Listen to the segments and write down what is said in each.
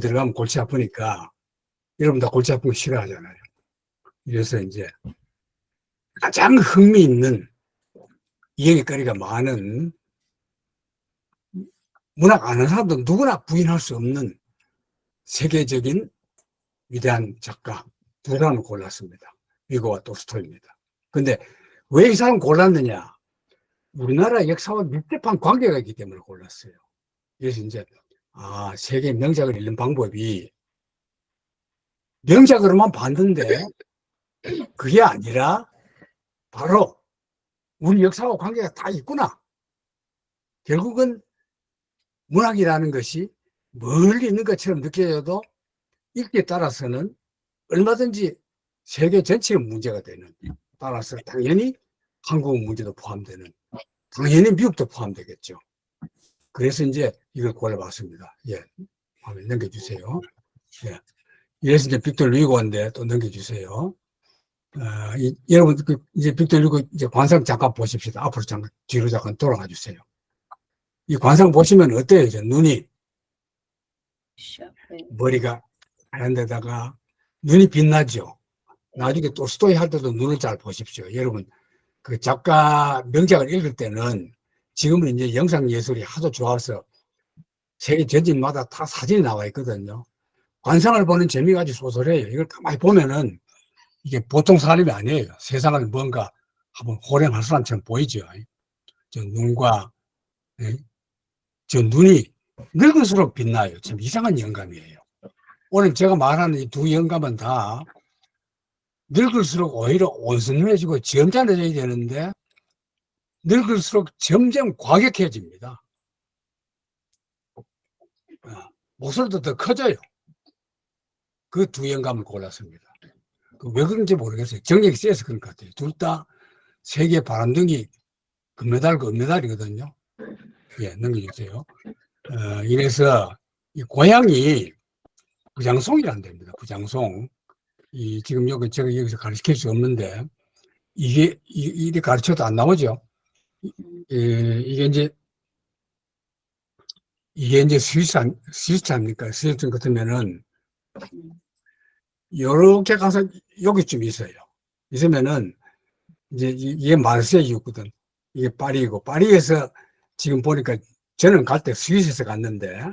들어가면 골치 아프니까 여러분 다 골치 아픈 거 싫어하잖아요. 그래서 이제 가장 흥미있는 이야기거리가 많은 문학 아는 사람도 누구나 부인할 수 없는 세계적인 위대한 작가 두 사람을 골랐습니다. 위고와 톨스토이입니다. 근데 왜 이 사람 골랐느냐? 우리나라 역사와 밀접한 관계가 있기 때문에 골랐어요. 그래서 이제 세계 명작을 읽는 방법이 명작으로만 봤는데 그게 아니라 바로 우리 역사와 관계가 다 있구나. 결국은 문학이라는 것이 멀리 있는 것처럼 느껴져도 읽기에 따라서는 얼마든지 세계 전체의 문제가 되는, 따라서 당연히 한국 문제도 포함되는, 당연히 미국도 포함되겠죠. 그래서 이제 이걸 골라봤습니다. 예, 화면 넘겨주세요. 예, 이래서 이제 빅토르 루이고인데 또 넘겨주세요. 여러분 이제 빅토르 루이고 이제 관상 잠깐 보십시다. 앞으로 잠깐 뒤로 잠깐 돌아가 주세요. 이 관상 보시면 어때요? 이제 눈이 머리가 하얀 데다가 눈이 빛나죠. 나중에 또 스토이 할 때도 눈을 잘 보십시오. 여러분 그 작가 명작을 읽을 때는 지금은 이제 영상 예술이 하도 좋아서 세계 전지마다 다 사진이 나와 있거든요. 관상을 보는 재미가 아주 소설해요. 이걸 가만히 보면은 이게 보통 사람이 아니에요. 세상을 뭔가 한번 호령할 사람처럼 보이죠. 저 눈과 저 눈이 늙을수록 빛나요. 참 이상한 영감이에요. 오늘 제가 말하는 이 두 영감은 다 늙을수록 오히려 온순해지고 점잖아져야 되는데 늙을수록 점점 과격해집니다. 목소리도 더 커져요. 그 두 영감을 골랐습니다. 왜 그런지 모르겠어요. 정력이 세서 그런 것 같아요. 둘 다 세계 바람둥이 금메달과 은메달이거든요. 예, 넘겨주세요. 이래서 이 고향이 부장송이라는 데입니다. 부장송. 지금 제가 여기서 가르칠 수 없는데 이게 가르쳐도 안 나오죠. 이게 이제 스위스 아닙니까? 스위스 같으면은 요렇게 가서 여기쯤 있어요. 있으면은 이제 이게 마르세유거든. 이게 파리이고 파리에서 지금 보니까 저는 갈 때 스위스에서 갔는데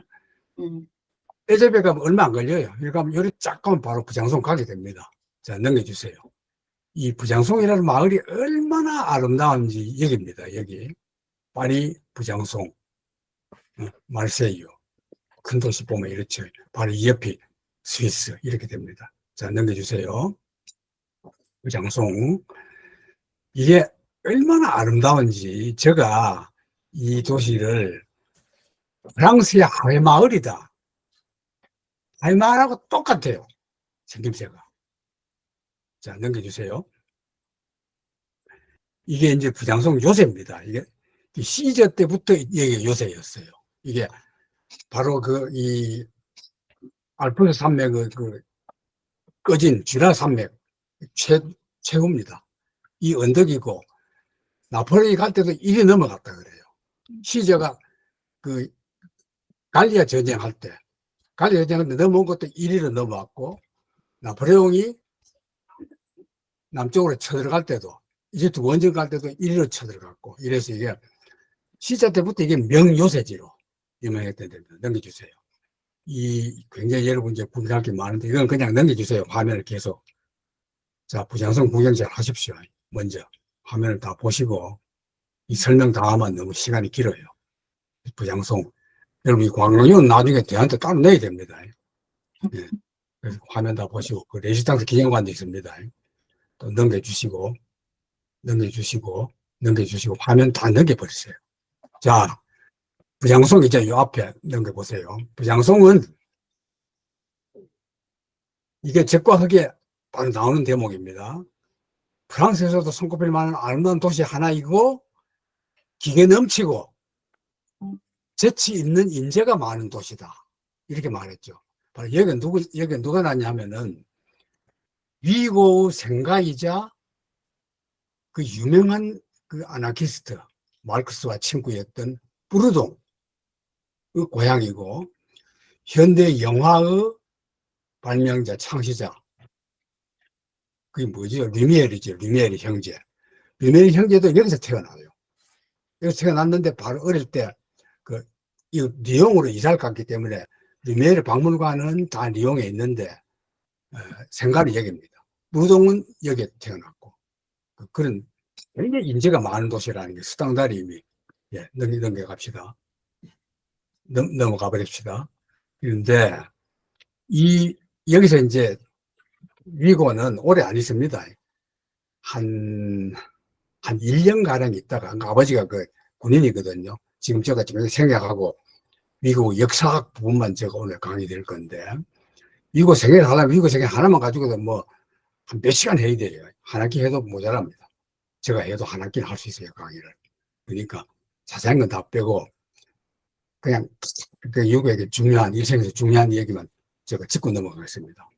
에저베 가면 얼마 안 걸려요. 그러니까 요리 쫙 가면 바로 부장송 가게 됩니다. 자, 넘겨주세요. 이 부장송이라는 마을이 얼마나 아름다운지 여기입니다. 여기 파리 부장송, 마르세유 큰 도시 보면 이렇죠. 바로 이 옆이 스위스 이렇게 됩니다. 자, 넘겨주세요. 부장송. 이게 얼마나 아름다운지 제가 이 도시를 프랑스의 하회마을이다. 하회마을하고 똑같아요. 생김새가. 자, 넘겨주세요. 이게 이제 부장송 요새입니다. 이게 시저 때부터 이게 요새였어요. 이게 바로 이 알프스 산맥의 꺼진 쥐라 산맥 최고입니다. 이 언덕이고 나폴레옹이 갈 때도 이리 넘어갔다 그래요. 시저가 갈리아 전쟁할 때 갈리아 전쟁할 때 넘어온 것도 이리로 넘어왔고 나폴레옹이 남쪽으로 쳐들어갈 때도 이집트 원정 갈 때도 이리로 쳐들어갔고 이래서 이게 시저 때부터 이게 명요새지로 유명했던 데입니다. 넘겨주세요. 굉장히 여러분 이제 구경할 게 많은데 이건 그냥 넘겨주세요. 화면을 계속. 자, 부장성 구경 잘 하십시오. 먼저 화면을 다 보시고 이 설명 다 하면 너무 시간이 길어요. 부장송. 여러분 이 광명은 나중에 대한테 따로 내야 됩니다. 네. 그래서 화면 다 보시고 그 레지스탕스 기념관도 있습니다. 또 넘겨주시고 화면 다 넘겨버리세요. 자, 부장송 이제 이 앞에 넘겨보세요. 부장송은 이게 적과 흑에 바로 나오는 대목입니다. 프랑스에서도 손꼽힐 만한 아름다운 도시 하나이고 기계 넘치고 재치 있는 인재가 많은 도시다. 이렇게 말했죠. 바로 여기 누가 났냐면은 위고 생가이자 그 유명한 그 아나키스트 마르크스와 친구였던 뿌르동 그 고향이고 현대 영화의 발명자, 창시자. 그게 뭐죠? 류미엘이죠. 류미엘의 형제. 류미엘 형제도 여기서 태어나요. 여기서 태어났는데 바로 어릴 때 이 리옹으로 이사를 갔기 때문에 류미엘 박물관은 다 리옹에 있는데 생가는 여기입니다. 무동은 여기에 태어났고 그런 굉장히 인재가 많은 도시라는 게 수당다리 이미 넘겨갑시다. 넘어가 버립시다. 그런데 여기서 이제 위고는 오래 안 있습니다. 한 1년가량 있다가, 아버지가 군인이거든요. 지금 제가 생략하고 미국 역사학 부분만 제가 오늘 강의될 건데, 미국 생애를 하려면 미국 생애 하나만 가지고도 한 몇 시간 해야 돼요. 한 학기 해도 모자랍니다. 제가 해도 한 학기는 할 수 있어요, 강의를. 그러니까 자세한 건 다 빼고, 그냥 미국에게 중요한, 일생에서 중요한 얘기만 제가 짚고 넘어가겠습니다.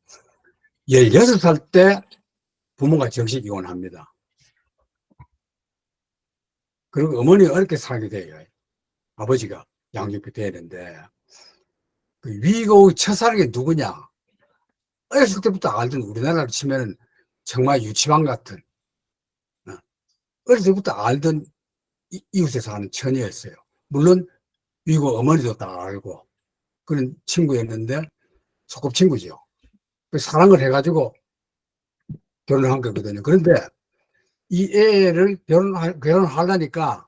16살 때 부모가 정식 이혼합니다. 그리고 어머니가 어렵게 살게 돼요. 아버지가 양육비 돼야 되는데, 위고의 첫사랑이 누구냐? 어렸을 때부터 알던, 우리나라로 치면은 정말 유치원 같은, 어렸을 때부터 알던 이웃에 사는 처녀였어요. 물론 위고 어머니도 다 알고 그런 친구였는데 소꿉친구죠. 사랑을 해가지고 결혼한 거거든요. 그런데 이 애를 결혼하려니까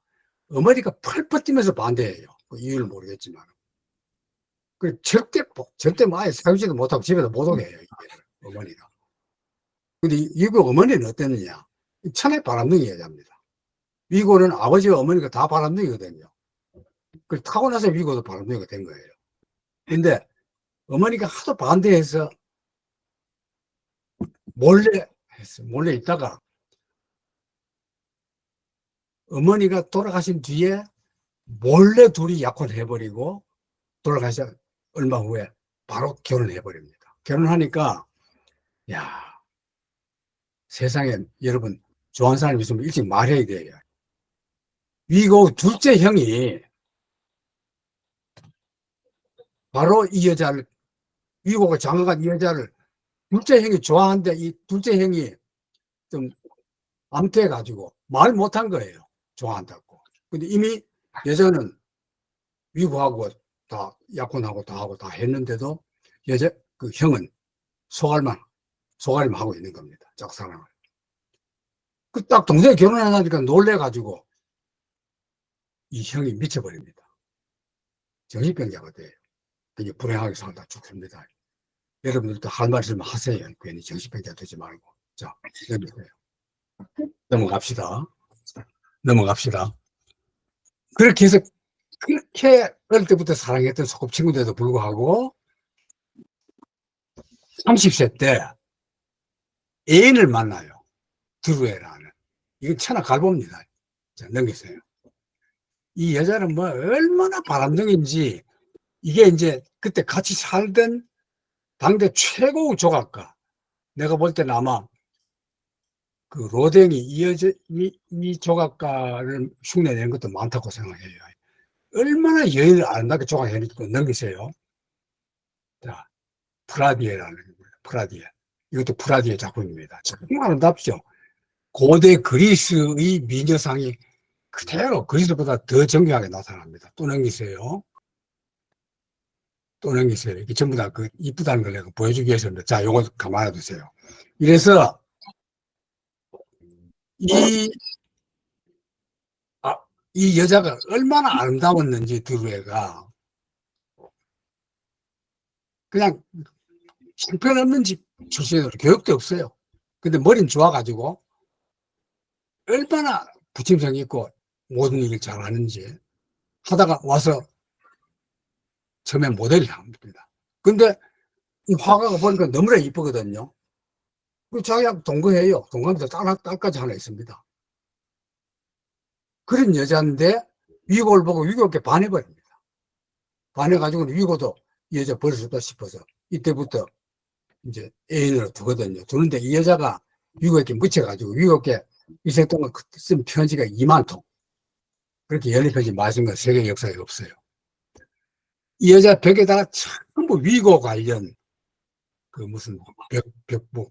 어머니가 펄펄 뛰면서 반대해요. 그 이유를 모르겠지만. 절대 아예 사귀지도 못하고 집에도 못 오게 해요. 어머니가. 근데 이거 어머니는 어땠느냐? 천하의 바람둥이 여자입니다. 위고는 아버지와 어머니가 다 바람둥이거든요. 그걸 타고 나서 위고도 바람둥이가 된 거예요. 근데 어머니가 하도 반대해서 몰래 했어. 몰래 있다가 어머니가 돌아가신 뒤에 몰래 둘이 약혼을 해버리고 돌아가셔 얼마 후에 바로 결혼을 해버립니다. 결혼하니까 야, 세상에 여러분 좋아하는 사람이 있으면 일찍 말해야 돼요. 위고 둘째 형이 바로 이 여자를, 위고가 장가간 이 여자를 둘째 형이 좋아하는데 이 둘째 형이 좀 암태해가지고 말 못한 거예요. 좋아한다고. 근데 이미 여자는 위고하고 다 약혼하고 다 하고 다 했는데도 그 형은 소갈만 하고 있는 겁니다. 짝사랑을. 그 딱 동생이 결혼하니까 놀래가지고 이 형이 미쳐버립니다. 정신병자가 돼요. 그게 불행하게 살다 죽습니다. 여러분들도 할 말씀 하세요. 괜히 정신병자 되지 말고. 자, 넘어갑시다. 그렇게 해서 그렇게 어릴 때부터 사랑했던 소꿉친구인데도 불구하고 30세 때 애인을 만나요. 드루에라는. 이건 천하갈보입니다. 자, 넘기세요. 이 여자는 얼마나 바람둥인지, 이게 이제 그때 같이 살던 당대 최고 조각가. 내가 볼 때는 아마 그 로댕이 이 조각가를 흉내낸 것도 많다고 생각해요. 얼마나 여인을 아름답게 조각해놓고 넘기세요. 자, 프라디에라는 겁니다. 프라디에. 이것도 프라디에 작품입니다. 정말 아름답죠. 고대 그리스의 미녀상이 그대로 그리스보다 더 정교하게 나타납니다. 또 넘기세요. 이게 전부 다 이쁘다는 걸 내가 보여주기 위해서입니다. 자, 요거 가만히 두세요. 이래서 이 여자가 얼마나 아름다웠는지 드루에가 그냥 형편없는 집 출신으로 교육도 없어요. 근데 머리는 좋아가지고 얼마나 부침성 있고 모든 일을 잘하는지 하다가 와서 처음에 모델을 합니다. 근데 이 화가가 보니까 너무나 이쁘거든요. 자기하고 동거해요. 동거하면서 딸까지 하나 있습니다. 그런 여자인데 위고를 보고 위고에게 반해버립니다. 반해가지고 위고도 이 여자 버렸다 싶어서 이때부터 이제 애인으로 두거든요. 두는데 이 여자가 위고에게 묻혀가지고 위고에게 일생 동안 쓴 편지가 2만 통. 그렇게 열린 편지 맞은 건 세계 역사에 없어요. 이 여자 벽에다가 전부 위고 관련 그 무슨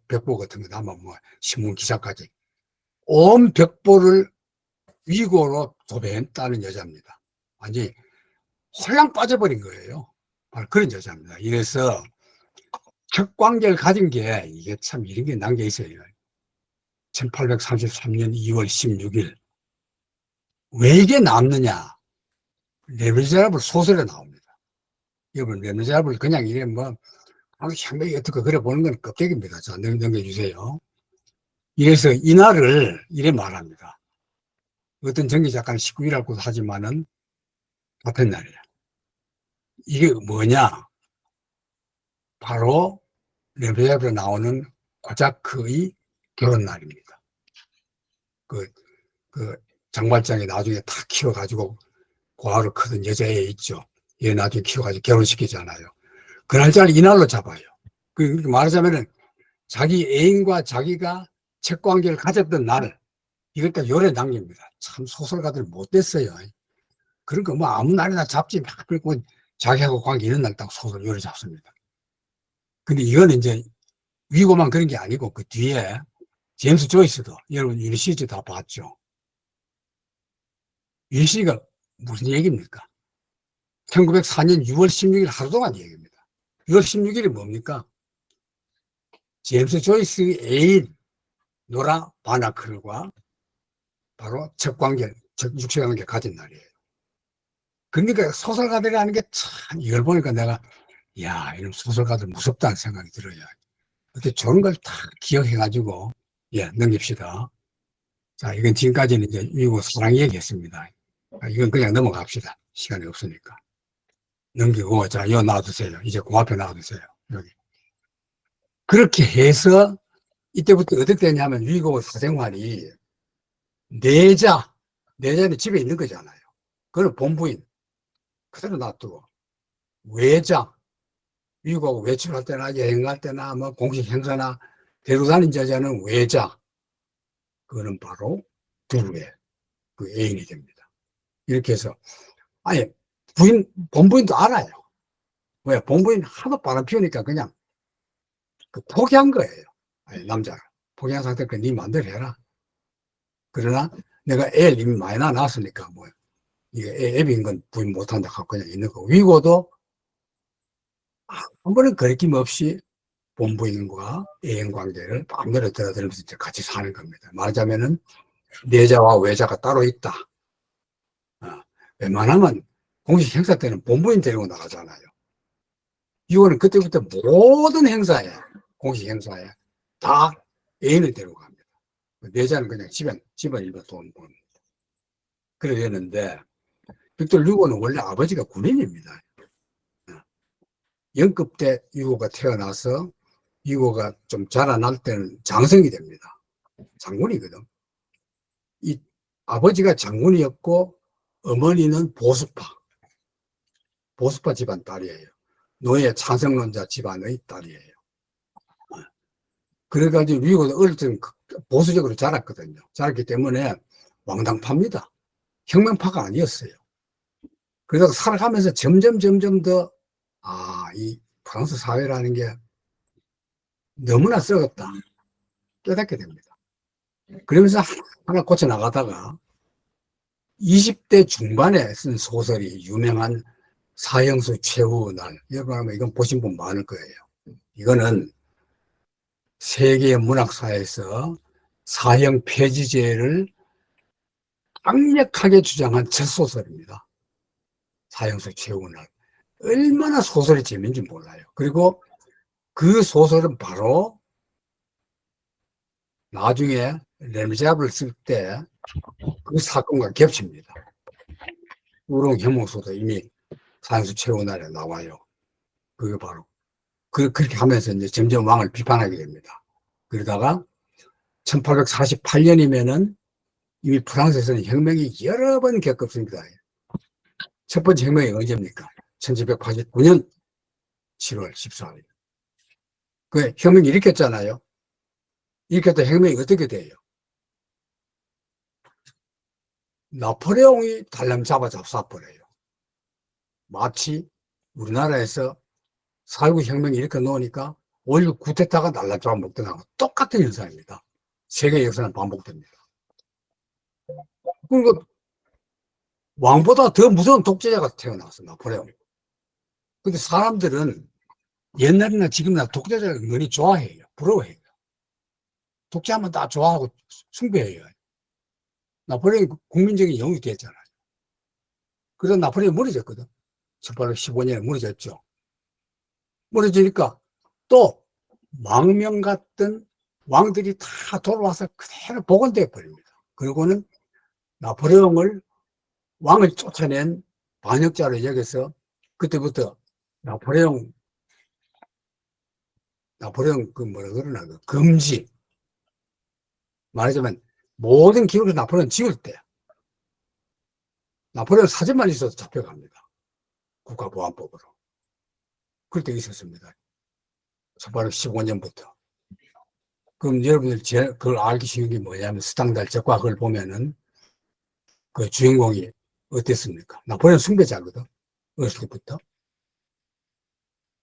벽보 같은 거 아마 뭐 신문 기사까지 온 벽보를 위고로 도배했다는 여자입니다. 완전히 홀랑 빠져버린 거예요. 바로 그런 여자입니다. 이래서 첫 관계를 가진 게 이게 참 이런 게 남겨 있어요. 1833년 2월 16일. 왜 이게 남느냐? 레미제라블 소설에 나옵니다. 여러분, 레미제라블 그냥 이래 뭐, 상당히 어떻게 그래 보는 건 껍데기입니다. 자, 넘겨주세요. 이래서 이날을 이래 말합니다. 어떤 전기 작가는 19일이라고 하지만은 같은 날이야. 이게 뭐냐? 바로 레미제라블에 나오는 고자크의 결혼 날입니다. 그 장발장이 나중에 다 키워가지고 고아로 크던 여자애 있죠. 얘 나중에 키워가지고 결혼시키잖아요. 그 날짜를 이날로 잡아요. 그 말하자면은 자기 애인과 자기가 첫 관계를 가졌던 날, 이것도 요래 남깁니다. 참 소설가들 못됐어요. 그런 거 뭐 아무 날이나 잡지 막 그리고 자기하고 관계 있는 날 딱 소설 요래 잡습니다. 근데 이거는 이제 위고만 그런 게 아니고 그 뒤에 제임스 조이스도 여러분 율리시즈 다 봤죠. 율리시즈가 무슨 얘기입니까? 1904년 6월 16일 하루 동안 얘기입니다. 6월 16일이 뭡니까? 제임스 조이스의 애인 노라 바나클과 바로 첫 관계, 첫 육체 관계 가진 날이에요. 그러니까 소설가들이 하는 게 참, 이걸 보니까 내가, 야, 이런 소설가들 무섭다는 생각이 들어요. 그때 저런 걸 다 기억해가지고, 예, 넘깁시다. 자, 이건 지금까지는 이제 미국 사랑 얘기했습니다. 이건 그냥 넘어갑시다. 시간이 없으니까. 넘기고, 자, 이거 놔두세요. 이제 그 앞에 놔두세요. 여기. 그렇게 해서, 이때부터 어떻게 되냐면, 미국 사생활이 내자는 집에 있는 거잖아요. 그걸 본부인, 그대로 놔두고, 외자, 미국 외출할 때나 여행 갈 때나 뭐 공식 행사나 데리고 다닌 여자는 외자. 그거는 바로 부부의 그 애인이 됩니다. 이렇게 해서, 아니, 본부인도 알아요. 왜? 본부인 하도 바람 피우니까 그냥 그 포기한 거예요. 아니, 남자가. 포기한 상태니까 네 마음대로 해라. 그러나 내가 애를 이미 많이 낳았으니까 뭐, 이게 애비인 건 부인 못한다 하고 그냥 있는 거고. 위고도 한 번은 거리낌 없이 본부인과 애인 관계를 마음대로 들어들면서 이제 같이 사는 겁니다. 말하자면은 내자와 외자가 따로 있다. 웬만하면 공식 행사 때는 본부인 데리고 나가잖아요. 이거는 그때부터 모든 행사에, 공식 행사에 다 애인을 데리고 갑니다. 내자는 그냥 집안 일반 돈 봅니다. 그래 되는데, 빅토르 유고는 원래 아버지가 군인입니다. 영급 때 유고가 태어나서 유고가 좀 자라날 때는 장성이 됩니다. 장군이거든. 이 아버지가 장군이었고 어머니는 보수파 집안 딸이에요. 노예 찬성론자 집안의 딸이에요. 그래가지고 미국은 어릴 때 보수적으로 자랐거든요. 자랐기 때문에 왕당파입니다. 혁명파가 아니었어요. 그래서 살아가면서 점점 더, 이 프랑스 사회라는 게 너무나 썩었다. 깨닫게 됩니다. 그러면서 하나 고쳐나가다가 20대 중반에 쓴 소설이 유명한 사형수 최후의 날. 여러분 아마 이건 보신 분 많을 거예요. 이거는 세계 문학사에서 사형 폐지제를 강력하게 주장한 첫 소설입니다. 사형수 최후의 날. 얼마나 소설이 재밌는지 몰라요. 그리고 그 소설은 바로 나중에 레미제라블을 쓸 때 그 사건과 겹칩니다. 우롱 혐오소도 이미 사형수 최후의 날에 나와요. 그게 바로 그렇게 하면서 이제 점점 왕을 비판하게 됩니다. 그러다가 1848년이면은 이미 프랑스에서는 혁명이 여러 번 겪었습니다. 첫 번째 혁명이 언제입니까? 1789년 7월 14일. 그 혁명이 일으켰잖아요. 일으켰던 혁명이 어떻게 돼요? 나폴레옹이 달람 잡아버려요. 마치 우리나라에서 4.19 혁명이 이렇게 놓으니까 5.16 쿠데타가 날라잡아 먹던 거하고 똑같은 현상입니다. 세계 역사는 반복됩니다. 그리고 왕보다 더 무서운 독재자가 태어났어, 나폴레옹. 근데 사람들은 옛날이나 지금이나 독재자를 은근히 좋아해요. 부러워해요. 독재하면 다 좋아하고 숭배해요. 나폴레옹이 국민적인 영웅이 됐잖아요. 그래서 나폴레옹이 무너졌거든. 1815년에 무너졌죠. 무너지니까 또 망명 같던 왕들이 다 돌아와서 그대로 복원되어 버립니다. 그리고는 나폴레옹을 왕을 쫓아낸 반역자로 여겨서 그때부터 나폴레옹 그 뭐라 그러나 그 금지, 말하자면 모든 기록을 나폴레옹 지울 때 나폴레옹 사진만 있어도 잡혀갑니다. 국가보안법으로. 그럴 때 있었습니다. 1815년부터. 그럼 여러분들 그걸 알기 쉬운 게 뭐냐면 스탕달 적과 그걸 보면은 그 주인공이 어땠습니까? 나폴레옹 숭배자거든. 어렸을 때부터.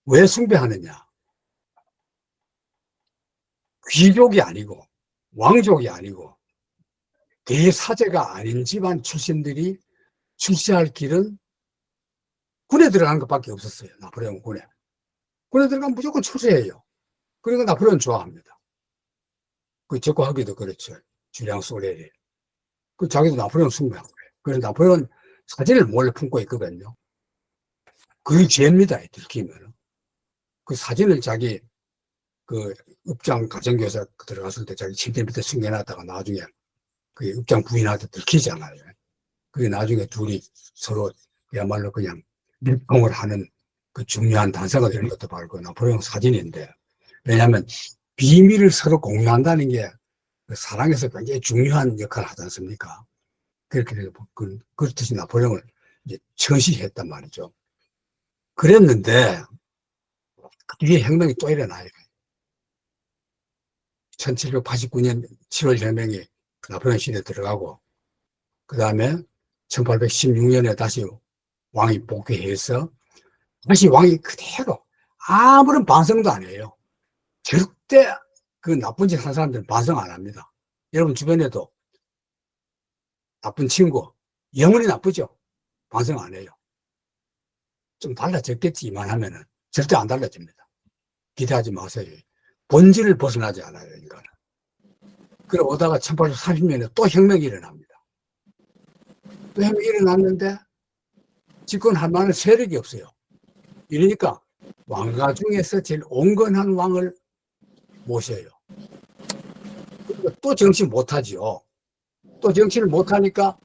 왜 숭배하느냐? 귀족이 아니고 왕족이 아니고 대사제가 아닌 집안 출신들이 출세할 길은 군에 들어가는 것밖에 없었어요. 나폴레옹 군에. 군에 들어가면 무조건 출세해요. 그러니까 나폴레옹 좋아합니다. 그 적과하기도 그렇죠. 주량 소레리. 그 자기도 나폴레옹 숭배하고 그래요. 그래서 나폴레옹 사진을 몰래 품고 있거든요. 그게 죄입니다. 들키면. 그 사진을 자기 그 읍장 가정교사 들어갔을 때 자기 침대 밑에 숨겨놨다가 나중에 그 읍장 부인한테 들키잖아요. 그게 나중에 둘이 서로 그야말로 그냥 밀봉을 하는 그 중요한 단서가 되는 것도 바로 그 나폴레옹 사진인데, 왜냐하면 비밀을 서로 공유한다는 게 사랑에서 굉장히 중요한 역할을 하지 않습니까? 그렇게 돼서 그렇듯이 나폴레옹을 이제 처시했단 말이죠. 그랬는데 그 뒤에 혁명이 또 일어나요. 1789년 7월 혁명이 나폴레옹 시대에 들어가고, 그 다음에 1816년에 다시 왕이 복귀해서 다시 왕이 그대로 아무런 반성도 안 해요. 절대 그 나쁜 짓 한 사람들은 반성 안 합니다. 여러분 주변에도 나쁜 친구, 영원히 나쁘죠? 반성 안 해요. 좀 달라졌겠지만 하면은 절대 안 달라집니다. 기대하지 마세요. 본질을 벗어나지 않아요, 인간은. 그래 오다가 1830년에 또 혁명이 일어납니다. 또 혁명이 일어났는데 집권할 만한 세력이 없어요. 이러니까 왕가 중에서 제일 온건한 왕을 모셔요. 또 정신 못하죠. 또 정신을 못하니까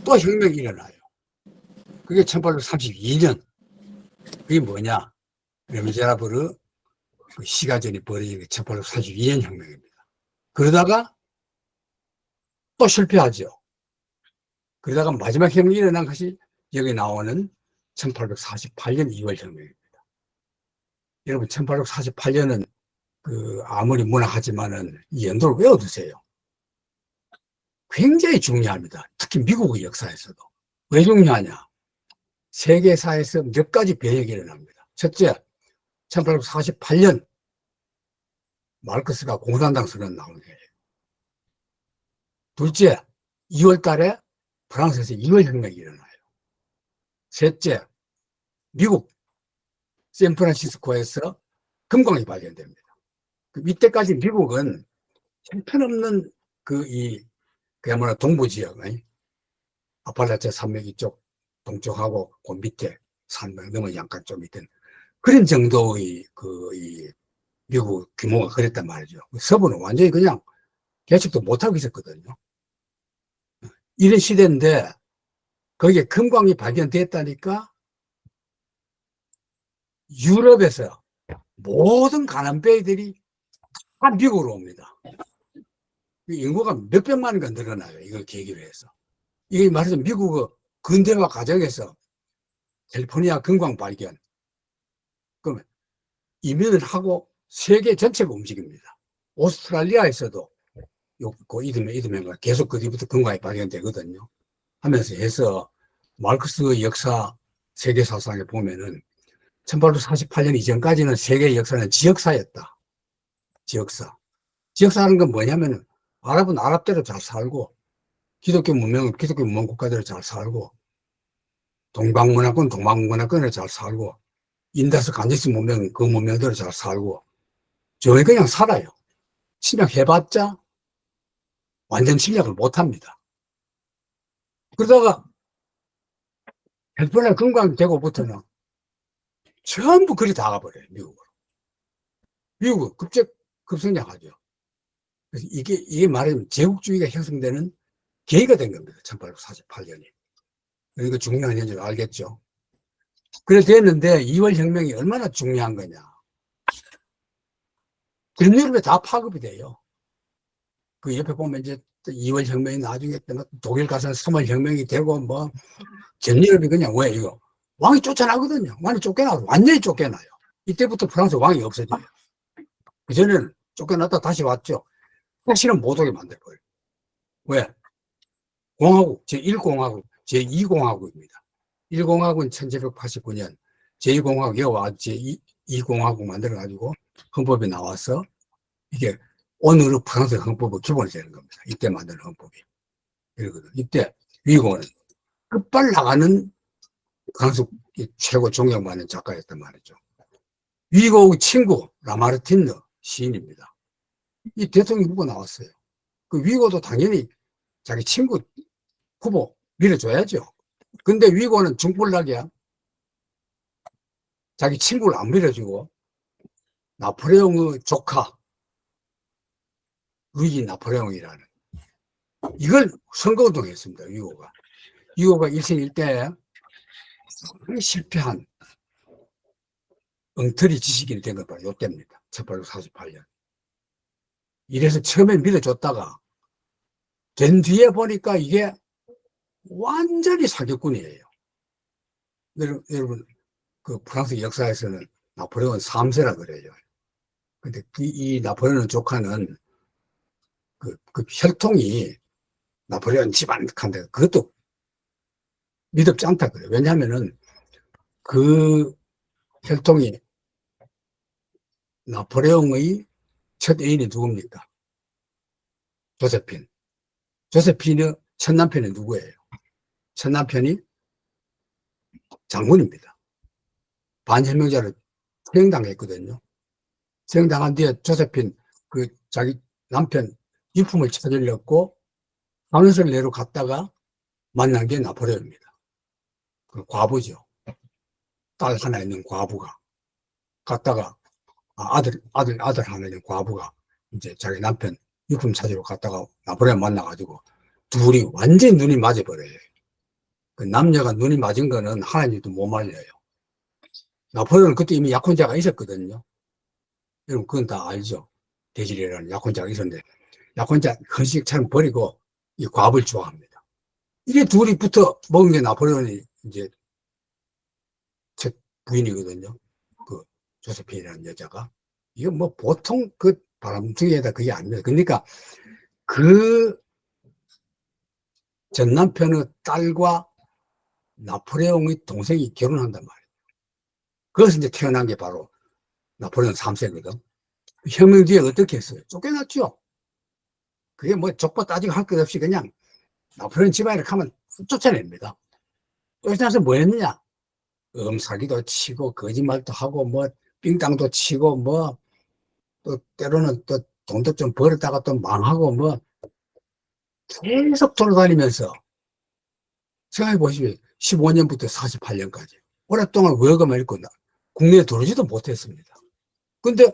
또 혁명이 일어나요. 그게 1832년. 그게 뭐냐? 르미제라블의 그 시가전이 벌어진 게 1832년 혁명입니다. 그러다가 또 실패하죠. 그러다가 마지막 혁명이 일어난 것이 여기 나오는 1848년 2월 혁명입니다. 여러분 1848년은 그 아무리 문학하지만은 이 연도를 외워두세요. 굉장히 중요합니다. 특히 미국의 역사에서도. 왜 중요하냐? 세계사에서 몇 가지 배역이 일어납니다. 첫째, 1848년 마르크스가 공산당 선언 나오는 거예요. 둘째, 2월 달에 프랑스에서 2월 혁명이 일어나요. 셋째, 미국 샌프란시스코에서 금광이 발견됩니다. 이때까지 미국은 형편없는 그야말로 동부지역, 아팔라체 산맥 이쪽 동쪽하고 그 밑에 산맥 넘어 약간 좀 밑에 그런 정도의 이 미국 규모가 그랬단 말이죠. 서부는 완전히 그냥 개척도 못하고 있었거든요. 이런 시대인데 거기에 금광이 발견됐다니까 유럽에서 모든 가난뱅이들이 다 미국으로 옵니다. 인구가 몇백만인가 늘어나요. 이걸 계기로 해서. 이게 말해서 미국의 근대화 과정에서 캘리포니아 금광 발견. 그러면 이민을 하고 세계 전체가 움직입니다. 오스트랄리아에서도 그 이듬해가 계속 그 뒤부터 금광이 발견되거든요. 하면서 해서 마르크스의 역사 세계 사상에 보면은 1848년 이전까지는 세계의 역사는 지역사였다. 지역사. 지역사라는 건 뭐냐면은 아랍은 아랍대로 잘 살고 기독교 문명은 기독교 문명 국가대로 잘 살고 동방문화권 동방문화권으로 잘 살고 인더스 간지스 문명은 그 문명대로 잘 살고 저희 그냥 살아요. 침략해봤자 완전 침략을 못합니다. 그러다가 헬프나 건강되고부터는 전부 그리 다 가버려요. 미국으로. 미국은 급성장하죠. 그래서 이게 말하자면 제국주의가 형성되는 계기가 된 겁니다. 1848년이. 그러니까 중요한 현실을 알겠죠. 그래 됐는데 2월 혁명이 얼마나 중요한 거냐. 전 유럽에 다 파급이 돼요. 그 옆에 보면 이제 2월 혁명이 나중에 독일 가서 3월 혁명이 되고 뭐 전 유럽이 그냥 왜 이거 왕이 쫓아나거든요. 왕이 쫓겨나고 완전히 쫓겨나요. 이때부터 프랑스 왕이 없어져요. 그전에는 쫓겨났다 다시 왔죠. 다시는 못 오게 만들거예요. 왜? 공화국, 제1공화국, 제2공화국입니다. 1공화국은 1789년, 제2공화국 여와 제2공화국 만들어가지고 헌법이 나와서 이게 오늘의 프랑스 헌법의 기본이 되는 겁니다. 이때 만든 헌법이. 이러거든. 이때 위고는 끝발 나가는 프랑스 최고 존경받는 작가였단 말이죠. 위고의 친구 라마르틴느 시인입니다. 이 대통령 후보 나왔어요. 그 위고도 당연히 자기 친구 후보 밀어줘야죠. 근데 위고는 중불락이야. 자기 친구를 안 밀어주고 나폴레옹의 조카 루이지 나폴레옹이라는 이걸 선거운동했습니다. 위고가 일생일대에 실패한 엉터리 지식인이 된 것 바로 이때입니다. 1848년. 이래서 처음에 밀어줬다가 된 뒤에 보니까 이게 완전히 사기꾼이에요. 여러분 그 프랑스 역사에서는 나폴레옹 3세라 그래요. 근데 이 나폴레옹 조카는 그 혈통이 나폴레옹 집안한데 그것도 믿음지 않다 그래요. 왜냐하면은 그 혈통이 나폴레옹의 첫 애인이 누굽니까? 조세핀. 조세핀의 첫 남편이 누구예요? 첫 남편이 장군입니다. 반혁명자를 처형당했거든요. 처형당한 뒤에 조세핀 그 자기 남편 유품을 찾으려고 강원선을 내려 갔다가 만난 게 나폴레옹입니다. 그 과부죠. 딸 하나 있는 과부가 갔다가 아들 하나 있는 과부가 이제 자기 남편 유품 찾으러 갔다가 나폴레옹 만나가지고 둘이 완전히 눈이 맞아버려요. 그 남녀가 눈이 맞은 거는 하나님도 못 말려요. 나폴레옹은 그때 이미 약혼자가 있었거든요. 여러분 그건 다 알죠. 대질이라는 약혼자가 있었는데 약혼자 헌식처럼 버리고 이 과부를 좋아합니다. 이게 둘이 붙어 먹은 게 나폴레옹이 이제 첫 부인이거든요. 그 조세핀이라는 여자가. 이거 뭐 보통 그 바람둥이에다 그게 아닙니다. 그러니까 그 전 남편의 딸과 나폴레옹의 동생이 결혼한단 말이에요. 그래서 이제 태어난 게 바로 나폴레옹 3세거든. 혁명 뒤에 어떻게 했어요? 쫓겨났죠. 그게 뭐 족보 따지고 할 것 없이 그냥 나폴레옹 집안에 가면 쫓아냅니다. 쫓아나서 뭐 했느냐? 사기도 치고 거짓말도 하고 뭐 삥땅도 치고 뭐 또 때로는 또 돈도 좀 벌었다가 또 망하고 뭐 계속 돌아다니면서 생각해 보시면 15년부터 48년까지 오랫동안 월급만 읽고 국내에 들어오지도 못했습니다. 근데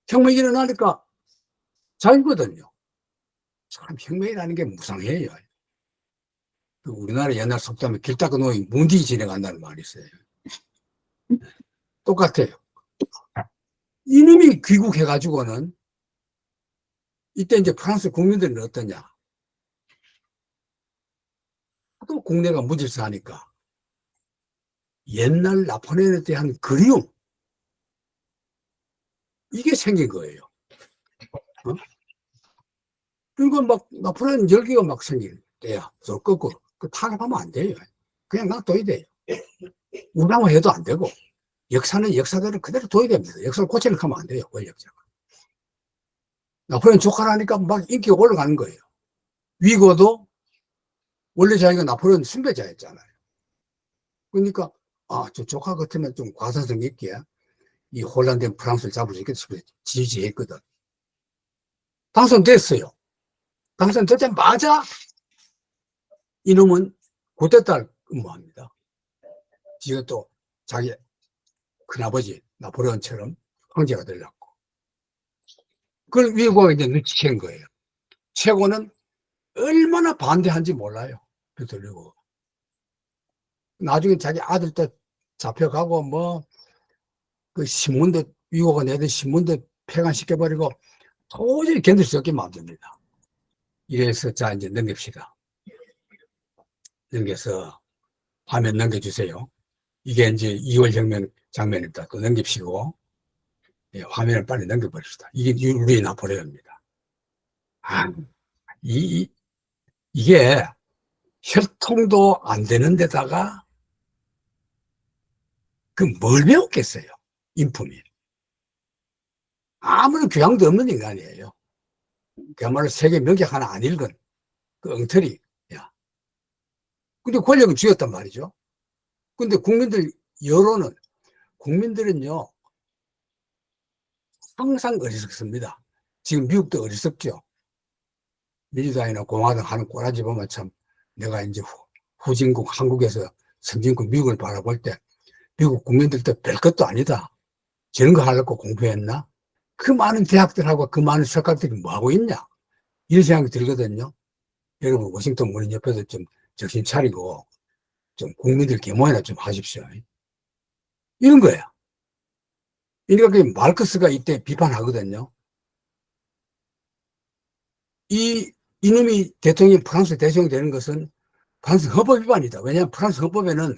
혁명이 일어나니까 자유거든요. 참 혁명이라는 게 무상해요. 우리나라 옛날 속담에 길 닦아 놓으면 문디 지나간다는 말이 있어요. 똑같아요. 이놈이 귀국해가지고는 이때 이제 프랑스 국민들은 어떠냐. 또 국내가 무질서하니까 옛날 나폴레옹에 대한 그리움 이게 생긴 거예요. 어? 그리고 막 나폴레옹 열기가 막 생길 때야. 저 거꾸로 그 타협하면 안 돼요. 그냥 놔둬야 돼요. 우상화해도 안 되고 역사는 역사대로 그대로 둬야 됩니다. 역사를 고치려고 하면 안 돼요, 권력자가. 나폴레옹 조카라니까 막 인기가 올라가는 거예요. 위고도 원래 자기가 나폴레옹 순배자였잖아요. 그러니까, 저 조카 같으면 좀 과사성 있게 이 혼란된 프랑스를 잡을 수 있겠다 싶어서 지지했거든. 당선됐어요. 당선되자마자 이놈은 쿠데타를 음모합니다. 지가 또 자기 큰아버지 나폴레옹처럼 황제가 되려고. 그걸 위고가 이제 눈치챈 거예요. 최고는 얼마나 반대한지 몰라요. 빅토르 위고. 나중에 자기 아들도 잡혀가고 그 신문도 위고가 내던 신문도 폐간시켜버리고 도저히 견딜 수 없게 만듭니다. 이래서 자 이제 넘깁시다. 넘겨서 화면 넘겨주세요. 이게 이제 2월 혁명 장면입니다. 그 넘깁시고 예, 화면을 빨리 넘겨버립시다. 이게 우리 나폴레옹입니다. 이게 혈통도 안 되는 데다가 그 뭘 배웠겠어요? 인품이. 아무런 교양도 없는 인간이에요. 그야말로 세계 명작 하나 안 읽은 그 엉터리. 야. 근데 권력은 쥐었단 말이죠. 근데 여론은, 국민들은요, 항상 어리석습니다. 지금 미국도 어리석죠. 민주당이나 공화당 하는 꼬라지 보면 참, 내가 이제 후진국, 한국에서 선진국 미국을 바라볼 때, 미국 국민들도 별 것도 아니다. 저런 거 하려고 공부했나? 그 많은 대학들하고 그 많은 석학들이 뭐 하고 있냐? 이런 생각이 들거든요. 여러분, 워싱턴 문인 옆에서 좀 정신 차리고, 좀 국민들 계모이나 좀 하십시오. 이런 거야. 그러니까 그 마르크스가 이때 비판하거든요. 이놈이 프랑스 대통령이 되는 것은 프랑스 헌법 위반이다. 왜냐하면 프랑스 헌법에는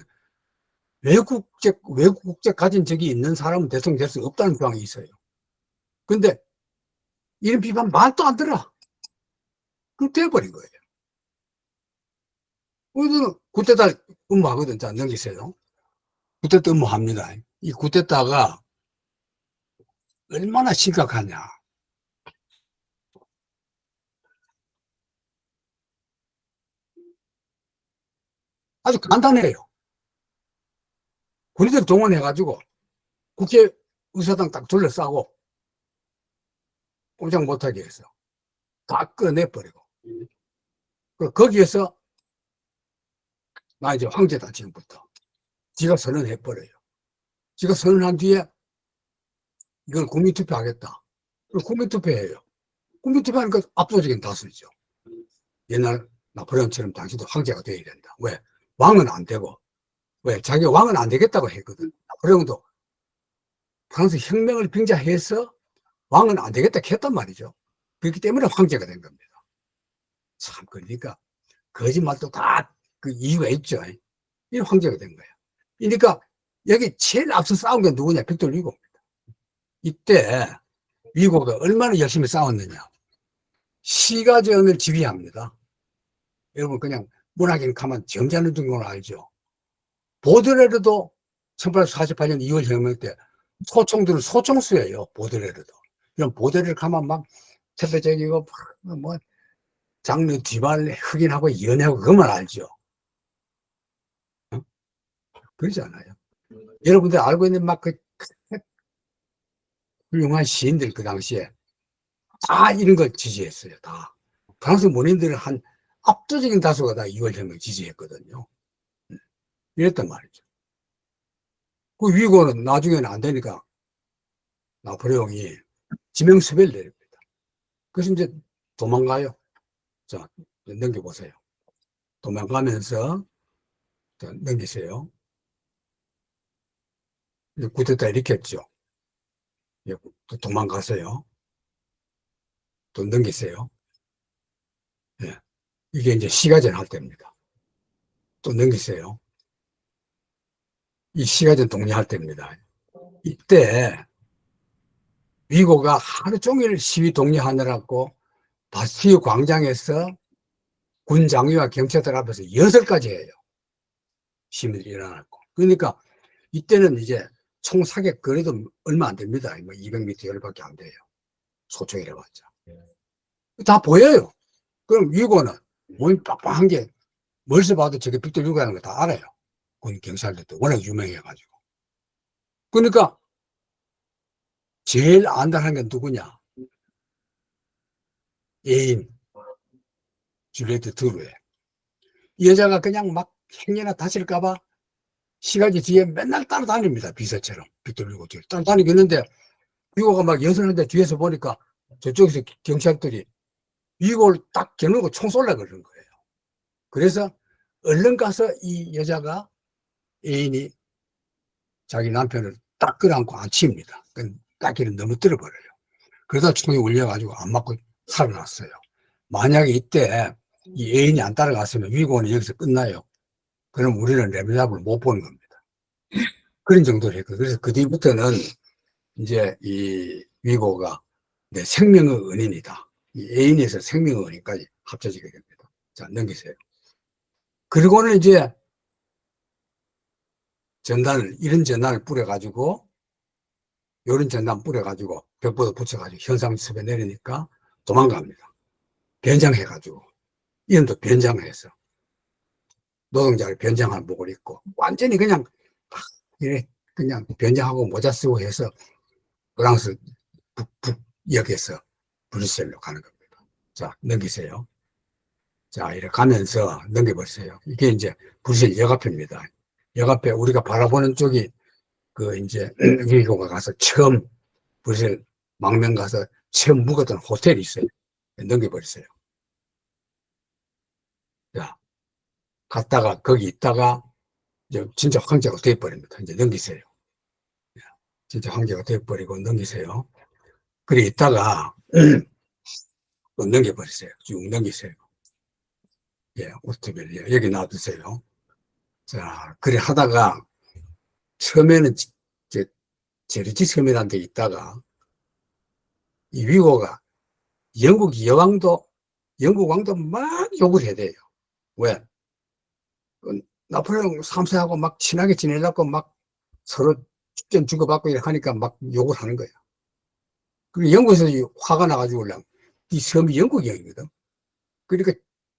외국 국적 가진 적이 있는 사람은 대통령 될 수 없다는 조항이 있어요. 근데 이런 비판 말도 안 들어. 그럼 돼버린 거예요. 우리는 쿠데타 음모하거든. 자, 넘기세요. 쿠데타 음모합니다. 이 쿠데타가 얼마나 심각하냐. 아주 간단해요. 군인들 동원해가지고 국회 의사당 딱 둘러싸고 꼼짝 못하게 해서 다 꺼내버리고. 거기에서 나 이제 황제다 지금부터. 지가 선언해버려요. 지가 선언한 뒤에 이걸 국민투표 하겠다. 국민투표해요. 국민투표하니까 압도적인 다수죠. 옛날 나폴레옹처럼 당신도 황제가 돼야 된다. 왜? 왕은 안 되고. 왜? 자기가 왕은 안 되겠다고 했거든. 나폴레옹도 프랑스 혁명을 빙자해서 왕은 안 되겠다 했단 말이죠. 그렇기 때문에 황제가 된 겁니다. 참, 그러니까 거짓말도 다 그 이유가 있죠. 이 황제가 된 거야. 그러니까 여기 제일 앞서 싸운 게 누구냐? 빅토르 위고입니다. 이때 위고가 얼마나 열심히 싸웠느냐. 시가전을 지휘합니다. 여러분 그냥 문학인 가만 점잖은 정도는 알죠. 보드레르도 1848년 2월 혁명 때 소총들은 소총수예요. 보드레르도. 그럼 보드레르 가만 막 태배적이고 뭐 장르 뒤발 흑인하고 연애하고 그것만 알죠. 그러지 않아요. 여러분들 알고 있는 막 그 훌륭한 시인들 그 당시에 다 이런 걸 지지했어요. 다. 프랑스 문인들은 한 압도적인 다수가 다 2월 혁명을 지지했거든요. 이랬단 말이죠. 그 위고는 나중에는 안 되니까 나폴레옹이 지명수배를 내립니다. 그래서 이제 도망가요. 자, 넘겨보세요. 도망가면서 넘기세요. 쿠데타 일으켰죠. 또 도망가세요. 또 넘기세요. 예. 이게 이제 시가전 할 때입니다. 또 넘기세요. 이 시가전 독려할 때입니다. 이때 위고가 하루 종일 시위 독려하느라고 바스티유 광장에서 군 장위와 경찰들 앞에서 6가지 해요. 시민들이 일어났고. 그러니까 이때는 이제 총 사격 거리도 얼마 안 됩니다. 뭐 200m 열밖에 안 돼요. 소총이라봤자. 다 보여요. 그럼 위고는 몸이 빡빡한 게 멀리서 봐도 저게 빅토르 위고라는 거 다 알아요. 군 경찰들도 워낙 유명해가지고. 그러니까 제일 안다는 게 누구냐? 애인 줄리에트 드루에. 이 여자가 그냥 막 행여나 다칠까봐 시가지 뒤에 맨날 따라다닙니다. 비서처럼 빅토르 위고 뒤에 따라다니겠는데 위고가 막 연설하는데 뒤에서 보니까 저쪽에서 경찰들이 위고를 딱 겨누고 총 쏠라 그러는 거예요. 그래서 얼른 가서 이 여자가 애인이 자기 남편을 딱 끌어안고 안칩니다. 딱기를 넘어뜨려버려요. 그러다 총이 울려가지고 안 맞고 살아났어요. 만약에 이때 이 애인이 안 따라갔으면 위고는 여기서 끝나요. 그럼 우리는 레미잡을 못 보는 겁니다. 그런 정도로 했거든요. 그래서 그 뒤부터는 이제 이 위고가 내 생명의 은인이다. 이 애인에서 생명의 은인까지 합쳐지게 됩니다. 자, 넘기세요. 그리고는 이제 이런 전단을 뿌려가지고, 요런 전단 뿌려가지고, 벽보도 붙여가지고, 현상수습에 내리니까 도망갑니다. 변장해가지고, 이름도 변장해서, 노동자를 변장한 목을 입고, 완전히 그냥, 이래, 그냥 변장하고 모자 쓰고 해서, 프랑스 북역에서 브뤼셀로 가는 겁니다. 자, 넘기세요. 자, 이렇게 가면서 넘겨보세요. 이게 이제 브뤼셀 역앞입니다. 역앞에 우리가 바라보는 쪽이 그 이제 위고가 가서 처음 브뤼셀 망명 가서 처음 묵었던 호텔이 있어요. 넘겨버리세요. 자, 갔다가 거기 있다가 이제 진짜 황제가 돼버립니다. 이제 넘기세요. 진짜 황제가 돼버리고 넘기세요. 그래 있다가 또 넘겨버리세요. 쭉 넘기세요. 예, 오스트벨리아 여기 놔두세요. 자, 그래 하다가 처음에는 이제 제르지 섬이라는 데 있다가 이 위고가 영국 왕도 막 욕을 해대요. 왜? 나폴레옹 3세하고 막 친하게 지내려고 막 서로 축전 주고받고 이렇게 하니까 막 욕을 하는 거야. 그리고 영국에서 화가 나가지고 그냥 이 섬이 영국이거든. 그러니까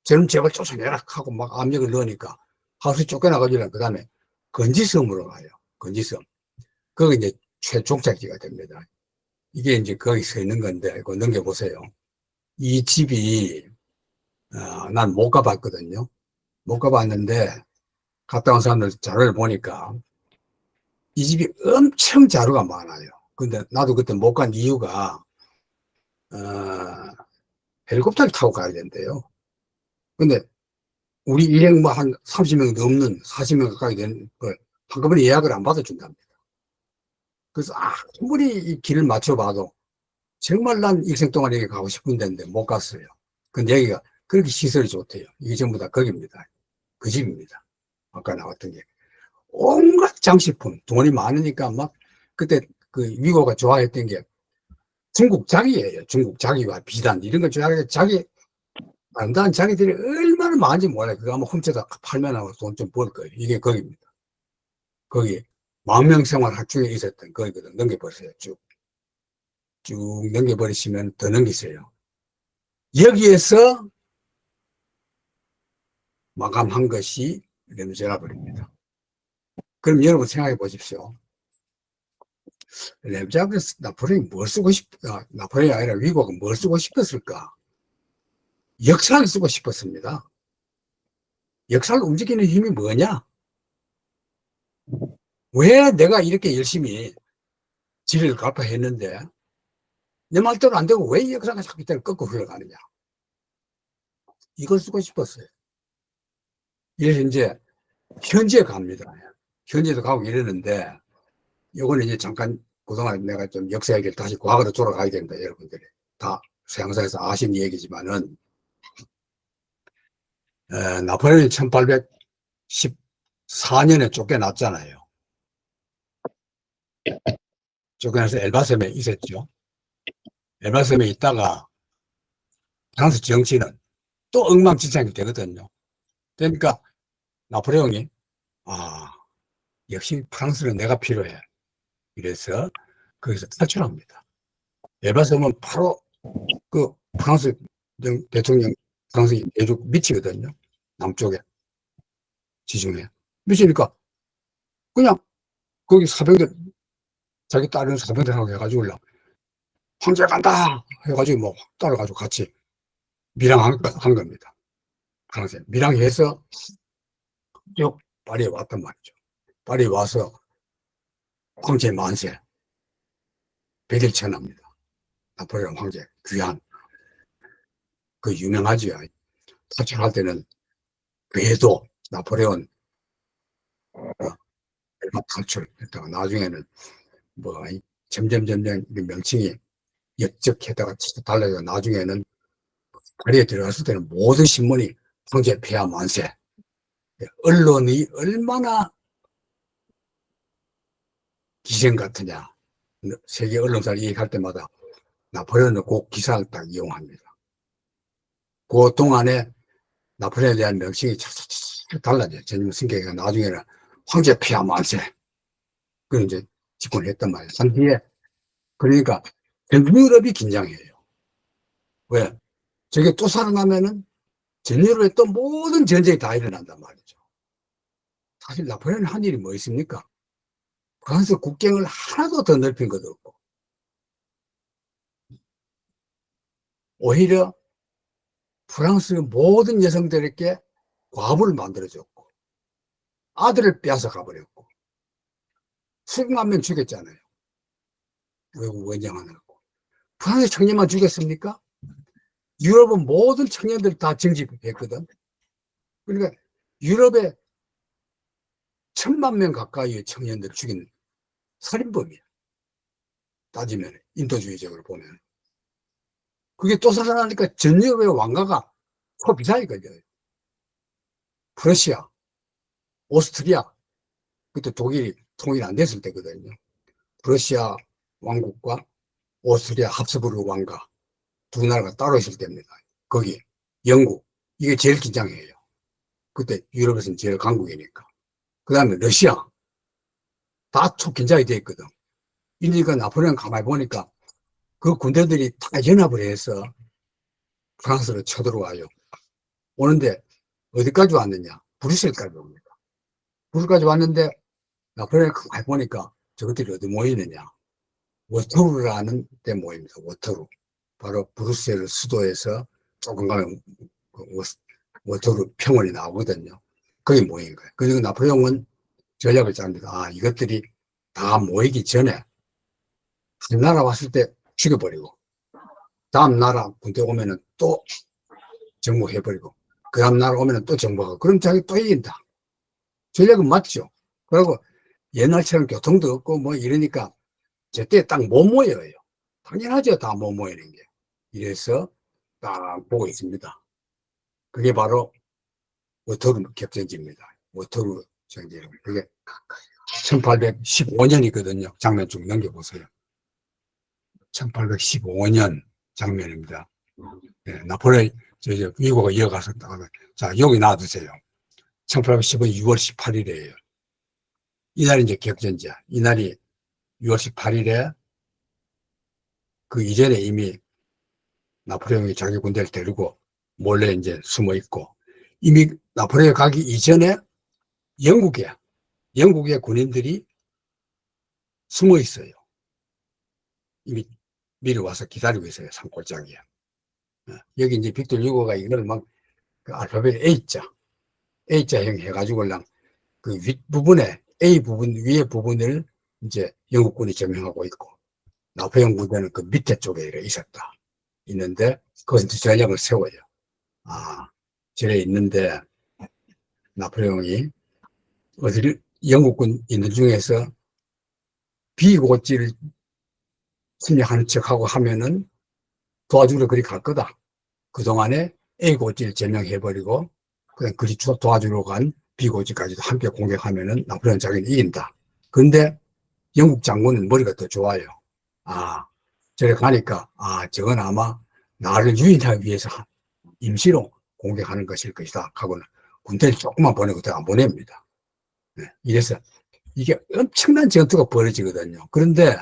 저는 제발 쫓아내라 하고 막 압력을 넣으니까 하우스 쫓겨나가지고 그 다음에 건지섬으로 가요. 건지섬. 거기 이제 최종착지가 됩니다. 이게 이제 거기 서 있는 건데, 이거 넘겨보세요. 이 집이, 난 못 가봤거든요. 못 가봤는데, 갔다 온 사람들 자료를 보니까, 이 집이 엄청 자료가 많아요. 근데 나도 그때 못 간 이유가, 어, 헬리콥터를 타고 가야 된대요. 근데 우리 일행 뭐 한 30명 넘는 40명 가까이 되는 걸 한꺼번에 예약을 안 받아준답니다. 그래서 아무리 이 길을 맞춰봐도 정말 난 일생 동안 여기 가고 싶은 데인데 못 갔어요. 근데 여기가 그렇게 시설이 좋대요. 이게 전부 다 거기입니다. 그 집입니다. 아까 나왔던 게. 온갖 장식품, 돈이 많으니까 막 그때 그 위고가 좋아했던 게 중국 자기예요. 중국 자기와 비단 이런 거 좋아해서 자기 아름다운 자기들이 얼마나 많은지 몰라요. 그거 아마 훔쳐다 팔면 하고 돈 좀 벌 거예요. 이게 거기입니다. 거기 망명생활 학중에 있었던 거기거든. 넘겨버리세요. 쭉 넘겨버리시면 더 넘기세요. 여기에서 마감한 것이 레미제라블입니다. 그럼 여러분 생각해 보십시오. 레미제라블 나폴레옹이 뭘 쓰고 나폴레옹이 아니라 위고가 뭘 쓰고 싶었을까? 역사를 쓰고 싶었습니다. 역사를 움직이는 힘이 뭐냐? 왜 내가 이렇게 열심히 지리를 갈파했는데 내 말대로 안 되고 왜 이 역사가 자꾸 때를 꺾고 흘러가느냐? 이걸 쓰고 싶었어요. 그래서 이제 현지에 갑니다. 현지에도 가고 이러는데 요거는 이제 잠깐 그동안 내가 좀 역사 얘기를 다시 과거로 돌아가야 된다. 여러분들이 다 서양사에서 아신 얘기지만은 나폴레옹이 1814년에 쫓겨났잖아요. 쫓겨나서 엘바섬에 있었죠. 엘바섬에 있다가 프랑스 정치는 또 엉망진창이 되거든요. 그러니까 나폴레옹이 역시 프랑스는 내가 필요해. 이래서 거기서 탈출합니다. 엘바섬은 바로 그 프랑스 대통령, 프랑스 대륙 밑이거든요. 남쪽에, 지중해. 밑이니까 그냥 거기 사병들, 자기 따르는 사병들하고 해가지고 황제 간다! 해가지고 뭐 따라가지고 같이 밀항한 겁니다. 프랑스에. 밀항해서 쭉 파리에 왔단 말이죠. 파리에 와서 황제 만세, 100일 천합니다. 나폴레옹 황제, 귀한. 그 유명하지요. 탈출할 때는 궤도, 나폴레옹 탈출했다가 나중에는 뭐 점점 명칭이 역적해다가 달라져 나중에는 파리에 들어갔을 때는 모든 신문이 황제 폐하 만세. 언론이 얼마나 기생 같으냐. 세계 언론사를 얘기할 때마다 나폴레옹은 꼭 기사를 딱 이용합니다. 그 동안에 나폴레옹에 대한 명칭이 차차차차 달라져요. 전임 승객이 나중에는 황제 폐하 만세. 그걸 이제 집권했단 말이에요. 한 뒤에. 그러니까 전 유럽이 긴장해요. 왜? 저게 또 살아나면은 전 유럽에 또 모든 전쟁이 다 일어난단 말이죠. 사실 나폴레옹이 한 일이 뭐 있습니까? 프랑스 국경을 하나도 더 넓힌 것도 없고 오히려 프랑스 모든 여성들에게 과부를 만들어줬고 아들을 빼앗아 가버렸고 수백만 명 죽였잖아요. 외국 원정하느라고. 프랑스 청년만 죽였습니까? 유럽은 모든 청년들 다 정집했거든. 그러니까 유럽에 1000만 명 가까이의 청년들을 죽인 살인범이야. 따지면 인도주의적으로 보면. 그게 또 살아나니까 전 유럽의 왕가가 소비자이 걸려요. 프러시아, 오스트리아, 그때 독일이 통일 안 됐을 때거든요. 러시아 왕국과 오스트리아 합스부르크 왕가 두 나라가 따로 있을 때입니다. 거기 영국 이게 제일 긴장해요. 그때 유럽에서는 제일 강국이니까. 그 다음에 러시아 다 초긴장이 돼 있거든. 그러니까 나폴레옹 가만히 보니까 그 군대들이 다 연합을 해서 프랑스로 쳐들어와요. 오는데 어디까지 왔느냐? 브뤼셀까지 옵니다. 브뤼셀까지 왔는데 나폴레옹 가만히 보니까 저것들이 어디 모이느냐? 워터루라는 데 모입니다. 워터루. 바로 브뤼셀 수도에서 조금 가면 워터루 평원이 나오거든요. 거기 모인 거예요. 그리고 나폴레옹은 전략을 짭니다. 아, 이것들이 다 모이기 전에 한 나라 왔을 때 죽여버리고 다음 나라 군대 오면은 또 정복해버리고 그 다음 나라 오면은 또 정복하고 그럼 자기 또 이긴다. 전략은 맞죠. 그리고 옛날처럼 교통도 없고 뭐 이러니까 제때 딱 못 모여요. 당연하죠. 다 못 모이는 게. 이래서 딱 보고 있습니다. 그게 바로 워터루 격전지입니다. 워터루 전쟁. 그게 1815년이거든요. 장면 좀 넘겨보세요. 1815년 장면입니다. 네, 나폴레옹 미국가 이어가서 자 여기 놔두세요. 1815년 6월 18일이에요. 이날이 이제 격전지야. 이날이 6월 18일에 그 이전에 이미 나폴레옹이 자기 군대를 데리고 몰래 이제 숨어 있고 이미 나폴레옹 가기 이전에 영국의 군인들이 숨어 있어요. 이미 미리 와서 기다리고 있어요. 산골짜기에. 여기 이제 빅토르 유고가 이걸 막 그 알파벳 A자형 해가지고 그 윗부분에 A 부분, 위에 부분을 이제 영국군이 점령하고 있고 나폴레옹 군대는 그 밑에 쪽에 있는데 거기서 전략을 세워요. 아, 저래 있는데 나폴레옹이 어디를 영국군 있는 중에서 비고지를 침략하는 척하고 하면은 도와주러 그리 갈 거다. 그동안에 A고지를 점령해버리고 그냥 그리 도와주러 간 B고지까지도 함께 공격하면은 나폴레옹 자기는 이긴다. 근데 영국 장군은 머리가 더 좋아요. 아, 저래 가니까 아, 저건 아마 나를 유인하기 위해서 임시로 공격하는 것일 것이다 하고는 군대를 조금만 보내고 더 안 보냅니다. 네, 이래서 이게 엄청난 전투가 벌어지거든요. 그런데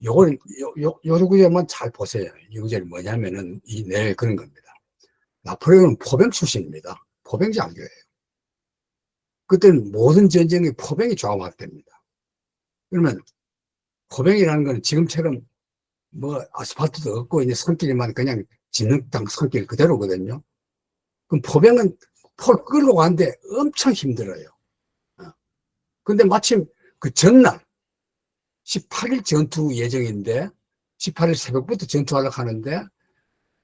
요걸, 요 구절만 잘 보세요. 이 구절이 뭐냐면은, 내일 그런 겁니다. 나폴레옹은 포병 출신입니다. 포병 장교예요. 그때는 모든 전쟁이 포병이 좌우합됩니다. 그러면 포병이라는 건 지금처럼 뭐 아스팔트도 없고 이제 산길만 그냥 짓는 땅 산길 그대로거든요. 그럼 포병은 포를 끌고 가는데 엄청 힘들어요. 근데 마침 그 전날 18일 전투 예정인데 18일 새벽부터 전투하려고 하는데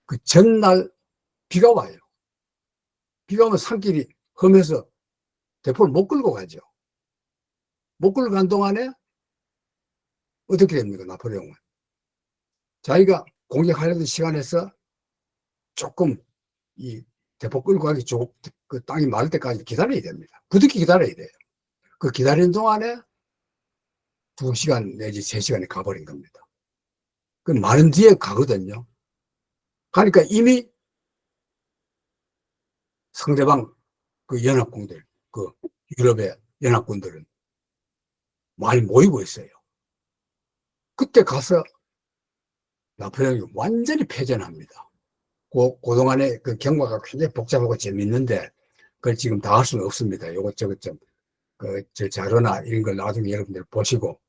그 전날 비가 와요. 비가 오면 산길이 험해서 대포를 못 끌고 가죠. 못 끌고 간 동안에 어떻게 됩니까, 나폴레옹은? 자기가 공격하려던 시간에서 조금 이 대포 끌고 가기 그 땅이 마를 때까지 기다려야 됩니다. 부득이 기다려야 돼요. 그 기다리는 동안에 2시간 내지 3시간이 가버린 겁니다. 그 마른 뒤에 가거든요. 가니까 이미 상대방 그 연합군들, 그 유럽의 연합군들은 많이 모이고 있어요. 그때 가서 나폴레옹이 완전히 패전합니다. 그동안에 그 경과가 굉장히 복잡하고 재밌는데 그걸 지금 다 할 수는 없습니다. 요것 저것 좀, 저 자료나 이런 걸 나중에 여러분들 보시고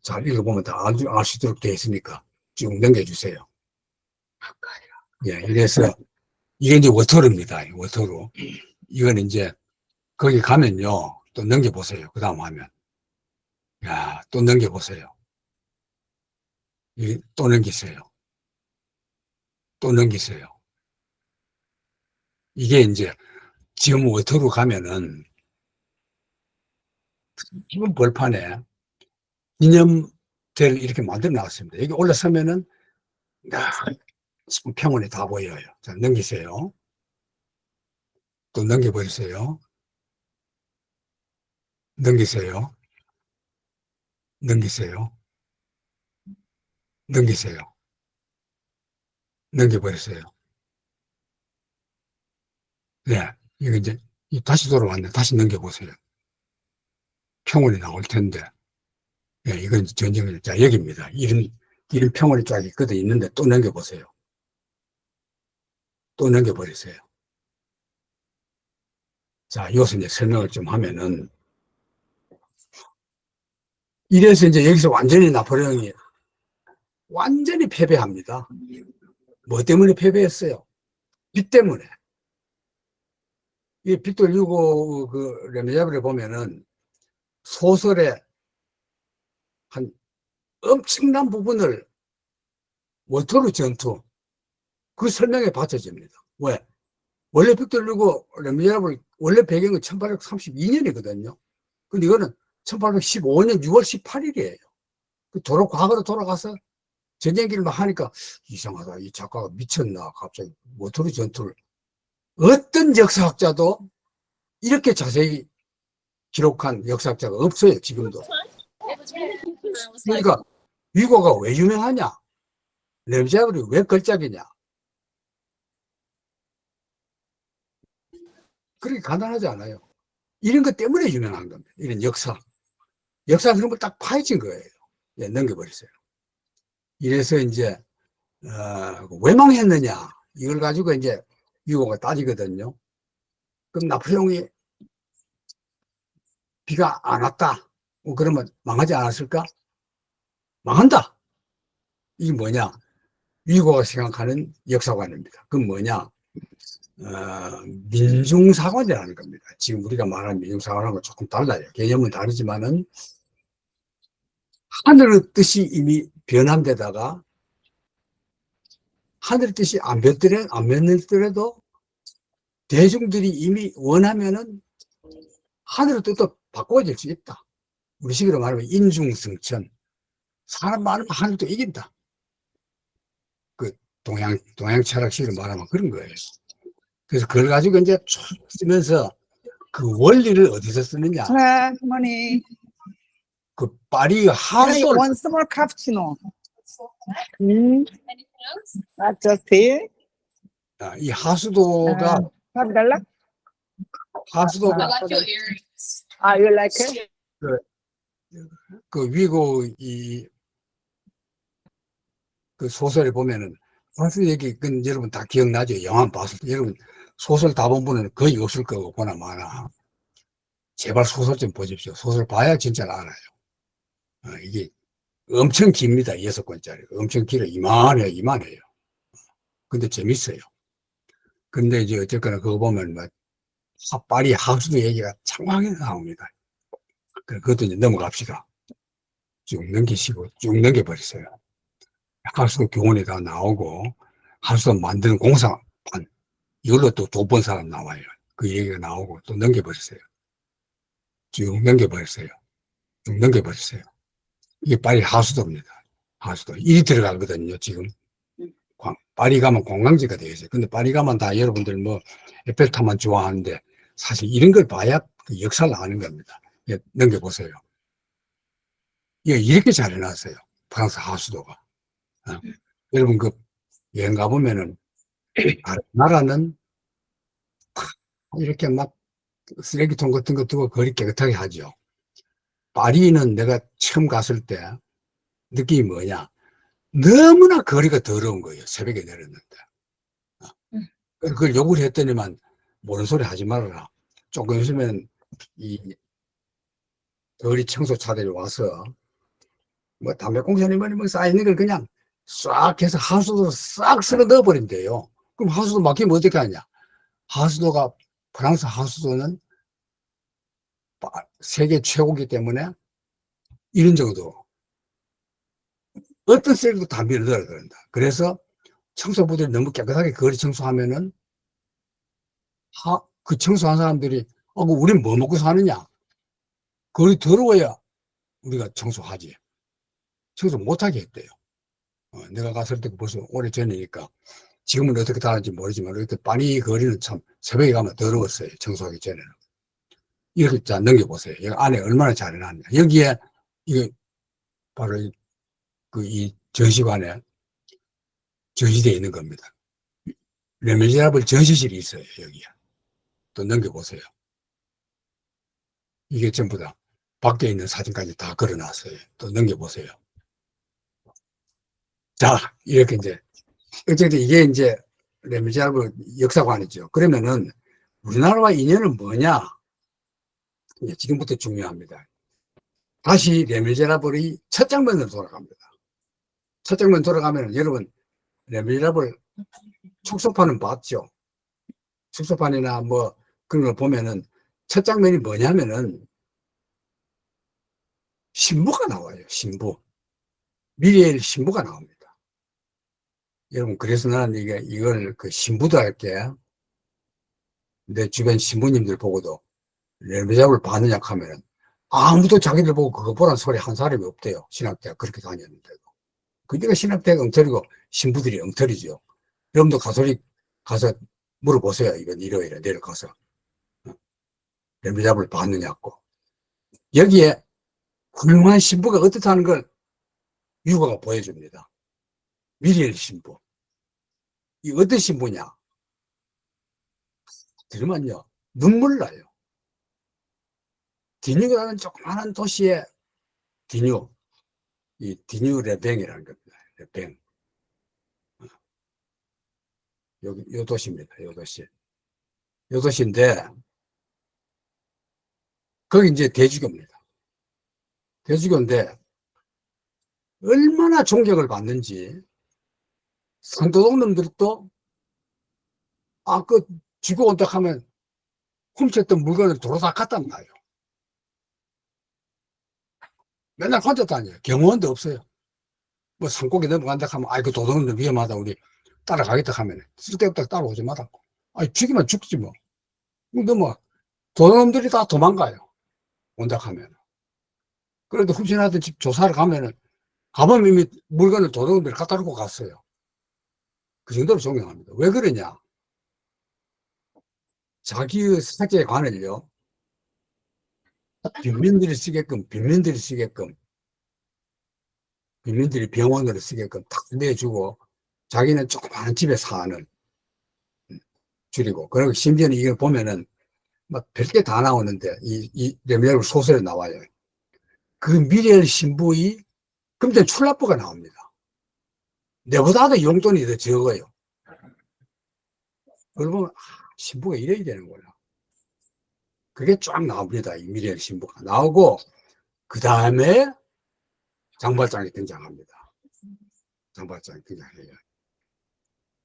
잘 읽어보면 다 알 수 있도록 되어 있으니까 쭉 넘겨주세요. 예, 이래서 이게 이제 워터루입니다. 워터루. 이건 이제 거기 가면요. 또 넘겨보세요. 그 다음 화면. 야, 또 넘겨보세요. 또 넘기세요. 또 넘기세요. 이게 이제 지금 워터루 가면은 기본 벌판에 기념대를 이렇게 만들어 놨습니다. 여기 올라서면은 평원이 다 보여요. 자, 넘기세요. 또 넘겨버리세요. 넘기세요. 넘기세요. 넘기세요. 넘겨버리세요. 네. 이거 이제 다시 돌아왔네. 다시 넘겨보세요. 평원이 나올 텐데. 네, 이건 전쟁을, 자, 여기입니다. 이런 평원이 쫙 있거든, 있는데 또 넘겨보세요. 또 넘겨버리세요. 자, 여기서 이제 설명을 좀 하면은, 이래서 이제 여기서 완전히 나폴레옹이 완전히 패배합니다. 뭐 때문에 패배했어요? 빚 때문에. 이 빅토르 유고 그 레미제블을 보면은 소설의 한 엄청난 부분을 워터루 전투 그 설명에 바쳐집니다. 왜? 원래 빅토르 유고 레미제블 원래 배경은 1832년이거든요. 근데 이거는 1815년 6월 18일이에요. 그 과거로 돌아가서 전쟁기를 막 하니까 이상하다. 이 작가가 미쳤나. 갑자기 워터루 전투를 어떤 역사학자도 이렇게 자세히 기록한 역사학자가 없어요. 지금도. 그러니까 위고가 왜 유명하냐? 레미제블이 왜 걸작이냐? 그렇게 간단하지 않아요. 이런 것 때문에 유명한 겁니다. 이런 역사 그런 걸 딱 파헤친 거예요. 예, 넘겨버렸어요. 이래서 이제 왜 망했느냐 이걸 가지고 이제 위고가 따지거든요. 그럼 나폴레옹이 비가 안 왔다. 그러면 망하지 않았을까? 망한다. 이게 뭐냐? 위고가 생각하는 역사관입니다. 그건 뭐냐? 민중사관이라는 겁니다. 지금 우리가 말하는 민중사관하고 조금 달라요. 개념은 다르지만은 하늘의 뜻이 이미 변한 데다가 하늘의 뜻이 안 변했더라도 대중들이 이미 원하면은 하늘의 뜻도 바꿔질 수 있다. 우리식으로 말하면 인중승천. 사람 많으면 하늘도 이긴다. 그 동양 철학식으로 말하면 그런 거예요. 그래서 그걸 가지고 이제 쭉 쓰면서 그 원리를 어디서 쓰느냐. money. 그 파리 하수도를 One small cappuccino. Not just here. 이 하수도가 $5. 하수도가 You like it? 그, 그 위고 그 소설에 보면은 사실 얘기 그 여러분 다 기억나죠? 영화 봤을 때 여러분 소설 다 본 분은 거의 없을 거고 보나 마나 제발 소설 좀 보십시오. 소설 봐야 진짜 알아요. 이게 엄청 깁니다. 6권짜리 엄청 길어. 이만해요. 근데 재밌어요. 근데 이제 어쨌거나 그거 보면 막 파리 하수도 얘기가 장황하게 나옵니다. 그것도 이제 넘어갑시다. 쭉 넘기시고 쭉 넘겨버렸어요. 하수도 교원에 다 나오고 하수도 만드는 공사판 이걸로 또 돈 번 사람 나와요. 그 얘기가 나오고 또 넘겨버렸어요. 쭉 넘겨버렸어요. 쭉 넘겨버렸어요. 이게 파리 하수도입니다. 하수도. 일이 들어가거든요, 지금. 파리 가면 관광지가 되어 있어요. 근데 파리 가면 다 여러분들 뭐 에펠탑만 좋아하는데 사실 이런 걸 봐야 그 역사를 아는 겁니다. 넘겨보세요. 이게 이렇게 잘 해놨어요. 프랑스 하수도가. 여러분 그 여행 가보면은 다른 나라는 이렇게 막 쓰레기통 같은 거 두고 거리 깨끗하게 하죠. 파리는 내가 처음 갔을 때 느낌이 뭐냐. 너무나 거리가 더러운 거예요. 새벽에 내렸는데. 그걸 요구를 했더니만 모르는 소리 하지 말아라. 조금 있으면 이 거리 청소차들이 와서 뭐 담배꽁초니 뭐 쌓이는 걸 그냥 싹 해서 하수도로 싹 쓸어 넣어버린대요. 그럼 하수도 막히면 어떻게 하냐. 하수도가 프랑스 하수도는 세계 최고이기 때문에 이런 정도 어떤 쓰레기도 다 밀어넣어야 된다. 그래서 청소부들이 너무 깨끗하게 거리 청소하면은 그 청소한 사람들이 우린 뭐 먹고 사느냐. 거리 더러워야 우리가 청소하지. 청소 못하게 했대요. 내가 갔을 때 벌써 오래전이니까 지금은 어떻게 다른지 모르지만 그때 파리 거리는 참 새벽에 가면 더러웠어요. 청소하기 전에는. 이렇게 자 넘겨보세요. 여기 안에 얼마나 잘 해놨냐. 여기에 이게 바로 이 전시관에 전시되어 있는 겁니다. 레미제라블 전시실이 있어요. 여기에. 또 넘겨보세요. 이게 전부 다 밖에 있는 사진까지 다 걸어놨어요. 또 넘겨보세요. 자, 이렇게 이제 어쨌든 이게 이제 레미제라블 역사관이죠. 그러면은 우리나라와 인연은 뭐냐? 이제 지금부터 중요합니다. 다시 레미제라블이 첫 장면으로 돌아갑니다. 첫 장면 돌아가면 여러분 레미제라블 축소판은 봤죠? 축소판이나 뭐 그런 걸 보면은 첫 장면이 뭐냐면은 신부가 나와요. 신부. 미리엘 신부가 나옵니다. 여러분 그래서 나는 이걸 그 신부도 할게. 내 주변 신부님들 보고도 레미제라블 봤느냐 하면은 아무도 자기들 보고 그거 보란 소리 한 사람이 없대요. 신학대학 그렇게 다녔는데도. 그러니까 신학대학 엉터리고 신부들이 엉터리죠. 여러분도 가톨릭 가서 물어보세요. 이번 일요일에 내려가서. 레미제라블 봤느냐고. 여기에 훌륭한 신부가 어떻다는 걸 유가가 보여줍니다. 미리엘 신부. 이 어떤 신부냐? 들으면요. 눈물 나요. 디뉴라는 조그마한 도시의 디뉴. 이 디뉴 레뱅이라는 겁니다. 레뱅. 여기, 요 도시입니다. 요 도시. 요 도시인데, 거기 이제 대주교입니다. 대주교인데, 얼마나 존경을 받는지, 선도동 놈들도, 주교 온다 하면, 훔쳤던 물건을 도로 다 갖다 놔요. 맨날 혼자 다녀요. 경호원도 없어요. 뭐 산고기 넘어간다 하면, 그 도둑놈들 위험하다. 우리 따라가겠다 하면, 쓸데없다 따라오지 마라고. 죽이면 죽지 뭐. 근데 뭐, 도둑놈들이 다 도망가요. 온다 하면. 그래도 훔쳐놨던 집 조사를 가면은, 가보면 이미 물건을 도둑놈들이 갖다 놓고 갔어요. 그 정도로 존경합니다. 왜 그러냐? 자기의 세계관을요, 빈민들이 쓰게끔, 빈민들이 병원으로 쓰게끔 탁 내주고, 자기는 조그마한 집에 사는, 줄이고, 그리고 심지어는 이걸 보면은, 막 별게 다 나오는데, 이 레미제라블 소설에 나와요. 그 미래의 신부의 금전 출납부가 나옵니다. 내보다도 용돈이 더 적어요. 그러면 신부가 이래야 되는구나. 그게 쫙 나옵니다. 이 미래의 신부가 나오고 그 다음에 장발장이 등장합니다. 장발장이 등장해요.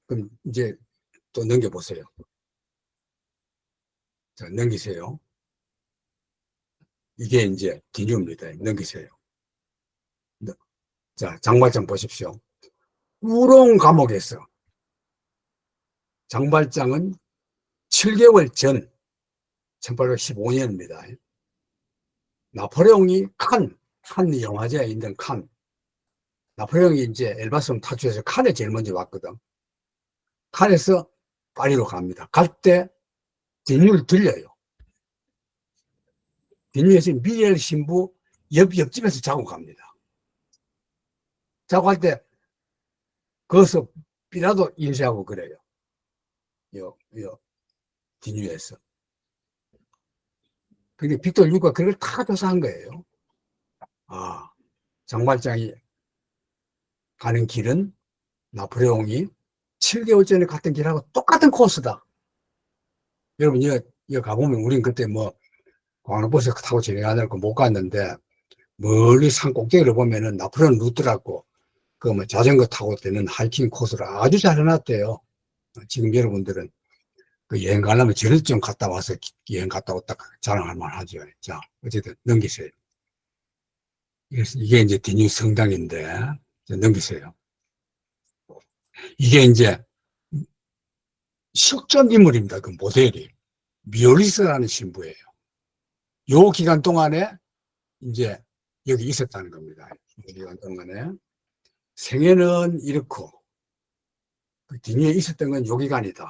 그럼 이제 또 넘겨보세요. 자, 넘기세요. 이게 이제 기뉴입니다. 넘기세요. 자, 장발장 보십시오. 우롱 감옥에서 장발장은 7개월 전 1815년입니다. 나포레옹이 칸 영화제에 있는 칸. 나포레옹이 이제 엘바스를 타주해서 칸에 제일 먼저 왔거든. 칸에서 파리로 갑니다. 갈 때 디뉴를 들려요. 디뉴에서 미엘 신부 옆집에서 자고 갑니다. 자고 갈 때 거기서 비라도 인쇄하고 그래요. 디뉴에서. 근데 빅토르 유가 그걸 다 조사한 거예요. 아, 장발장이 가는 길은 나포레옹이 7개월 전에 갔던 길하고 똑같은 코스다. 여러분, 이거 가보면 우린 그때 뭐 광역버스 타고 진행하느라고 못 갔는데 멀리 산 꼭대기를 보면은 나포레옹 루트라고 그 뭐 자전거 타고 되는 하이킹 코스를 아주 잘 해놨대요. 지금 여러분들은 그 여행 가려면 저를 좀 갔다 와서 여행 갔다 왔다 자랑할 만하죠. 자, 어쨌든 넘기세요. 이게 이제 디뉴 성당인데 넘기세요. 이게 이제 실존 인물입니다. 그 모델이 미오리스라는 신부예요. 요 기간 동안에 이제 여기 있었다는 겁니다. 이 기간 동안에 생애는 이렇고 그 뒤에 있었던 건 요 기간이다.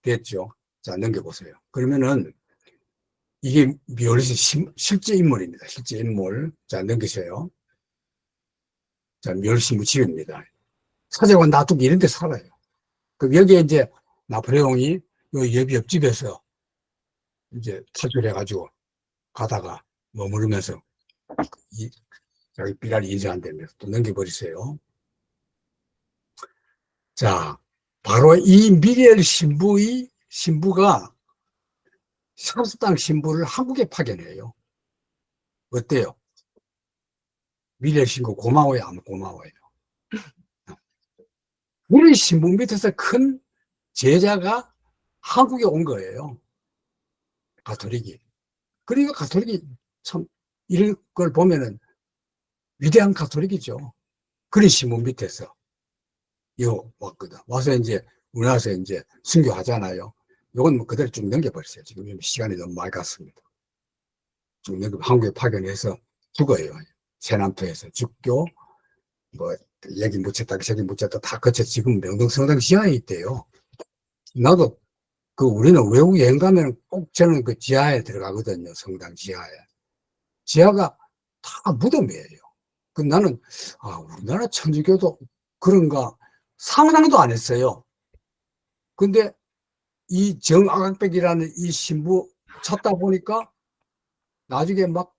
됐죠? 자, 넘겨보세요. 그러면은 이게 미오리스 실제 인물입니다. 실제 인물. 자, 넘기세요. 자, 미오리스 신부 집입니다. 사제관 놔두고 이런 데 살아요. 그럼 여기에 이제 나포레옹이 요 옆집에서 이제 탈출해가지고 가다가 머무르면서 자기 비라리 인정한다면서 또 넘겨버리세요. 자, 바로 이 미리엘 신부가 사스당 신부를 한국에 파견해요. 어때요? 미리엘 신부 고마워요? 안 고마워요? 우리 신부 밑에서 큰 제자가 한국에 온 거예요. 가톨릭이. 그러니까 가톨릭이 참 이런 걸 보면은 위대한 가톨릭이죠. 그런 신부 밑에서 왔거든. 와서 이제 우리나라에서 이제 순교하잖아요. 요건 뭐 그대로 쭉 넘겨버렸어요. 지금 시간이 너무 많이 갔습니다. 쭉 넘겨 한국에 파견해서 죽어요. 세남토에서 죽고 뭐 여기 묻혔다 저기 묻혔다 다 거쳐 지금 명동성당 지하에 있대요. 나도 그 우리는 외국 여행 가면 꼭 저는 그 지하에 들어가거든요. 성당 지하에. 지하가 다 무덤이에요. 그 나는 우리나라 천주교도 그런가 상상도 안 했어요. 근데 이 정아각백이라는 이 신부 찾다 보니까 나중에 막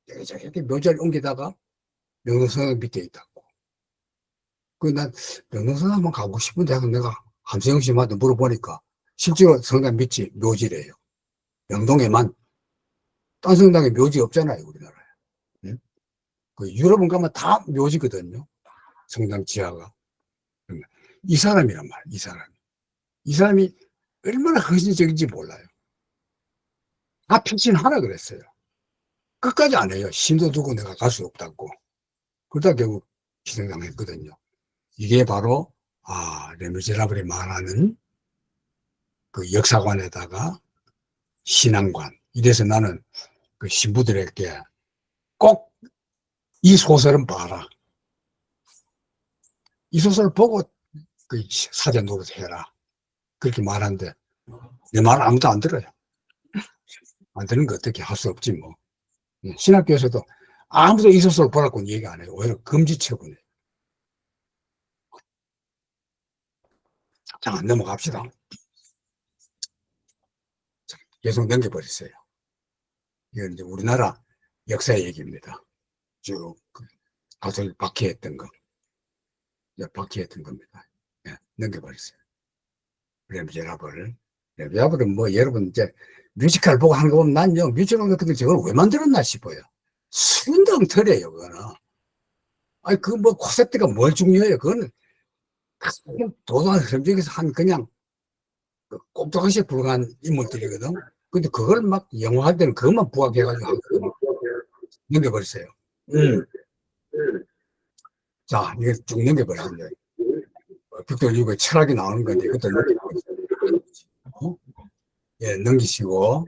이렇게 묘지를 옮기다가 명동성당 밑에 있다고. 난 명동성당 한번 가고 싶은데 내가 함세영 씨한테 물어보니까 실제로 성당 밑이 묘지래요. 명동에만. 딴 성당에 묘지 없잖아요, 우리나라에. 응? 그 유럽은 가면 다 묘지거든요. 성당 지하가. 이 사람이란 말이에요, 이 사람이. 이 사람이 얼마나 헌신적인지 몰라요. 다 피신하라 그랬어요. 끝까지 안 해요. 힘도 두고 내가 갈 수 없다고. 그러다 결국 희생당했거든요. 이게 바로, 레미제라블이 말하는 그 역사관에다가 신앙관. 이래서 나는 그 신부들에게 꼭 이 소설은 봐라. 이 소설을 보고 그 사전 노릇 해라. 그렇게 말하는데 내 말 아무도 안 들어요. 안 듣는 거 어떻게 할 수 없지 뭐. 신학교에서도 아무도 이 소설을 보라고 얘기 안 해요. 오히려 금지처분해요. 자, 넘어갑시다. 자, 계속 넘겨버렸어요. 이건 이제 우리나라 역사 얘기입니다. 쭉 가솔 바퀴했던 거. 바퀴했던 겁니다. 예, 넘겨버렸어요. 레미제라블을. 레미제라블은 뭐 여러분 이제 뮤지컬 보고 하는 거 보면 난요, 뮤지컬 같은 거 저걸 왜 만들었나 싶어요. 순덩터리예요, 그거는. 아니, 그 뭐 콘셉트가 뭘 중요해요. 그거는 도도한 흐름적에서 한 그냥 꼼짝없이 불과한 인물들이거든. 근데 그걸 막 영화할 때는 그것만 부각해가지고 한 거거든. 넘겨버렸어요. 자, 이게 쭉 넘겨버렸어요. 빅토르 유고의 철학이 나오는 건데, 그것도 넘기시고, 예, 넘기시고,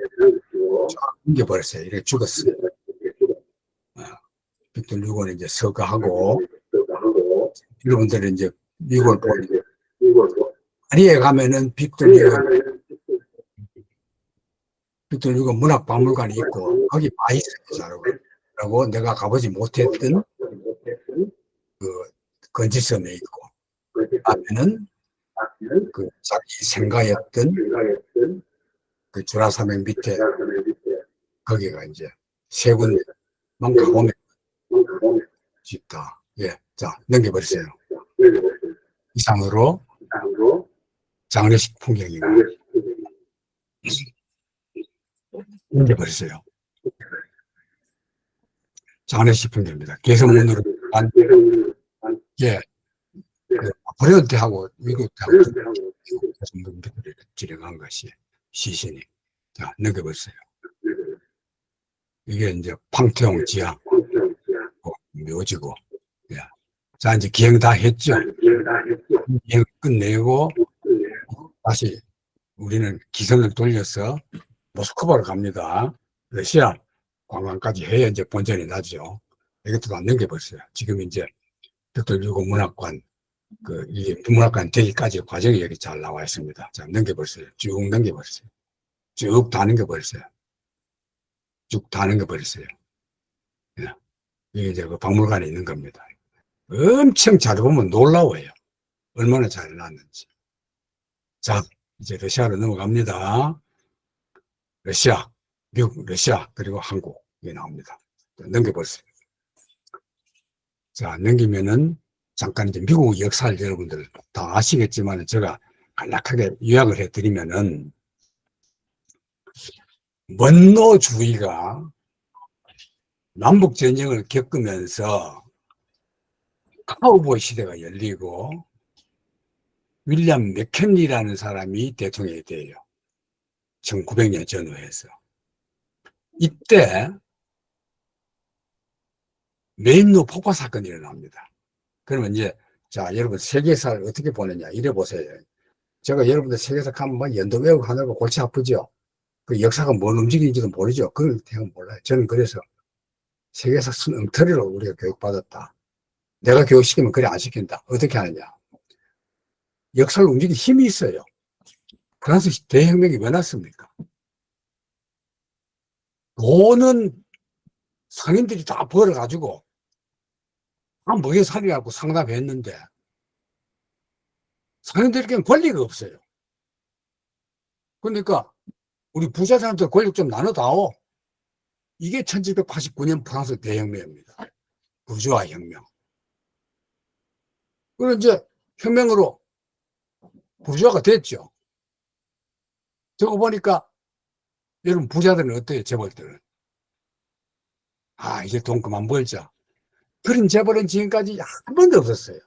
넘겨버렸어요. 이렇게 죽었어요. 빅토르 유고는 이제 서거하고, 여러분들은 이제 미국을 보니, 파리에 가면은 빅토르 유고 문학박물관이 있고, 거기 바이스라고, 라고 내가 가보지 못했던 그 건지섬에 있고, 가면은 그 자기 생가였던 그 주라사맥 밑에 거기가 이제 세 군데만 가보면 있다. 예, 자, 넘겨버리세요. 이상으로 장례식 풍경이고 넘겨버리세요. 장례식 풍경입니다. 개성문으로 간, 예, 그 브레온 대하고 미국 대하고 개성문들을 지령한 것이 시신이. 자, 넘겨버리세요. 이게 이제 팡태용 지하 묘지고. 예. 자, 이제 기행 다 했죠. 기행 끝내고 다시 우리는 기선을 돌려서 모스크바로 갑니다. 러시아 관광까지 해야 이제 본전이 나죠. 이것도 다 넘겨버렸어요. 지금 이제 벽돌 유고 문학관, 이게 문학관 되기까지 과정이 여기 잘 나와 있습니다. 자, 넘겨버렸어요. 쭉 넘겨버렸어요. 쭉 다 넘겨버렸어요. 쭉 다 넘겨버렸어요. 예. 이게 이제 그 박물관에 있는 겁니다. 엄청 잘 보면 놀라워요. 얼마나 잘 해놨는지. 자, 이제 러시아로 넘어갑니다. 러시아, 미국, 러시아, 그리고 한국이 나옵니다. 넘겨보세요. 자, 넘기면은 잠깐 이제 미국 역사를 여러분들 다 아시겠지만 제가 간략하게 요약을 해드리면은 먼노주의가 남북전쟁을 겪으면서 카우보이 시대가 열리고 윌리엄 맥켄리라는 사람이 대통령이 돼요. 1900년 전후에서. 이때 메인노 폭파 사건이 일어납니다. 그러면 이제 자, 여러분 세계사를 어떻게 보느냐 이래 보세요. 제가 여러분들 세계사 가면 뭐 연도 외우고 하느라고 골치 아프죠. 그 역사가 뭘 움직이는지도 모르죠. 그걸 제가 몰라요. 저는 그래서 세계사 순 엉터리로 우리가 교육받았다. 내가 교육시키면 그래 안 시킨다. 어떻게 하느냐. 역사를 움직이는 힘이 있어요. 프랑스 대혁명이 왜 났습니까? 돈은 상인들이 다 벌어가지고 다 먹여 살리라고 상담했는데 상인들에게는 권리가 없어요. 그러니까 우리 부자 사람들 권력 좀 나눠다오. 이게 1789년 프랑스 대혁명입니다. 부주아 혁명. 그럼 이제 혁명으로 부주아가 됐죠. 저거 보니까 여러분 부자들은 어때요? 재벌들은. 아, 이제 돈 그만 벌자. 그런 재벌은 지금까지 한 번도 없었어요.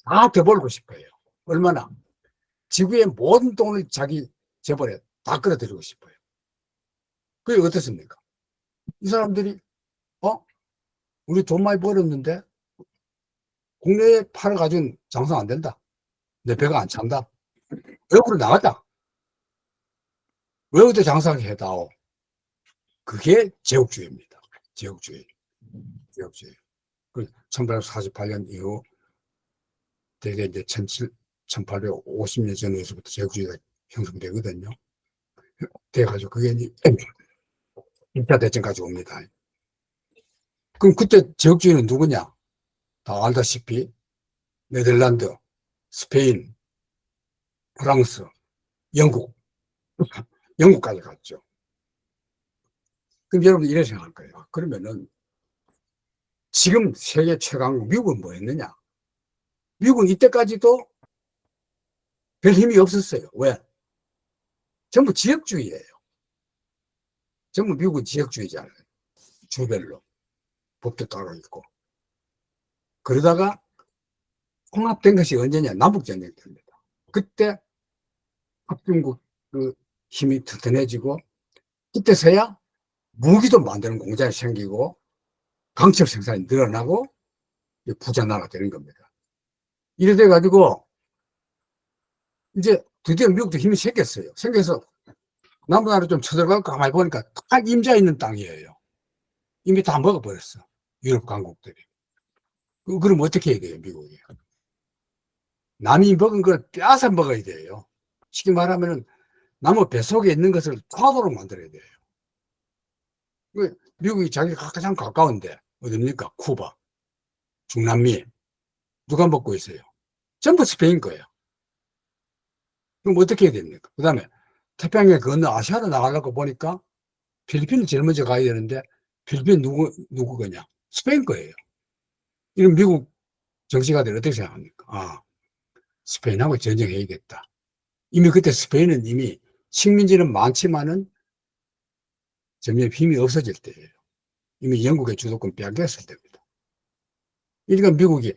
다 더 벌고 싶어요. 얼마나? 지구의 모든 돈을 자기 재벌에 다 끌어들이고 싶어요. 그게 어떻습니까? 이 사람들이 우리 돈 많이 벌었는데 국내에 팔아가지고는 장사 안 된다. 내 배가 안 찬다. 외국으로 나갔다. 외국에 장사하게 해다오. 그게 제국주의입니다. 제국주의. 제국주의. 1848년 이후 대개 이제 1850년 전후에서부터 제국주의가 형성되거든요. 돼가지고 그게 이제 1차 대전까지 옵니다. 그럼 그때 제국주의는 누구냐? 다 알다시피 네덜란드, 스페인, 프랑스, 영국, 영국까지 갔죠. 그럼 여러분 이래 생각할 거예요. 그러면은 지금 세계 최강국 미국은 뭐 했느냐? 미국은 이때까지도 별 힘이 없었어요. 왜? 전부 지역주의예요. 전부 미국은 지역주의잖아요. 주별로 법도 따로 있고. 그러다가 통합된 것이 언제냐? 남북전쟁 때입니다. 그때 합중국 그 힘이 튼튼해지고, 그때서야 무기도 만드는 공장이 생기고 강철 생산이 늘어나고 부자 나라가 되는 겁니다. 이래 돼가지고 이제 드디어 미국도 힘이 생겼어요. 생겨서 남부나라 좀 쳐들어가고 가만히 보니까 다 임자 있는 땅이에요. 이미 다 먹어버렸어. 유럽 강국들이. 그럼 어떻게 해야 돼요, 미국이? 남이 먹은 걸 빼앗아 먹어야 돼요. 쉽게 말하면 남의 뱃속에 있는 것을 토하도록 만들어야 돼요. 미국이 자기가 가장 가까운데 어딥니까? 쿠바, 중남미. 누가 먹고 있어요? 전부 스페인 거예요. 그럼 어떻게 해야 됩니까? 그 다음에 태평양 건너 아시아로 나가려고 보니까 필리핀을 제일 먼저 가야 되는데 필리핀 누구 거냐? 스페인 거예요. 이런 미국 정치가들 어떻게 생각합니까? 아, 스페인하고 전쟁해야겠다. 이미 그때 스페인은 이미 식민지는 많지만은 점점 힘이 없어질 때예요. 이미 영국의 주도권 빼앗겼을 때입니다. 그러니까 미국이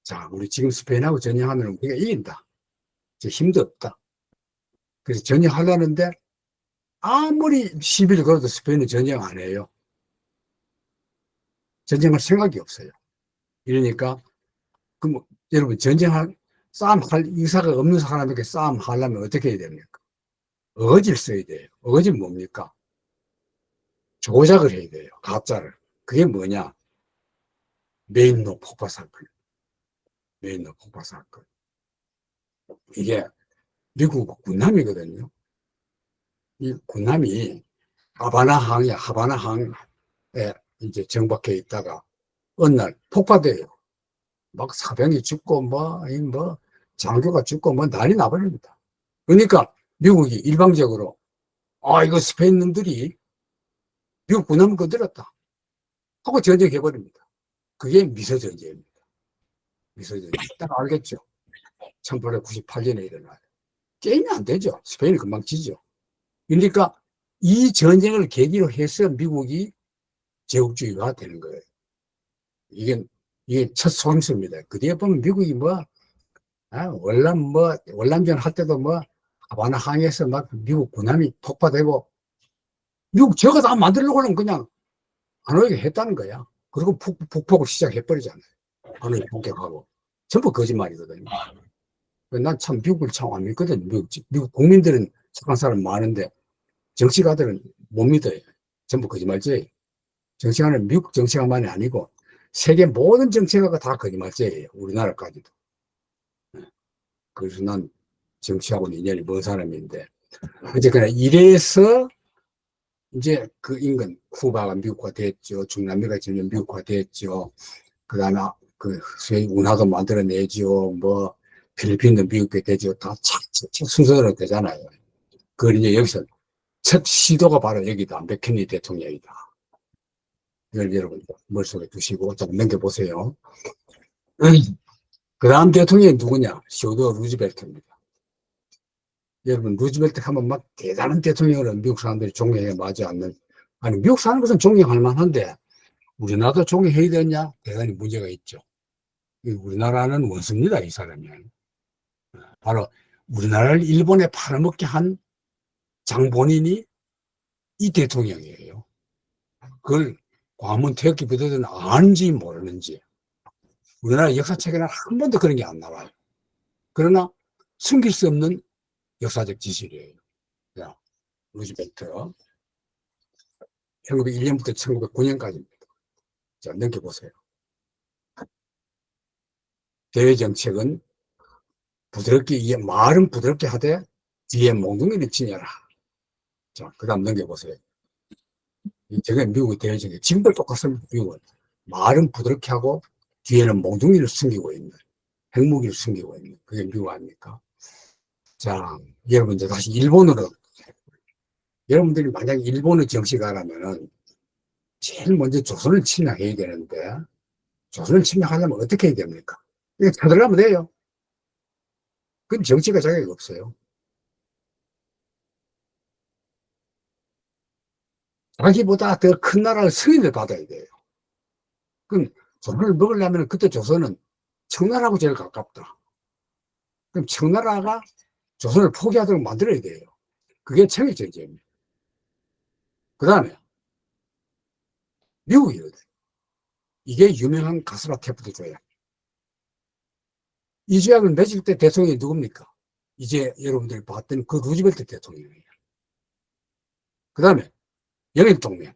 자, 우리 지금 스페인하고 전쟁하면 우리가 이긴다. 힘도 없다. 그래서 전쟁하려는데 아무리 시비를 걸어도 스페인은 전쟁 안 해요. 전쟁할 생각이 없어요. 이러니까 그럼 여러분 싸움할 의사가 없는 사람에게 싸움하려면 어떻게 해야 됩니까? 어거지를 써야 돼요. 어거지는 뭡니까? 조작을 해야 돼요. 가짜를. 그게 뭐냐? 메인노 폭파 사건. 메인노 폭파 사건. 이게 미국 군함이거든요. 이 군함이 하바나항에 이제 정박해 있다가 어느 날 폭파돼요. 막 사병이 죽고 장교가 죽고 난리 나버립니다. 그러니까 미국이 일방적으로 이거 스페인 놈들이 미국 군함을 건드렸다 하고 전쟁해버립니다. 그게 미소전쟁입니다. 미소전쟁. 딱 알겠죠? 1898년에 일어나요. 게임이 안 되죠. 스페인이 금방 지죠. 그러니까 이 전쟁을 계기로 해서 미국이 제국주의가 되는 거예요. 이게 첫 소임수입니다. 그 뒤에 보면 미국이 월남전 할 때도 하바나 항에서 막 미국 군함이 폭파되고, 미국 저거 다 만들려고 하면 그냥 하노이가 했다는 거야. 그리고 북폭을 시작해버리잖아요. 하노이 폭격하고. 전부 거짓말이거든요. 난 참 미국을 참 안 믿거든. 미국 국민들은 착한 사람 많은데 정치가들은 못 믿어요. 전부 거짓말죄예요. 정치가는 미국 정치가만이 아니고 세계 모든 정치가가 다 거짓말죄예요. 우리나라까지도. 그래서 난 정치하고는 인연이 먼 사람인데, 어쨌거나 이래서 이제 그 인근 쿠바가 미국화 됐죠. 중남미가 점점 미국화 됐죠. 그 다음에 소위 운하도 만들어내죠. 필리핀도 미국화 되죠. 다 착착착 순서대로 되잖아요. 그걸 이제 여기서 첫 시도가 바로 여기다. 맥키니 대통령이다. 이걸 여러분 머릿속에 두시고 좀 넘겨보세요. 그 다음 대통령이 누구냐? 시오도어 루즈벨트입니다. 여러분, 루즈벨트 하면 대단한 대통령을 미국 사람들이 존경해 마지 않는, 아니, 미국 사는 것은 존경할 만한데, 우리나라도 존경해야 되냐? 대단히 문제가 있죠. 우리나라는 원수입니다, 이 사람이. 바로 우리나라를 일본에 팔아먹게 한 장본인이 이 대통령이에요. 그걸 과문 태극기 부대들은 아는지 모르는지. 우리나라 역사책에는 한 번도 그런 게 안 나와요. 그러나 숨길 수 없는 역사적 지실이에요. 자, 루즈벨트. 1901년부터 1909년까지입니다. 자, 넘겨보세요. 대외 정책은 말은 부드럽게 하되 뒤에 몽둥이를 지녀라. 자, 그 다음 넘겨보세요. 저게 미국의 대외 정책. 지금도 똑같습니다. 미국은. 말은 부드럽게 하고 뒤에는 몽둥이를 숨기고 있는, 핵무기를 숨기고 있는, 그게 미국 아닙니까? 자, 여러분, 이제 다시 일본으로. 여러분들이 만약에 일본의 정치가라면은 제일 먼저 조선을 침략해야 되는데, 조선을 침략하려면 어떻게 해야 됩니까? 이거 쳐들어가면 돼요. 그건 정치가 자격이 없어요. 자기보다 더 큰 나라의 승인을 받아야 돼요. 그럼 조선을 먹으려면 그때 조선은 청나라하고 제일 가깝다. 그럼 청나라가 조선을 포기하도록 만들어야 돼요. 그게 청일전쟁입니다. 그 다음에 미국이거든. 이게 유명한 가스라 테프트 조약. 이 조약을 맺을 때 대통령이 누굽니까? 이제 여러분들이 봤던 그 루즈벨트 대통령이에요. 그 다음에 영일동맹.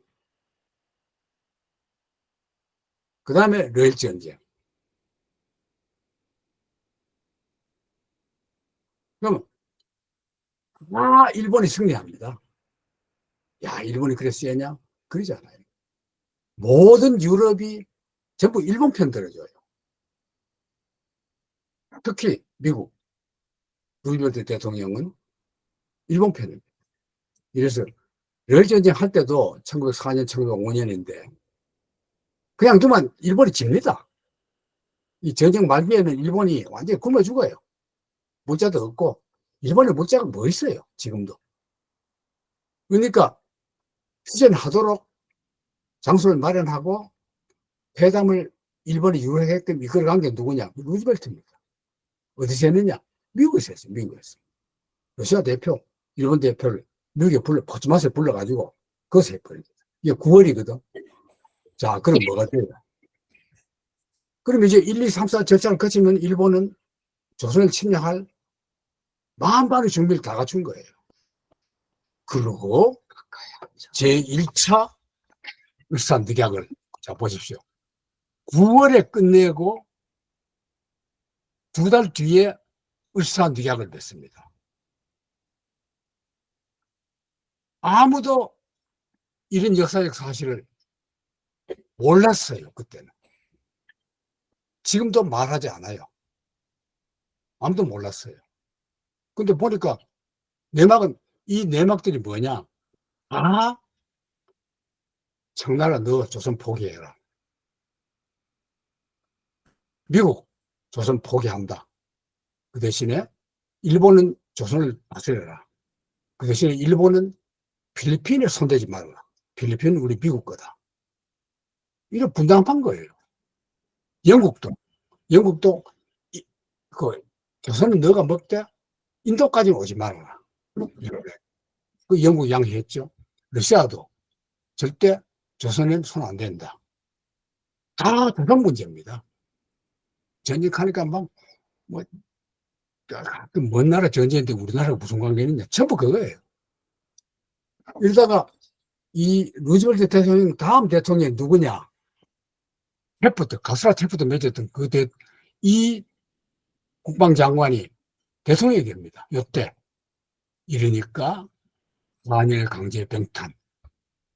그 다음에 러일전쟁. 그러면 일본이 승리합니다. 야, 일본이 그래 세냐? 그러지 않아요. 모든 유럽이 전부 일본 편 들어줘요. 특히 미국 루즈벨트 대통령은 일본 편입니다. 이래서 러일전쟁 할 때도 1904년, 1905년인데 그냥 두면 일본이 집니다. 이 전쟁 말기에는 일본이 완전히 굶어 죽어요. 문자도 없고 일본에 문자가 뭐 있어요, 지금도. 그러니까 휴전하도록 장소를 마련하고 회담을 일본이 유력했던 이끌어간 게 누구냐? 루즈벨트입니다. 어디서 했느냐? 미국에서 했어요. 미국에서. 러시아 대표, 일본 대표를 미국에 포츠마스에 불러가지고 거기서 해버립니다. 이게 9월이거든. 자, 그럼 뭐가 돼요? 그럼 이제 1, 2, 3, 4 절차를 거치면 일본은 조선을 침략할 만반의 준비를 다 갖춘 거예요. 그리고 제1차 울산늑약을 자 보십시오. 9월에 끝내고 2달 뒤에 울산늑약을 맺습니다. 아무도 이런 역사적 사실을 몰랐어요. 그때는. 지금도 말하지 않아요. 아무도 몰랐어요. 근데 보니까 내막은 이 내막들이 뭐냐? 청나라 너 조선 포기해라. 미국 조선 포기한다. 그 대신에 일본은 조선을 다스려라. 그 대신에 일본은 필리핀에 손대지 말라. 필리핀은 우리 미국 거다. 이런 분당한 거예요. 영국도 그 조선은 너가 먹되 인도까지는 오지 말아라. 그 영국 양해했죠. 러시아도 절대 조선은 손 안 된다. 다 조선 문제입니다. 전쟁하니까 먼 나라 전쟁인데 우리나라가 무슨 관계있냐? 전부 그거예요. 이러다가 이 루즈벨트 대통령 다음 대통령이 누구냐? 가스라 테프트 맺었던 이 국방장관이 대통령이 됩니다. 이때. 이러니까 한일 강제 병탄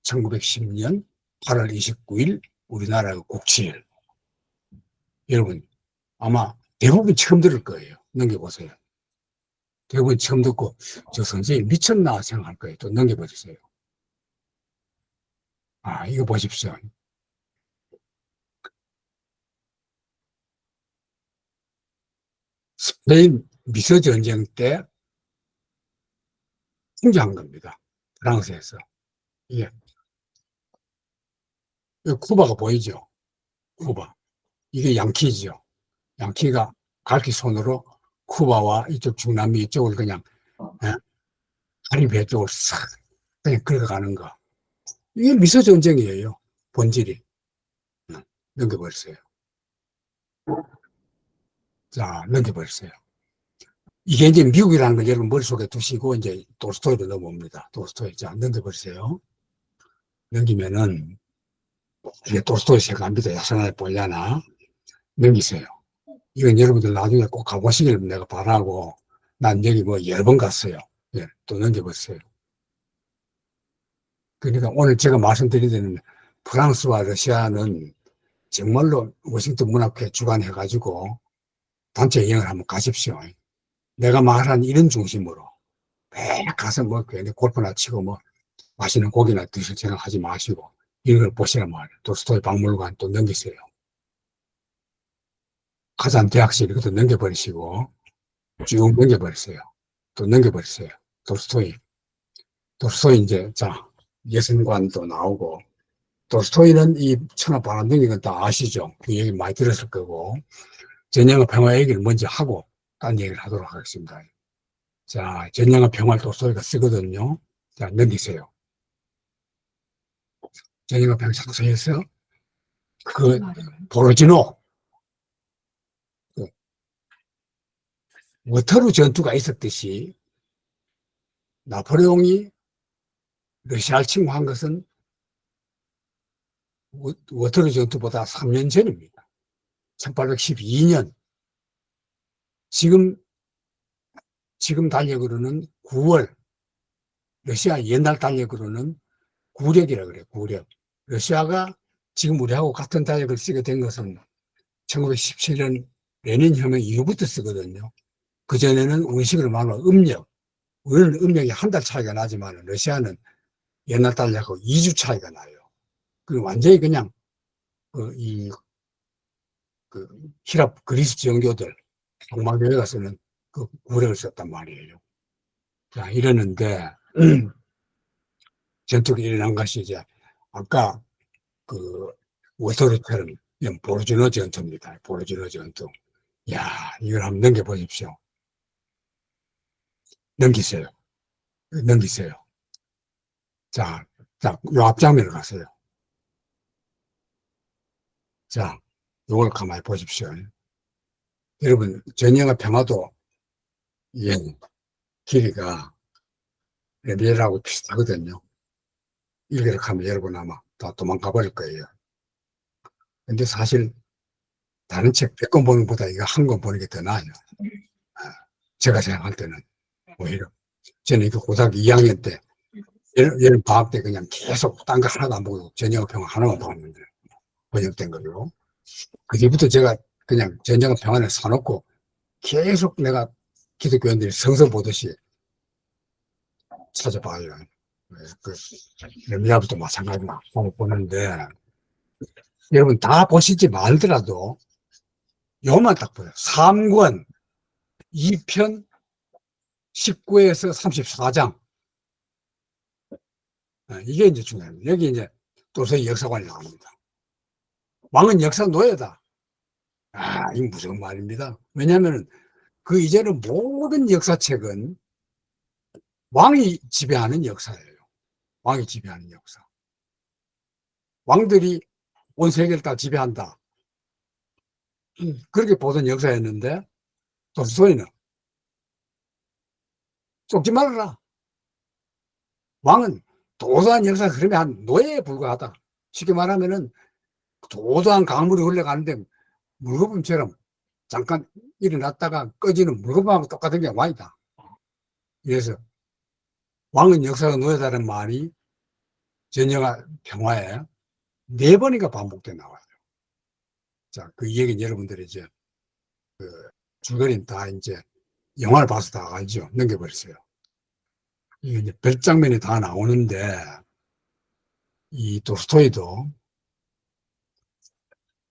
1910년 8월 29일 우리나라의 국치일. 여러분 아마 대부분 처음 들을 거예요. 넘겨보세요. 대부분 처음 듣고 저 선생님 미쳤나 생각할 거예요. 또 넘겨보세요. 이거 보십시오. 스페인 미서전쟁 때 풍자한 겁니다. 프랑스에서. 이게 쿠바가 보이죠? 쿠바. 이게 양키죠. 양키가 갈기 손으로 쿠바와 이쪽 중남미 이쪽을 그냥 카리비해 쪽을 싹 그냥 긁어가는 거. 이게 미서전쟁이에요. 본질이. 넘겨버렸어요. 자, 넘겨버렸어요. 이게 이제 미국이라는 걸 여러분 머릿속에 두시고 이제 돌스토이로 넘어옵니다. 돌스토이. 자, 넘겨버리세요. 넘기면은 이게 돌스토이 생각합니다. 야생을 보려나. 넘기세요. 이건 여러분들 나중에 꼭 가보시길 내가 바라고 난 여기 뭐 여러 번 갔어요. 예, 또 넘겨봤어요. 그러니까 오늘 제가 말씀드리는 프랑스와 러시아는 정말로 워싱턴 문학회 주관해가지고 단체 여행을 한번 가십시오. 내가 말한 이런 중심으로 매 가서 뭐 괜히 골프나 치고 뭐 맛있는 고기나 드실 생각하지 마시고 이런 걸 보시란 말이에요. 돌스토이 박물관 또 넘기세요. 가산 대학실 이것도 넘겨버리시고 쭉 넘겨버렸어요. 또 넘겨버렸어요. 돌스토이 이제, 자, 예술관도 나오고, 돌스토이는 이 천하 바람둥이 건 다 아시죠? 그 얘기 많이 들었을 거고, 전쟁과 평화 얘기를 먼저 하고, 딴 얘기를 하도록 하겠습니다. 자, 전쟁과 평화를 돌스토이가 쓰거든요. 자, 넘기세요. 전쟁과 평화 작성해서, 그, 보로지노, 그 워터루 전투가 있었듯이, 나폴레옹이 러시아를 침공한 것은 워터루 전투보다 3년 전입니다. 1812년. 지금 달력으로는 9월, 러시아 옛날 달력으로는 구력이라 그래요, 구력. 러시아가 지금 우리하고 같은 달력을 쓰게 된 것은 1917년 레닌 혁명 이후부터 쓰거든요. 그전에는 우리식으로 말하면 음력. 우리는 음력이 한 달 차이가 나지만 러시아는 옛날 달력하고 2주 차이가 나요. 그 완전히 그냥 히랍 그리스 정교들, 동방교회가 쓰는 그 구력을 썼단 말이에요. 자, 이러는데, 전투가 일어난 것이 이제, 아까 그, 워터루처럼, 보르주노 전투입니다. 보르주노 전투. 야, 이걸 한번 넘겨보십시오. 넘기세요. 넘기세요. 자, 요 앞장면으로 가세요. 자, 요걸 가만히 보십시오. 여러분, 전쟁과 평화도, 예, 길이가 레벨하고 비슷하거든요. 이렇게 하면 여러분 아마 다 도망가 버릴 거예요. 근데 사실 다른 책 100권 보는 것보다 이거 한 권 보는 게 더 나아요. 제가 생각할 때는 오히려. 저는 이거 고등학교 2학년 때 여름 방학 때 그냥 계속 딴 거 하나도 안 보고 전쟁과 평화 하나만 봤는데 번역된 거로. 그 뒤부터 제가 그냥 전쟁과 평화를 사놓고 계속 내가 기독교인들이 성서 보듯이 찾아봐요. 그 레미야부터 마찬가지로 보는데 여러분 다 보시지 말더라도 요만 딱 보세요. 3권 2편 19에서 34장. 이게 이제 중요합니다. 여기 이제 도서의 역사관이 나옵니다. 왕은 역사 노예다. 아, 이거 무슨 말입니다. 왜냐하면 그 이제는 모든 역사책은 왕이 지배하는 역사예요. 왕이 지배하는 역사. 왕들이 온 세계를 다 지배한다. 그렇게 보던 역사였는데 도스토이는 쫓지 말아라. 왕은 도도한 역사 흐름에 한 노예에 불과하다. 쉽게 말하면은 도도한 강물이 흘러가는데 물거품처럼 잠깐 일어났다가 꺼지는 물거품하고 똑같은 게 왕이다. 그래서 왕은 역사가 노예다는 말이 전쟁과 평화에 4번인가 반복돼 나와요. 자, 그 얘기는 여러분들이 이제 그 줄거리는 다 이제 영화를 봐서 다 알죠. 넘겨버렸어요. 이게 이제 별장면이 다 나오는데 이 돌스토이도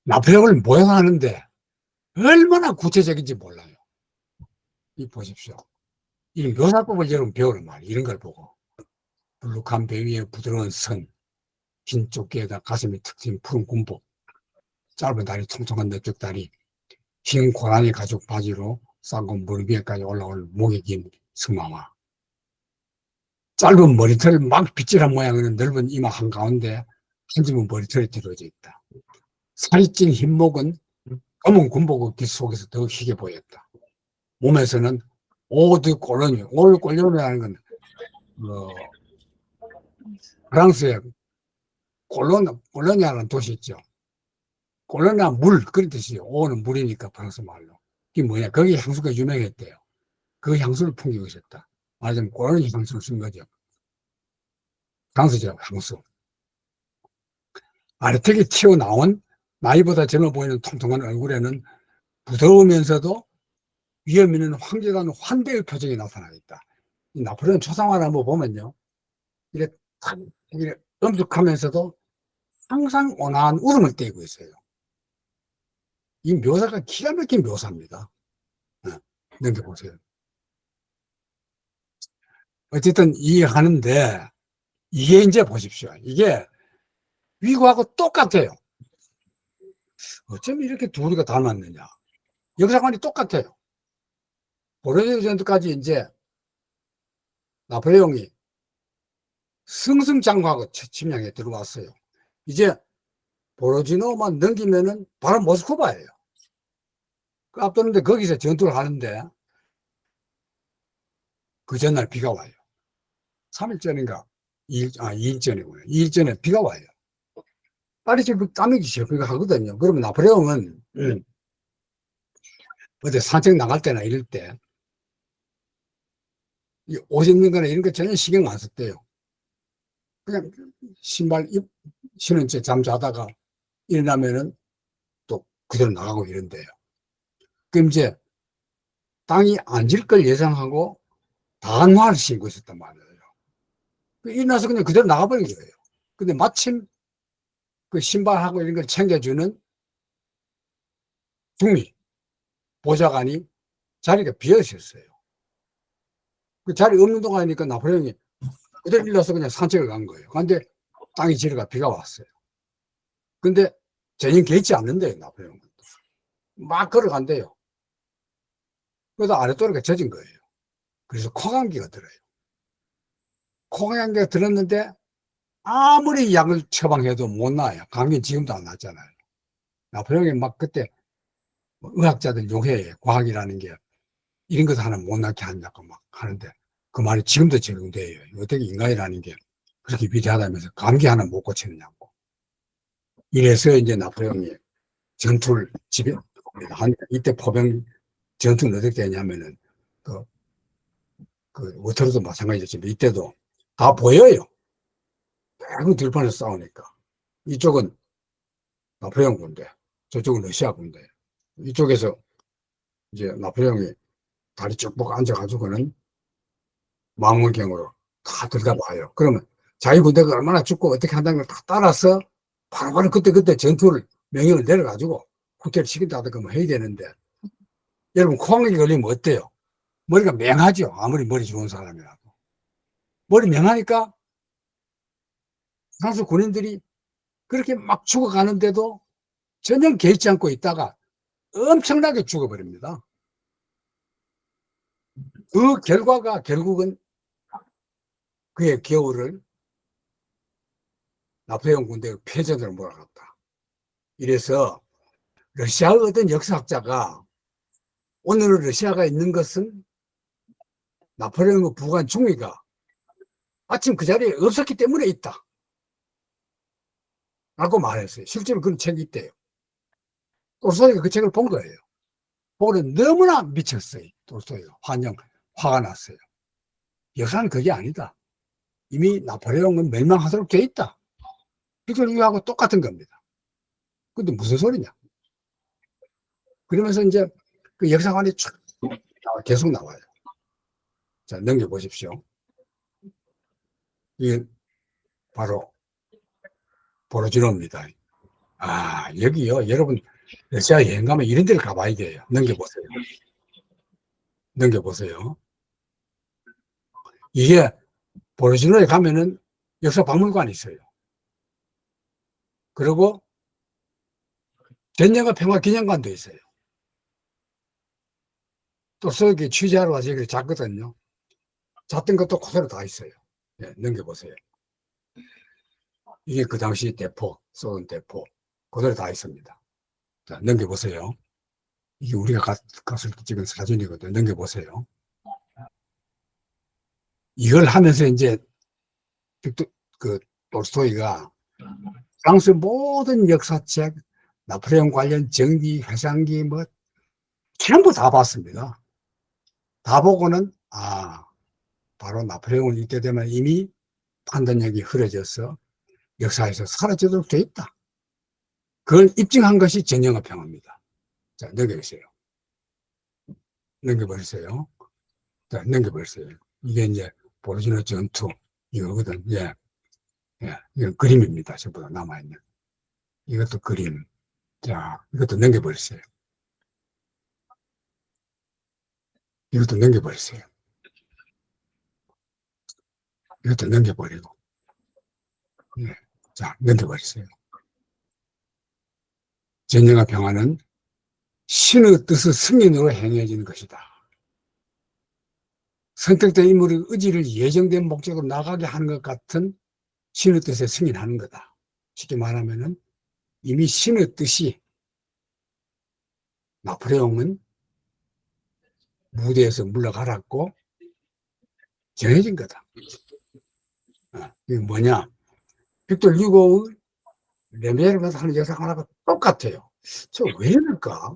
나폴레옹을 모형하는데 얼마나 구체적인지 몰라요. 이 보십시오. 이 묘사법을 여러분 배우는 말이에요. 이런 걸 보고. 불룩한 배 위에 부드러운 선, 긴 조끼에다 가슴이 툭 트인 푸른 군복, 짧은 다리, 통통한 넓적 다리, 흰 고라니 가죽 바지로 싼건 무릎 위에까지 올라올 목이 긴 승마와. 짧은 머리털 막 빗질한 모양은 넓은 이마 한가운데 한 줌은 머리털이 들어져 있다. 살이 찐 흰목은 검은 군복의 빛 속에서 더 희게 보였다. 몸에서는 오드 꼴로니, 올 꼴로니라는 건 프랑스의 꼴로니아라는 도시 있죠. 꼴로니아 물 그런 뜻이에요. 오는 물이니까 프랑스 말로. 이게 뭐냐? 거기 향수가 유명했대요. 그 향수를 풍기고 있었다. 말하자면 꼴로니 향수를 쓴 거죠. 향수죠, 향수. 아래턱이 튀어나온 나이보다 젊어 보이는 통통한 얼굴에는 부드러우면서도 위험 있는 황제다운 환대의 표정이 나타나 있다. 이 나폴레옹 초상화를 한번 보면요. 이래 엄숙하면서도 항상 온화한 웃음을 띠고 있어요. 이 묘사가 기가 막힌 묘사입니다. 넘겨보세요. 어쨌든 이해하는데, 이게 이제 보십시오. 이게 위고하고 똑같아요. 어쩜 이렇게 둘이가 닮았느냐. 역사관이 똑같아요. 보로디노 전투까지 이제 나폴레옹이 승승장구하고 침략에 들어왔어요. 이제 보로지노만 넘기면은 바로 모스크바예요. 그 앞도는데 거기서 전투를 하는데 그 전날 비가 와요. 3일 전인가 2일 전이고요. 2일 전에 비가 와요. 파리스 그 땀이 시작하기가 하거든요. 그러면 나폴레옹은 어디 산책 나갈 때나 이럴 때 옷 입는 거나 이런 거 전혀 신경 안 썼대요. 그냥 신발 신은 채 잠자다가 일어나면은 또 그대로 나가고 이런대요. 그럼 이제 땅이 안 질 걸 예상하고 단화를 신고 있었단 말이에요. 일어나서 그냥 그대로 나가버린 거예요. 근데 마침 그 신발하고 이런 걸 챙겨주는 중리, 보좌관이 자리가 비어 있었어요. 그 자리 없는 동안이니까 나폴레옹이 그대로 일어나서 그냥 산책을 간 거예요. 그런데 땅이 지르가 비가 왔어요. 근데 전혀 개의치 않는데요, 나폴레옹은. 막 걸어간대요. 그러다 아랫도리가 젖은 거예요. 그래서 코감기가 들어요. 코감기가 들었는데 아무리 약을 처방해도 못 나아요. 감기는 지금도 안 났잖아요. 나폴레옹이 막 그때 의학자들 용해 과학이라는 게 이런 것 하나 못 낫게 한다고 막 하는데 그 말이 지금도 적용돼요. 어떻게 인간이라는 게 그렇게 위대하다면서 감기 하나 못 고치느냐고. 이래서 이제 나폴레옹이 전투를 집에 이때 포병 전투는 어떻게 되냐면은 그 워터루도 마찬가지였지만 이때도 다 보여요. 그 들판에서 싸우니까 이쪽은 나폴레옹 군대, 저쪽은 러시아 군대. 이쪽에서 이제 나폴레옹이 다리 쭉 뻗고 앉아가지고는 망원경으로 다 들여다봐요. 그러면 자기 군대가 얼마나 죽고 어떻게 한다는 걸 다 따라서 바로바로 그때 전투를 명령을 내려가지고 후퇴를 시킨다든가 뭐 해야 되는데 여러분 코감기 걸리면 어때요? 머리가 맹하죠. 아무리 머리 좋은 사람이라도. 머리 맹하니까 상수 군인들이 그렇게 막 죽어가는데도 전혀 개의치 않고 있다가 엄청나게 죽어버립니다. 그 결과가 결국은 그의 겨울을 나폴레옹 군대의 패전으로 몰아갔다. 이래서 러시아의 어떤 역사학자가 오늘 러시아가 있는 것은 나폴레옹의 부관 중위가 마침 그 자리에 없었기 때문에 있다. 라고 말했어요. 실제로 그런 책이 있대요. 톨스토이가 그 책을 본 거예요. 보고 너무나 미쳤어요. 톨스토이가 화가 났어요. 역사는 그게 아니다. 이미 나폴레옹은 멸망하도록 돼 있다. 이걸 이유하고 똑같은 겁니다. 근데 무슨 소리냐? 그러면서 이제 그 역사관이 계속 나와요. 자, 넘겨보십시오. 이게 바로 보로지노입니다. 아, 여기요. 여러분, 러시아 여행 가면 이런 데를 가봐야 돼요. 넘겨보세요. 넘겨보세요. 이게 보로지노에 가면은 역사 박물관이 있어요. 그리고 전쟁과 평화 기념관도 있어요. 또 서기 취재하러 와서 여기 잤거든요. 잤던 것도 그대로 다 있어요. 네, 넘겨보세요. 이게 그 당시 대포, 쏘은 대포. 그대로 다 있습니다. 자, 넘겨보세요. 이게 우리가 갔을 때 찍은 사진이거든요. 넘겨보세요. 이걸 하면서 이제 그 톨스토이가 프랑스 모든 역사책, 나폴레옹 관련 전기, 회상기 뭐 전부 다 봤습니다. 다 보고는 바로 나폴레옹은 이때 되면 이미 판단력이 흐려져서 역사에서 사라지도록 돼 있다. 그걸 입증한 것이 전쟁과 평화입니다. 자, 넘겨보세요. 넘겨버리세요. 자, 넘겨버리세요. 이게 이제 보르지노 전투 이거거든. 예. 예. 이건 그림입니다. 전부 다 남아있는. 이것도 그림. 자, 이것도 넘겨버렸어요. 이것도 넘겨버렸어요. 이것도 넘겨버리고. 네. 자, 넘겨버렸어요. 전쟁과 평화는 신의 뜻의 승인으로 행해지는 것이다. 선택된 인물의 의지를 예정된 목적으로 나가게 하는 것 같은 신의 뜻에 승인하는 거다. 쉽게 말하면은 이미 신의 뜻이 나폴레옹은 무대에서 물러가라고 정해진 거다. 이게 뭐냐? 빅tor 유고의 레미제르면서 하는 여성 하나가 똑같아요. 저 왜 이럴까?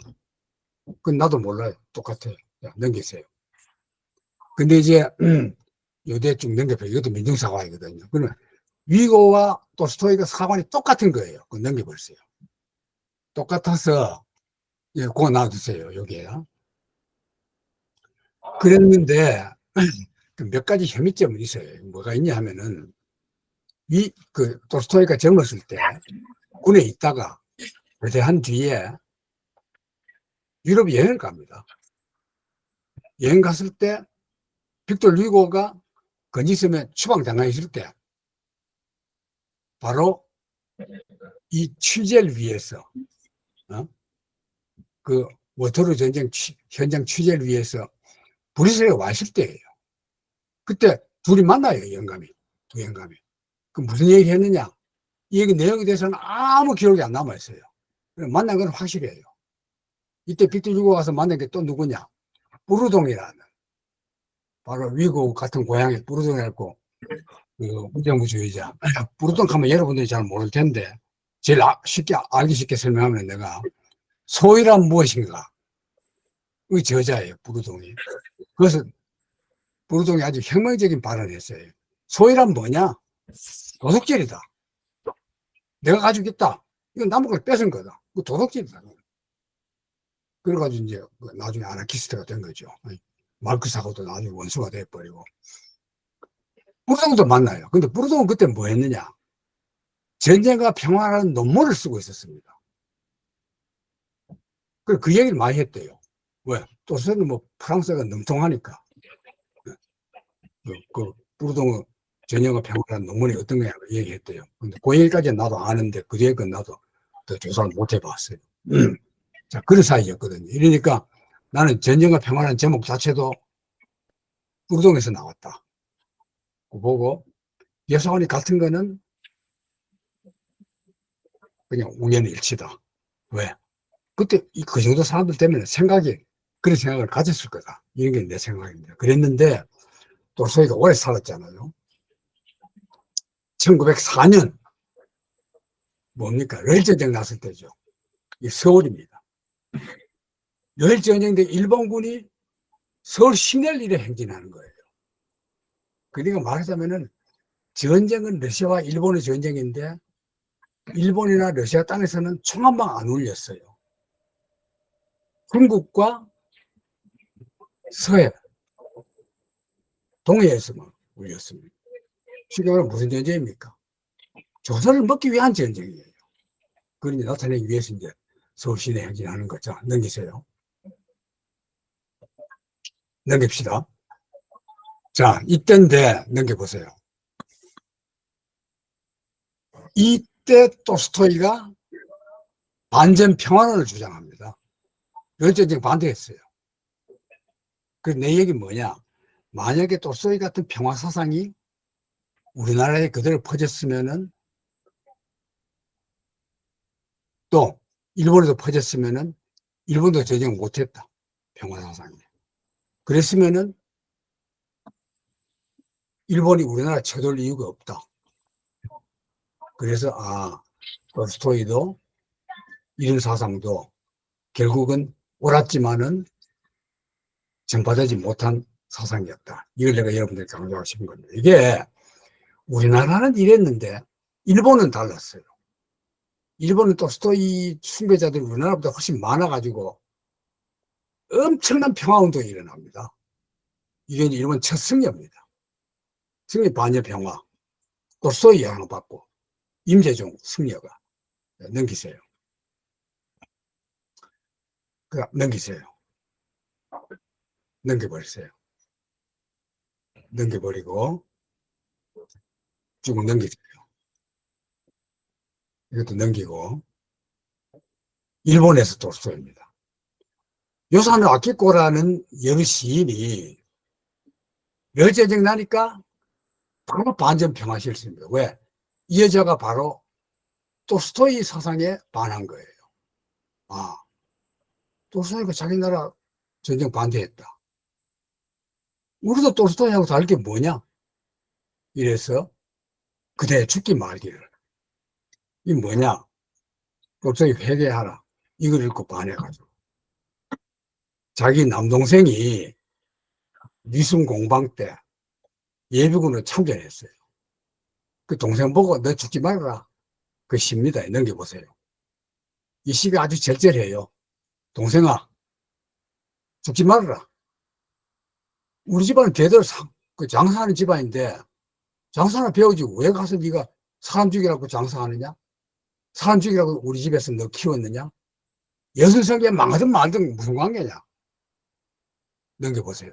그건 나도 몰라요. 똑같아요. 자, 넘기세요. 근데 이제 요대 쭉 넘겨봐요. 이것도 민중사관이거든요. 그러면 위고와 돌스토이가 사관이 똑같은 거예요. 그거 넘겨버렸어요. 똑같아서 예, 그거 놔두세요. 여기에요. 그랬는데 몇 가지 혐의점은 있어요. 뭐가 있냐 하면은 돌스토이가 젊었을 때 군에 있다가 제대한 뒤에 유럽 여행을 갑니다. 여행 갔을 때 빅tor 유고가 건지섬에 추방당하 있을 때 바로 이 취재를 위해서 그 워터루 전쟁 현장 취재를 위해서 브뤼셀에 와 있을 때예요. 그때 둘이 만나요. 영감이. 두 영감이. 그 무슨 얘기 했느냐? 이 얘기 내용에 대해서는 아무 기록이 안 남아있어요. 만난 건 확실해요. 이때 빅tor 유고 가서 만난 게 또 누구냐? 부르동이라는 바로 위고 같은 고향의 부르동이라고 그 무정부주의자. 부르동 하면 여러분들이 잘 모를 텐데 제일 쉽게 알기 쉽게 설명하면 내가 소위란 무엇인가 의 저자예요. 부르동이. 그래서 부르동이 아주 혁명적인 발언을 했어요. 소위란 뭐냐? 도둑질이다. 내가 가지고 있다. 이건 남의 걸 뺏은 거다. 그 도둑질이다. 그래가지고 이제 나중에 아나키스트가 된 거죠. 마르크스하고도 나중에 원수가 돼버리고. 부르동도 만나요. 근데 부르동은 그때 뭐 했느냐? 전쟁과 평화라는 논문을 쓰고 있었습니다. 그 얘기를 많이 했대요. 왜? 또 저는 뭐 프랑스가 넘통하니까. 부르동은 전쟁과 평화라는 논문이 어떤 거냐고 얘기했대요. 근데 그 얘기까지는 나도 아는데 그 뒤에 건 나도 더 조사를 못 해봤어요. 자, 그런 사이였거든요. 이러니까 나는 전쟁과 평화라는 제목 자체도 부르동에서 나왔다. 보고 예사원이 같은 거는 그냥 우연일치다. 왜? 그때 그 정도 사람들 때문에 그런 생각을 가졌을 거다. 이런 게 내 생각입니다. 그랬는데 돌스토이가 오래 살았잖아요. 1904년 뭡니까? 러일전쟁 났을 때죠. 이 서울입니다. 러일전쟁 때 일본군이 서울 시내를 이래 행진하는 거예요. 그러니까 말하자면은 전쟁은 러시아와 일본의 전쟁인데 일본이나 러시아 땅에서는 총 한 방 안 울렸어요. 중국과 서해, 동해에서만 울렸습니다. 쉽게 말하면 무슨 전쟁입니까? 조선을 먹기 위한 전쟁이에요. 그걸 이제 나타내기 위해서 이제 서울 시내 행진하는 거죠. 넘기세요. 넘깁시다. 자, 이때인데 넘겨보세요. 이때 돌스토이가 반전 평화론을 주장합니다. 러일전쟁 반대했어요. 그 내 얘기 뭐냐? 만약에 돌스토이 같은 평화 사상이 우리나라에 그대로 퍼졌으면은 또 일본에도 퍼졌으면은 일본도 전쟁 못했다. 평화 사상이. 그랬으면은 일본이 우리나라 쳐들 이유가 없다. 그래서 돌스토이도 이런 사상도 결국은 옳았지만은 전파되지 못한 사상이었다. 이걸 내가 여러분들께 강조하고 싶은 겁니다. 이게 우리나라는 이랬는데 일본은 달랐어요. 일본은 돌스토이 숭배자들이 우리나라보다 훨씬 많아가지고 엄청난 평화운동이 일어납니다. 이게 일본 첫 승리입니다. 승리 반여 평화. 돌스토이 영향을 받고 임재종 승려가 넘기세요. 넘기세요. 넘겨버리세요. 넘겨버리고 쭉 넘기세요. 이것도 넘기고. 일본에서 돌스토이입니다. 요사노 아키코라는 여러 시인이 멸제쟁 나니까 바로 반전 평화실습입니다. 왜? 이 여자가 바로 돌스토이 사상에 반한 거예요. 아, 돌스토이가 자기 나라 전쟁 반대했다. 우리도 돌스토이하고 다를 게 뭐냐? 이래서 그대 죽기 말기를. 이 뭐냐? 돌스토이 회개하라. 이걸 읽고 반해가지고. 자기 남동생이 미순 공방 때 예비군으로 참전했어요. 그 동생 보고 너 죽지 말아라. 그 시입니다. 넘겨보세요. 이 시가 아주 절절해요. 동생아, 죽지 말아라. 우리 집안은 대대로 그 장사하는 집안인데 장사나 배우지 왜 가서 네가 사람 죽이라고 장사하느냐? 사람 죽이라고 우리 집에서 너 키웠느냐? 여선성에 망하든 말든 무슨 관계냐? 넘겨보세요.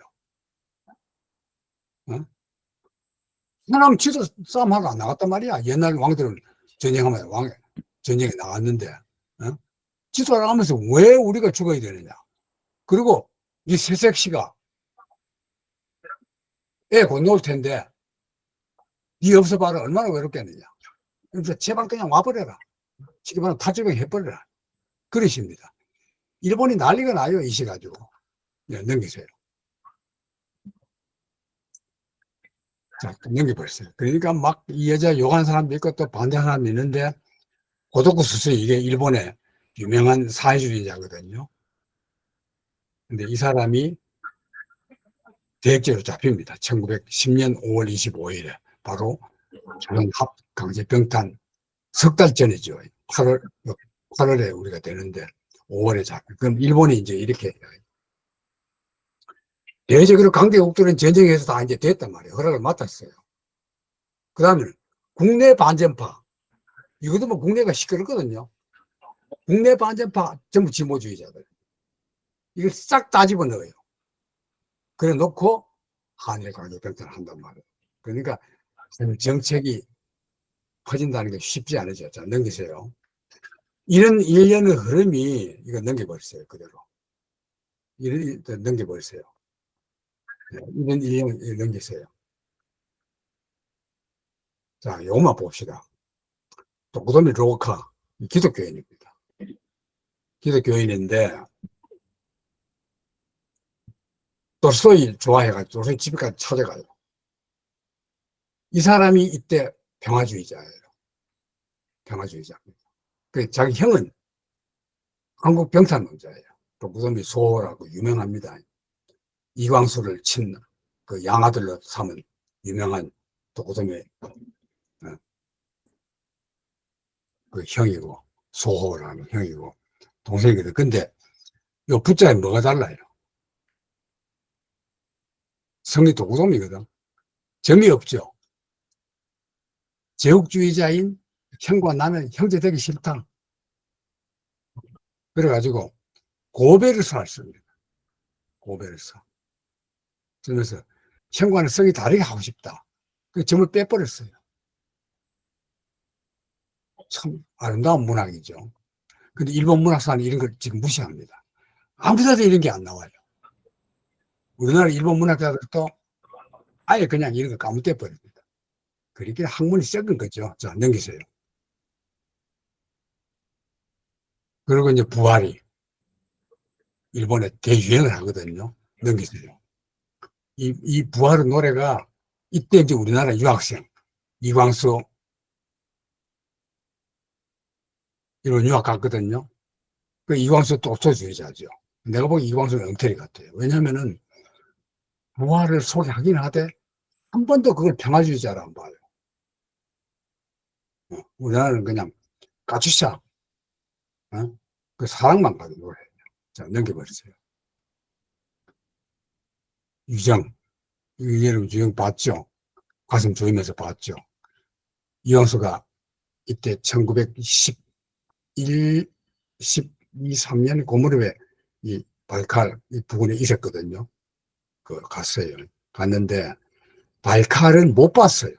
어? 사람 지도 싸움하러 안 나갔단 말이야. 옛날 왕들은 전쟁하면 전쟁에 나갔는데, 어? 지도 안 하면서 왜 우리가 죽어야 되느냐? 그리고 이 새색시가 애 곧 놓을 텐데, 네 없어 봐라 얼마나 외롭겠느냐? 그래서 제발 그냥 와버려라. 지금 말하면 타지고 해버려라. 그러십니다. 일본이 난리가 나요, 이 시가지고. 네, 넘기세요. 자, 넘겨버렸어요. 그러니까 막 이 여자 욕하는 사람도 있고 또 반대하는 사람도 있는데, 고도쿠 스스이 이게 일본의 유명한 사회주의자거든요. 근데 이 사람이 대액죄로 잡힙니다. 1910년 5월 25일에. 바로 조선합 강제병탄 석 달 전이죠. 8월에 우리가 되는데 5월에 잡혀. 그럼 일본이 이제 이렇게 해요. 대제국으로 강대국들은 전쟁에서 다 이제 됐단 말이에요. 허락을 맡았어요. 그 다음에 국내 반전파. 이것도 뭐 국내가 시끄럽거든요. 국내 반전파 전부 진보주의자들. 이걸 싹 다 집어넣어요. 그래 놓고 한일 강제병탄을 한단 말이에요. 그러니까 정책이 퍼진다는 게 쉽지 않으죠. 자, 넘기세요. 이런 일련의 흐름이 이거 넘겨버렸어요. 그대로. 이런 넘겨버렸어요. 이런 일련을 넘기세요. 자, 요것만 봅시다. 도쿠도미 로카, 기독교인입니다. 기독교인인데 돌스토이 좋아해가지고 돌스토이 집에까지 찾아가요. 이 사람이 이때 평화주의자예요. 평화주의자입니다. 그 자기 형은 한국 병탄노자예요. 도쿠도미 소호라고 유명합니다. 이광수를 친 그 양아들로 삼은 유명한 도쿠도미 그 형이고 소호라는 형이고 동생이거든. 근데 요 부자에 뭐가 달라요? 성이 도쿠도미거든. 점이 없죠. 제국주의자인 형과 나는 형제 되기 싫다. 그래가지고 고배를 샀습니다. 고배를 사. 그러면서 형과는 성이 다르게 하고 싶다. 그 점을 빼버렸어요. 참 아름다운 문학이죠. 근데 일본 문학사는 이런 걸 지금 무시합니다. 아무 데도 이런 게 안 나와요. 우리나라 일본 문학자들도 아예 그냥 이런 거 까무떼 버립니다. 그러니까 학문이 썩은 거죠. 자, 넘기세요. 그리고 이제 부활이 일본에 대유행을 하거든요. 넘기세요. 이 부활의 노래가 이때 이제 우리나라 유학생 이광수 일본 유학 갔거든요. 그 이광수 독소주의자죠. 내가 보기 이광수는 엉터리 같아요. 왜냐면은 부활을 소개하긴 하되 한 번도 그걸 평화주의자로 안 봐요. 우리나라는 그냥 까추샤, 그 사랑만 가는 노래예요. 자, 넘겨버리세요. 유정, 여러분 유정 봤죠? 가슴 조이면서 봤죠? 이광수가 이때 1910 12, 3년 그 무렵에 이 발칼 이 부근에 있었거든요. 갔어요. 갔는데 발칼은 못 봤어요.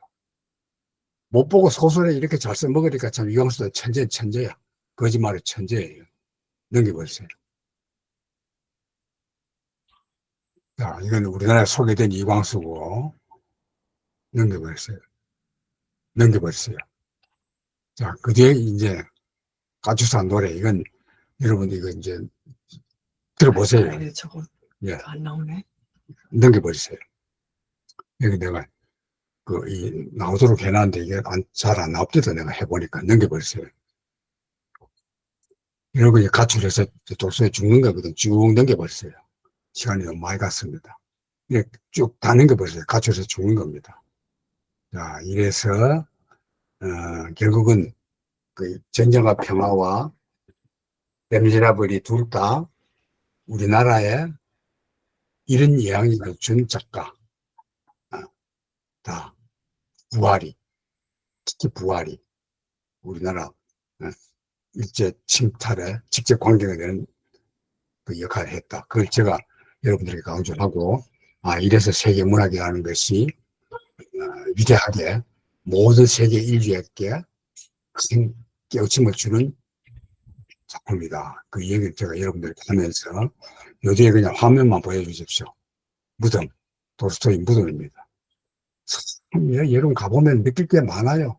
못 보고 소설에 이렇게 잘 써먹으니까 참 이광수도 천재야. 거짓말의 천재예요. 넘겨버렸어요. 자, 이건 우리나라에 소개된 이광수고, 넘겨버렸어요. 넘겨버렸어요. 자, 그 뒤에 이제 가추산 노래, 이건 여러분 이거 이제 들어보세요. 아, 저거 예, 안 나오네. 넘겨버렸어요. 여기 내가 나오도록 해놨는데 이게 잘 안 나옵니다. 내가 해보니까 넘겨버렸어요. 여러분이 가출해서 독서에 죽는 거거든. 쭉 넘겨버렸어요. 시간이 너무 많이 갔습니다. 쭉 다 넘겨버렸어요. 가출해서 죽는 겁니다. 자, 이래서 결국은 그 전쟁과 평화와 레미제라블이 둘 다 우리나라에 이런 영향을 준 작가. 다 부활이, 특히 부활이 우리나라 일제 침탈에 직접 관계가 되는 그 역할을 했다. 그걸 제가 여러분들에게 강조하고, 이래서 세계 문학이라는 것이 위대하게 모든 세계 인류에게 큰 깨우침을 주는 작품이다. 그 얘기를 제가 여러분들께 하면서 요 뒤에 그냥 화면만 보여주십시오. 무덤, 돌스토이 무덤입니다. 여러분 가보면 느낄 게 많아요.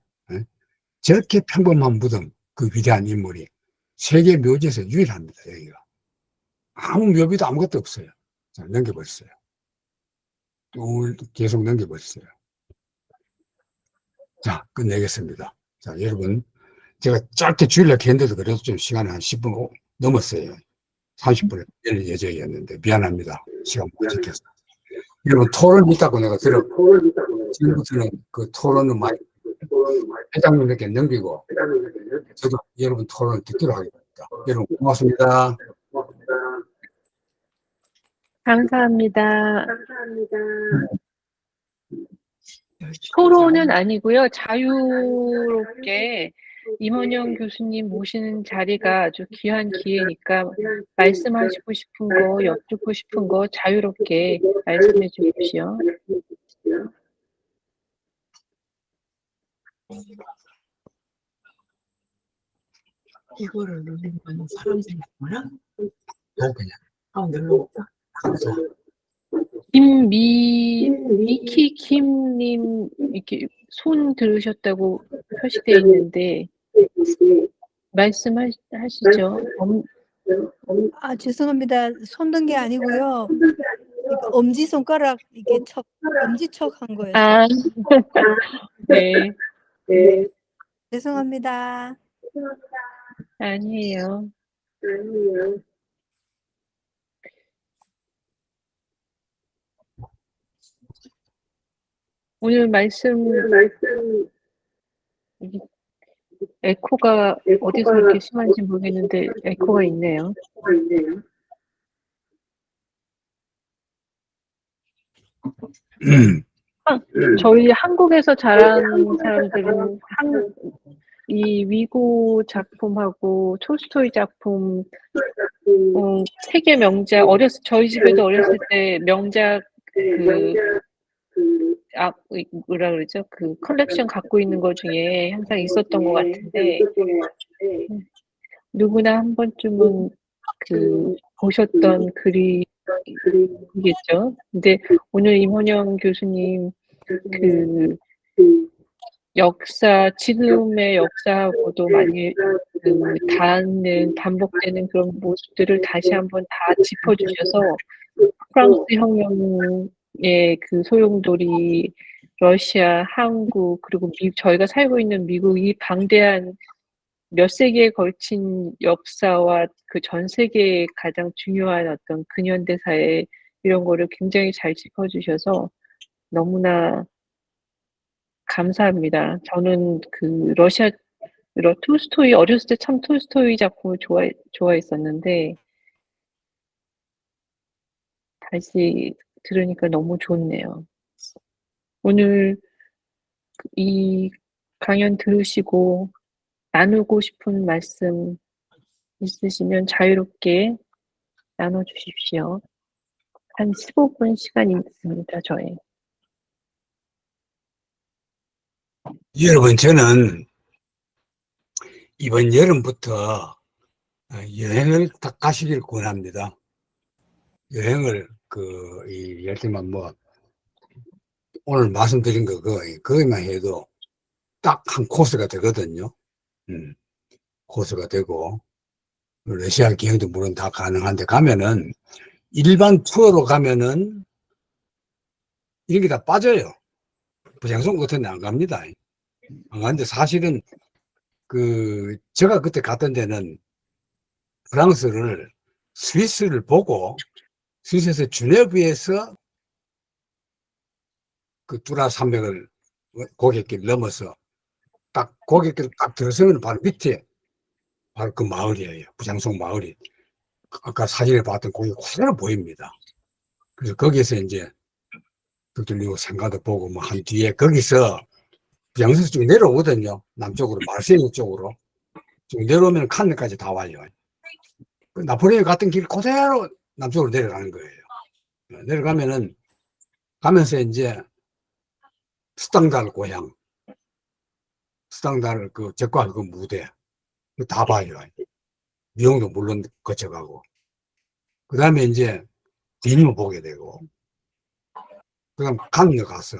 저렇게 평범한 무덤, 그 위대한 인물이 세계 묘지에서 유일합니다. 여기가 아무 묘비도 아무것도 없어요. 자, 넘겨버렸어요. 또 계속 넘겨버렸어요. 자, 끝내겠습니다. 자, 여러분, 제가 짧게 줄이려고 했는데도 그래도 좀 시간이 한 10분 넘었어요. 30분을 뺄 예정이었는데 미안합니다. 시간 못 지켰어. 여러분 토론 있다고 내가 지금부터는 그 토론은 많이 회장님에게 넘기고 저도 여러분 토론을 듣기로 하겠습니다. 여러분 고맙습니다. 감사합니다. 토론은 아니고요. 자유롭게 임원영 교수님 모시는 자리가 아주 귀한 기회니까 말씀하시고 싶은 거, 여쭙고 싶은 거 자유롭게 말씀해 주십시오. 이거를 누르면 사람 생겼구나. 그냥 눌러볼까? 미키 킴님 이렇게 손 들으셨다고 표시되어 있는데 말씀하시죠. 죄송합니다. 손든 게 아니고요. 그러니까 엄지손가락 이게 엄지척 한 거예요. 네. 죄송합니다. 아니에요. 오늘 말씀 에코가 어디서 이렇게 심한지 모르겠는데 에코가 있네요. 저희 한국에서 자란 사람들은 이 위고 작품하고 톨스토이 작품 세계 명작 저희 집에도 어렸을 때 명작 뭐라 그러죠? 그 컬렉션 갖고 있는 것 중에 항상 있었던 것 같은데 누구나 한 번쯤은 보셨던 글이겠죠. 근데 오늘 임원영 교수님 지금의 역사하고도 많이 닿는 반복되는 그런 모습들을 다시 한번 다 짚어주셔서 프랑스 혁명의 그 소용돌이, 러시아, 한국, 그리고 저희가 살고 있는 미국 이 방대한 몇 세기에 걸친 역사와 그 전 세계의 가장 중요한 어떤 근현대사의 이런 거를 굉장히 잘 짚어주셔서 너무나 감사합니다. 저는 톨스토이 어렸을 때 참 톨스토이 작품을 좋아했었는데 다시 들으니까 너무 좋네요. 오늘 이 강연 들으시고 나누고 싶은 말씀 있으시면 자유롭게 나눠주십시오. 한 15분 시간이 있습니다, 저희. 여러분, 저는 이번 여름부터 여행을 딱 가시길 권합니다. 여행을, 예를 들면 오늘 말씀드린 그거만 해도 딱 한 코스가 되거든요. 코스가 되고, 러시아 기행도 물론 다 가능한데, 가면은, 일반 투어로 가면은, 이런 게 다 빠져요. 부장송 같은 데 안 갑니다. 안 가는데 사실은, 제가 그때 갔던 데는 스위스를 보고, 스위스에서 주네브에서 그 뚜라 산맥을 고갯길 넘어서 딱 고갯길 딱 들어서면 바로 밑에 바로 그 마을이에요. 부장송 마을이. 아까 사진에 봤던 거기 그대로 보입니다. 그래서 거기에서 이제 그들리고 생가도 보고 뭐 한 뒤에 거기서 부장선에서 쭉 내려오거든요. 남쪽으로 마르세유 쪽으로 쭉 내려오면 칸네까지 다 와요. 그 나폴레옹이 갔던 길 그대로 남쪽으로 내려가는 거예요. 내려가면은 가면서 이제 스탕달 고향, 스탕달 그 적과 그 무대 다 봐요. 미용도 물론 거쳐가고 그 다음에 이제 디님을 보게 되고 그 다음 칸네 가서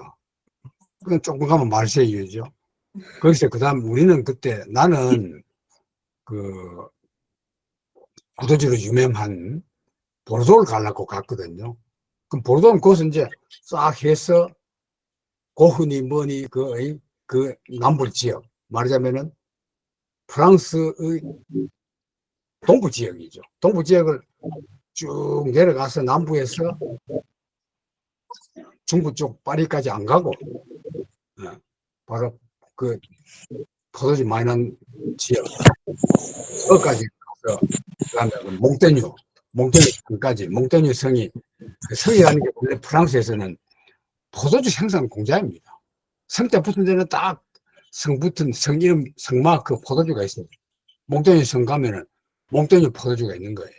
그냥 조금 가면 마르세유죠. 거기서 그 다음 우리는 그때 나는 그 구도지로 유명한 보르도를 가려고 갔거든요. 그럼 보르도는 거기서 이제 싹 해서 고흐니 뭐니 그 남부 지역 말하자면은 프랑스의 동부 지역이죠. 동부 지역을 쭉 내려가서 남부에서 중부 쪽 파리까지 안 가고 바로 그 포도주 많이 난 지역 거기까지 가서 그다음에 몽테뉴 성까지 몽테뉴 성이 그 성이라는 게 원래 프랑스에서는 포도주 생산 공장입니다. 성대 붙은 데는 딱 성 붙은 성 이름 성막 그 포도주가 있어요. 몽테뉴 성 가면은 몽테뉴 포도주가 있는 거예요.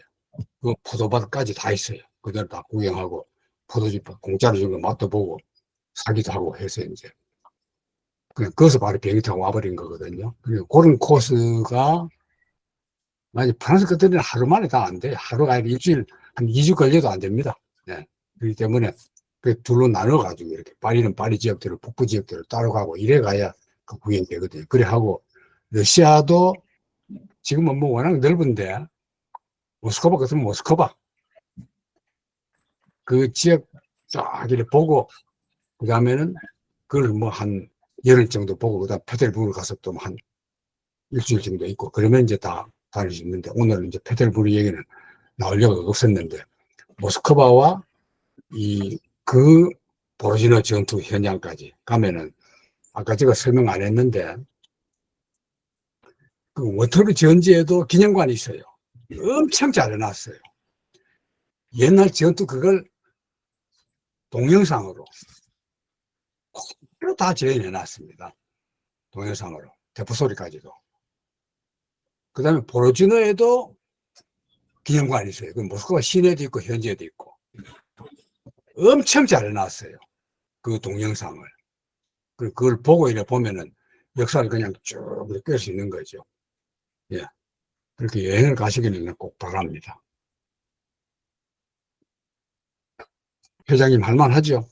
그 포도밭까지 다 있어요. 그대로 다 구경하고 포도주 공짜로 준 거 맛도 보고 사기도 하고 해서 이제 그냥 거기서 바로 비행기 타고 와버린 거거든요. 그리고 그런 코스가 만약 프랑스 것들은 하루 만에 다 안 돼요. 하루가 아니라 일주일 한 2주 걸려도 안 됩니다. 네. 그렇기 때문에 그 둘로 나눠가지고 이렇게 파리는 파리 지역대로 북부 지역대로 따로 가고 이래 가야 그 구경이 되거든요. 그래 하고 러시아도 지금은 뭐 워낙 넓은데 모스크바 같으면 모스크바 그 지역 쫙 이렇게 보고 그 다음에는 그걸 뭐 한 열흘 정도 보고 그 다음 페테르부르 가서 또 한 일주일 정도 있고 그러면 이제 다 다닐 수 있는데 오늘은 이제 페테르부르 얘기는 나오려고 없었는데 모스크바와 그 보로지노 전투 현장까지 가면은 아까 제가 설명 안 했는데 그 워터루 전지에도 기념관이 있어요. 엄청 잘 해놨어요. 옛날 전투 그걸 동영상으로 다 재현해놨습니다. 동영상으로 대포 소리까지도. 그 다음에 보로지노에도 기념관이 있어요. 그 모스크바 시내도 있고 현지에도 있고 엄청 잘 해놨어요. 그 동영상을. 그걸 보고 이래 보면은 역사를 그냥 쭉 느낄 수 있는 거죠. 예. 그렇게 여행을 가시기는 꼭 바랍니다. 회장님 할만하죠?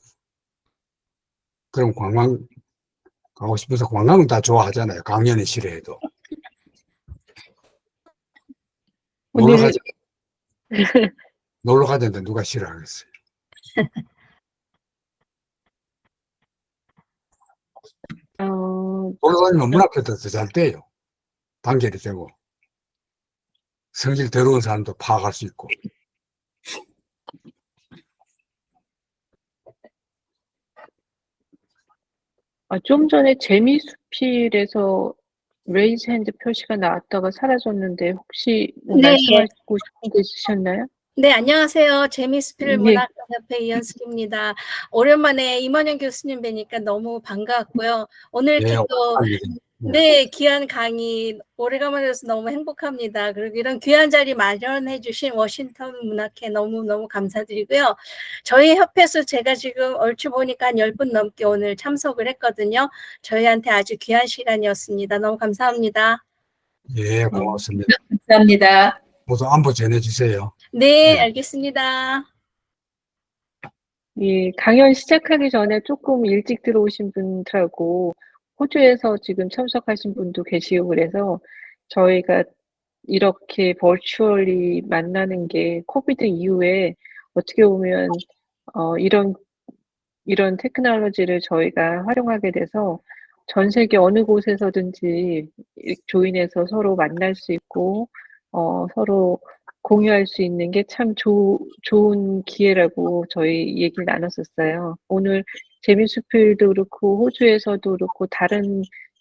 그럼 관광 가고 싶어서 관광은 다 좋아하잖아요. 강연이 싫어해도. 오늘 놀러 가자는데 누가 싫어하겠어요? 놀러 다니면 문 앞에도 더 잘 돼요. 단결이 되고. 성질 더러운 사람도 파악할 수 있고. 좀 전에 재미수필에서 레이즈 핸드 표시가 나왔다가 사라졌는데 혹시 뭐 네. 말씀하시고 싶은 게 있으셨나요? 네, 안녕하세요. 재미스필 네. 문학협회 이현숙입니다. 오랜만에 임원영 교수님 뵈니까 너무 반가웠고요. 오늘 네, 이렇게 또 네, 귀한 강의 오래간만에 해서 너무 행복합니다. 그리고 이런 귀한 자리 마련해 주신 워싱턴 문학회 너무너무 감사드리고요. 저희 협회에서 제가 지금 얼추 보니까 한 10분 넘게 오늘 참석을 했거든요. 저희한테 아주 귀한 시간이었습니다. 너무 감사합니다. 예, 고맙습니다. 감사합니다. 모두 안부 전해주세요. 네, 네. 알겠습니다. 예, 강연 시작하기 전에 조금 일찍 들어오신 분들하고 호주에서 지금 참석하신 분도 계시고 그래서 저희가 이렇게 버추얼리 만나는 게 코비드 이후에 어떻게 보면 이런 테크놀로지를 저희가 활용하게 돼서 전 세계 어느 곳에서든지 조인해서 서로 만날 수 있고 서로 공유할 수 있는 게 참 좋은 기회라고 저희 얘기를 나눴었어요. 오늘 제미스필도 그렇고 호주에서도 그렇고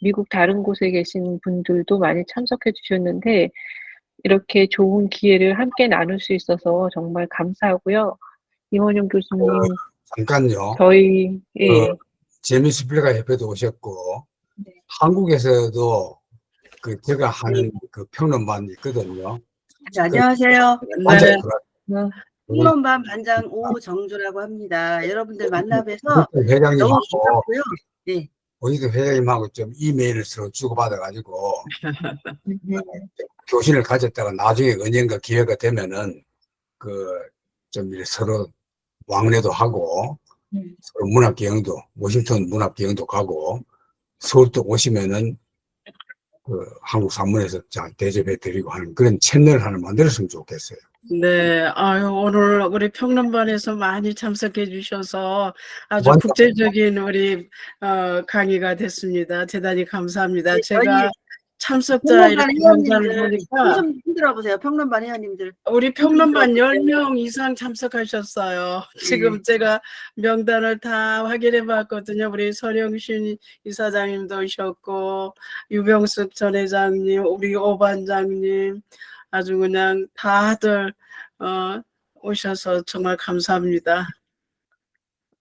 미국 다른 곳에 계신 분들도 많이 참석해 주셨는데 이렇게 좋은 기회를 함께 나눌 수 있어서 정말 감사하고요. 임원영 교수님, 잠깐요. 저희 제미스 필가 협회도 오셨고, 한국에서도 그 제가 하는 그 평론반이 있거든요. 네, 안녕하세요. 완전 평론반 반장 오정주라고 합니다. 여러분들 만나 뵈서 너무 회장님하고 기쁘고요. 네. 어디도 회장님하고 좀 이메일을 서로 주고받아가지고 교신을 가졌다가 나중에 언젠가 기회가 되면은 좀 서로 왕래도 하고 서로 문학여행도 워싱턴 문학여행도 가고 서울도 오시면은 한국 산문에서 잘 대접해 드리고 하는 그런 채널을 하나 만들었으면 좋겠어요. 네, 오늘 우리 평론반에서 많이 참석해 주셔서 아주 완전. 국제적인 우리 강의가 됐습니다. 대단히 감사합니다. 네, 제가 참석자 평론반 이렇게 명단을 회원님들 보니까 좀 흔들어 보세요. 평론반 회원님들. 우리 평론반 10명 이상 참석하셨어요. 지금 제가 명단을 다 확인해 봤거든요. 우리 서령신 이사장님도 오셨고, 유병숙 전 회장님, 우리 오 반장님, 아주 그냥 다들 오셔서 정말 감사합니다.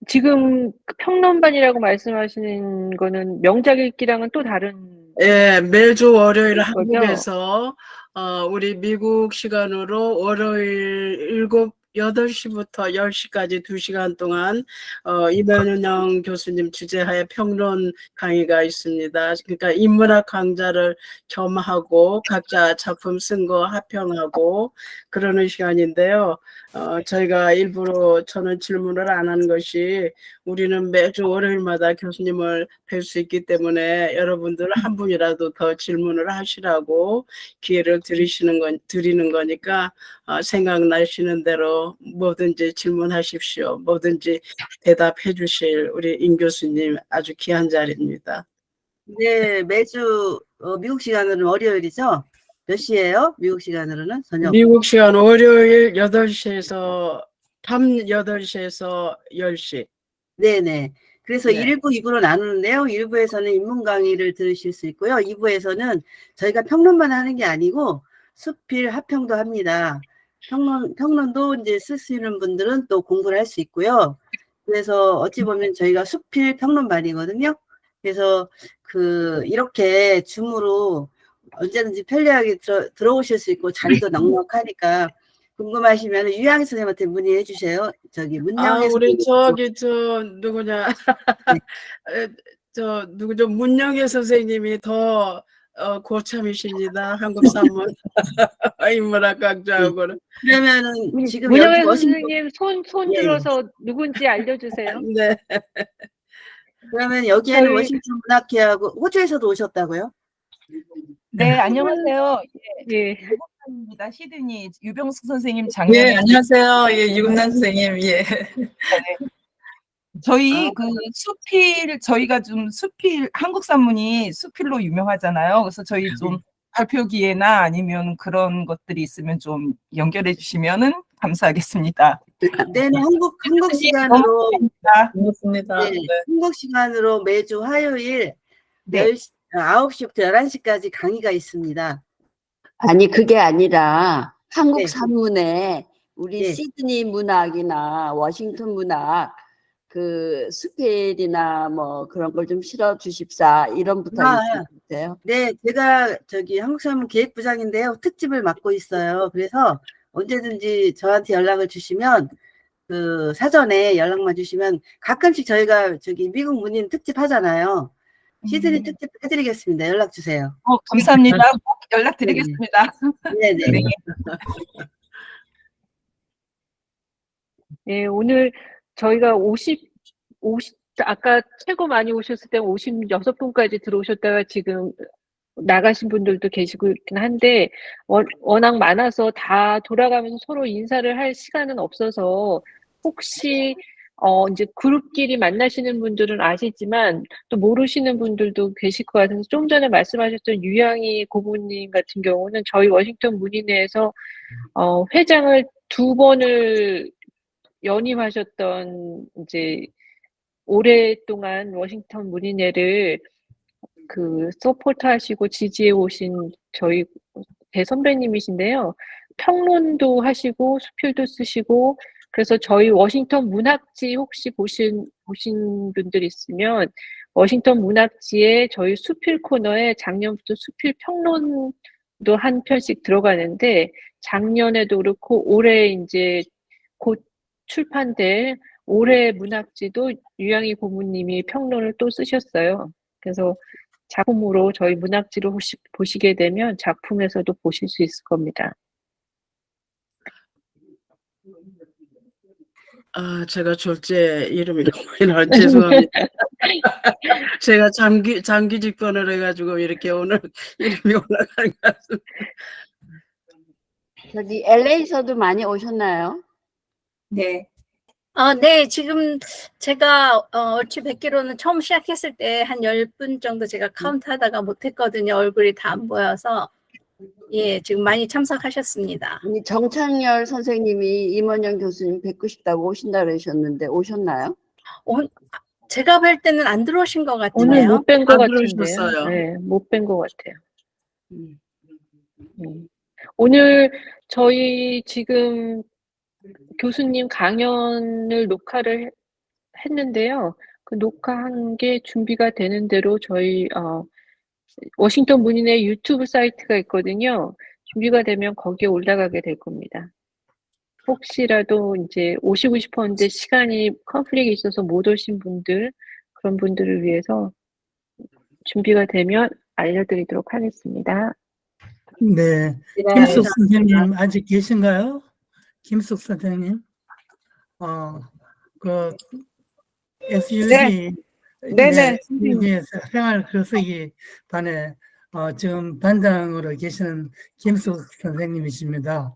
지금 평론반이라고 말씀하시는 거는 명작 읽기랑은 또 다른 예, 매주 월요일 거죠? 한국에서 우리 미국 시간으로 월요일 8시부터 10시까지 2시간 동안 임현영 교수님 주재하에 평론 강의가 있습니다. 그러니까 인문학 강좌를 겸하고 각자 작품 쓴 거 합평하고 그러는 시간인데요. 저희가 일부러 저는 질문을 안 하는 것이 우리는 매주 월요일마다 교수님을 뵐 수 있기 때문에 여러분들 한 분이라도 더 질문을 하시라고 기회를 드리는 거니까 생각나시는 대로 뭐든지 질문하십시오. 뭐든지 대답해 주실 우리 임 교수님 아주 귀한 자리입니다. 네, 매주 미국 시간으로는 월요일이죠. 몇 시예요? 미국 시간으로는 저녁. 미국 시간 월요일 8시에서 밤 8시에서 10시. 네네. 그래서 네. 1부, 2부로 나누는데요. 1부에서는 인문 강의를 들으실 수 있고요. 2부에서는 저희가 평론만 하는 게 아니고 수필 합평도 합니다. 평론도 이제 쓰시는 분들은 또 공부를 할 수 있고요. 그래서 어찌 보면 저희가 수필 평론반이거든요. 그래서 이렇게 줌으로 언제든지 편리하게 들어오실 수 있고 자리도 넉넉하니까 궁금하시면 유양 선생님한테 문의해 주세요. 저기 문영애 우리 선생님. 누구냐 누구죠? 문영애 선생님이 더 고참이십니다. 한국 산문 인문학 강좌하고는. 그러면은 지금 문영애 여기 선생님 손 예. 들어서 누군지 알려주세요. 네. 그러면 여기에는 저희- 워싱턴 문학회하고 호주에서도 오셨다고요? 네, 안녕하세요. 예. 입니다. 시드니 유병숙 선생님 작년에 예, 안녕하세요. 예, 유금란 선생님. 예. 저희 저희가 좀 수필 한국 산문이 수필로 유명하잖아요. 그래서 저희 좀 발표 기회나 아니면 그런 것들이 있으면 좀 연결해 주시면은 감사하겠습니다. 네, 한국 시간으로 반갑습니다. 네, 한국 시간으로 매주 화요일 네. 9시부터 11시까지 강의가 있습니다. 아니, 그게 아니라 한국 네. 산문에 우리 네. 시드니 문학이나 워싱턴 문학 그 수필이나 뭐 그런 걸 좀 실어 주십사 이런 부탁이 있으세요? 네, 제가 저기 한국사문 기획부장인데요. 특집을 맡고 있어요. 그래서 언제든지 저한테 연락을 주시면 그 사전에 연락만 주시면 가끔씩 저희가 저기 미국 문인 특집 하잖아요. 시드니 특집 해드리겠습니다. 연락 주세요. 감사합니다. 꼭 연락드리겠습니다. 네, 네. 네. 네, 오늘 저희가 50 아까 최고 많이 오셨을 때 56분까지 들어오셨다가 지금 나가신 분들도 계시고 있긴 한데 워낙 많아서 다 돌아가면서 서로 인사를 할 시간은 없어서 혹시 이제 그룹끼리 만나시는 분들은 아시지만 또 모르시는 분들도 계실 것 같아서 좀 전에 말씀하셨던 유양희 고모님 같은 경우는 저희 워싱턴 문인회에서 회장을 2번을 연임하셨던 이제 오랫동안 워싱턴 문인회를 그 서포트하시고 지지해 오신 저희 대선배님이신데요. 평론도 하시고 수필도 쓰시고 그래서 저희 워싱턴 문학지 혹시 보신 분들 있으면 워싱턴 문학지에 저희 수필 코너에 작년부터 수필 평론도 한 편씩 들어가는데 작년에도 그렇고 올해 이제 곧 출판될 올해 문학지도 유양희 고모님이 평론을 또 쓰셨어요. 그래서 작품으로 저희 문학지를 혹시 보시게 되면 작품에서도 보실 수 있을 겁니다. 아, 제가 졸제 이름이 너무 죄송합니다. 제가 장기 집권을 해가지고 이렇게 오늘 이름이 올라가는 것 같습니다. 저기 LA에서도 많이 오셨나요? 네. 네, 지금 제가 얼추 뵙기로는 처음 시작했을 때 한 10분 정도 제가 카운트하다가 못했거든요. 얼굴이 다 안 보여서. 예, 지금 많이 참석하셨습니다. 아니, 정창열 선생님이 임원영 교수님 뵙고 싶다고 오신다 그러셨는데 오셨나요? 제가 뵐 때는 안 들어오신 것 오늘 같은데요. 못 뵌 것 안 같은데요. 들어오셨어요. 네, 못 뵌 것 같아요. 오늘 저희 지금 교수님 강연을 녹화를 했는데요. 그 녹화한 게 준비가 되는 대로 저희 워싱턴 문인의 유튜브 사이트가 있거든요. 준비가 되면 거기에 올라가게 될 겁니다. 혹시라도 이제 오시고 싶었는데 시간이 컨플릭이 있어서 못 오신 분들, 그런 분들을 위해서 준비가 되면 알려드리도록 하겠습니다. 네. 김숙 선생님 아직 계신가요? 김숙 선생님. 그 SUD 네네. 생활 글쓰기 반에 지금 반장으로 계시는 김숙 선생님이십니다.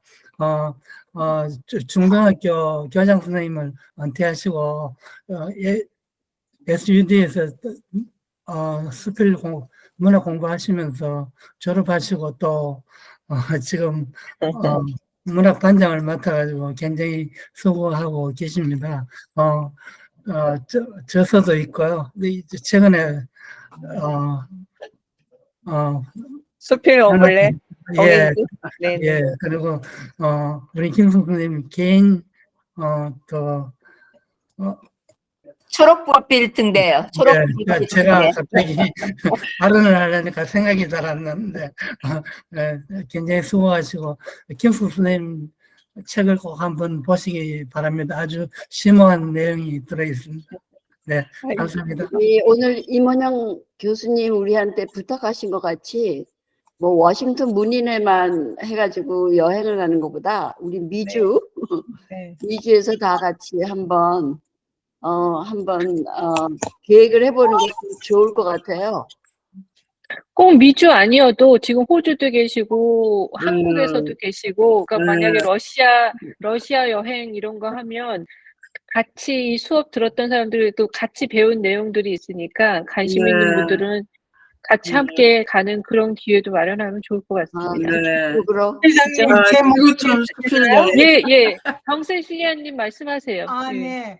중등학교 교장 선생님을 은퇴하시고 SUD에서 수필 문학 공부하시면서 졸업하시고 또 지금 문학 반장을 맡아가지고 굉장히 수고하고 계십니다. 저서도 있고요. 이제 최근에 수필 어물레. 예, 네. 예, 그리고 우리 김숙 선생님 개인 또 초록불빛 등대요. 초록불빛 네, 제가 갑자기 발언을 하려니까 생각이 잘 안 나는데 굉장히 수고하시고 김숙 선생님 책을 꼭 한번 보시기 바랍니다. 아주 심오한 내용이 들어있습니다. 네, 감사합니다. 오늘 임원영 교수님 우리한테 부탁하신 것 같이 뭐 워싱턴 문인회만 해가지고 여행을 가는 것보다 우리 미주 미주에서 다 같이 한번 계획을 해보는 것도 좋을 것 같아요. 꼭 미주 아니어도 지금 호주도 계시고 한국에서도 계시고 그러니까 만약에 러시아 여행 이런 거 하면 같이 수업 들었던 사람들도 같이 배운 내용들이 있으니까 관심 있는 분들은 같이 함께 가는 그런 기회도 마련하면 좋을 것 같습니다. 예. 정세실리아님 말씀하세요. 네.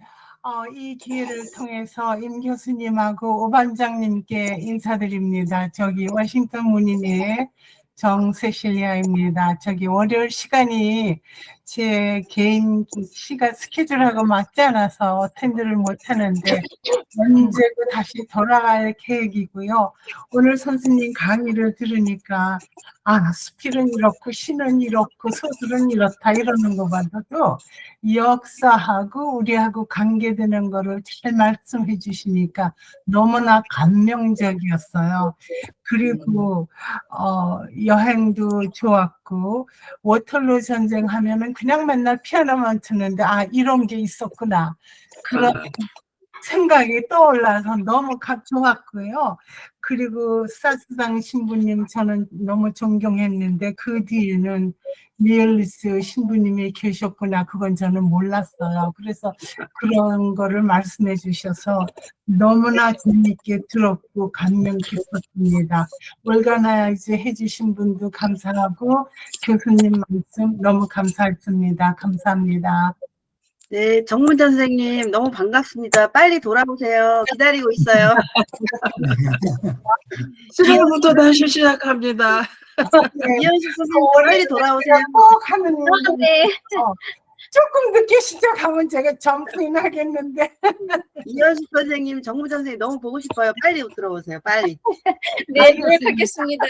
이 기회를 통해서 임 교수님하고 오 반장님께 인사드립니다. 저기 워싱턴 문인회 정세실리아입니다. 저기 월요일 시간이 제 개인 스케줄하고 맞지 않아서 어텐드를 못 하는데 언제고 다시 돌아갈 계획이고요. 오늘 선생님 강의를 들으니까 수필은 이렇고 시는 이렇고 소설은 이렇다 이러는 것보다도 역사하고 우리하고 관계되는 거를 잘 말씀해 주시니까 너무나 감명적이었어요. 그리고 여행도 좋았고 워털루 전쟁 하면은 그냥 맨날 피아노만 트는데 이런 게 있었구나 그런 생각이 떠올라서 너무 좋았고요. 그리고 사스당 신부님 저는 너무 존경했는데 그 뒤에는 미엘리스 신부님이 계셨구나 그건 저는 몰랐어요. 그래서 그런 거를 말씀해 주셔서 너무나 재밌게 들었고 감명 깊었습니다. 올가나이즈 해주신 분도 감사하고 교수님 말씀 너무 감사했습니다. 감사합니다. 네, 정문전 선생님 너무 반갑습니다. 빨리 돌아오세요. 기다리고 있어요. 7월부터 다시 시작합니다. 이현식 선생님 빨리 돌아오세요. 꼭 하는 네. 조금 늦게 시작하면 제가 점프인 하겠는데. 이현식 선생님, 정문전 선생님 너무 보고 싶어요. 빨리 들어오세요. 빨리. 네, 노력하겠습니다.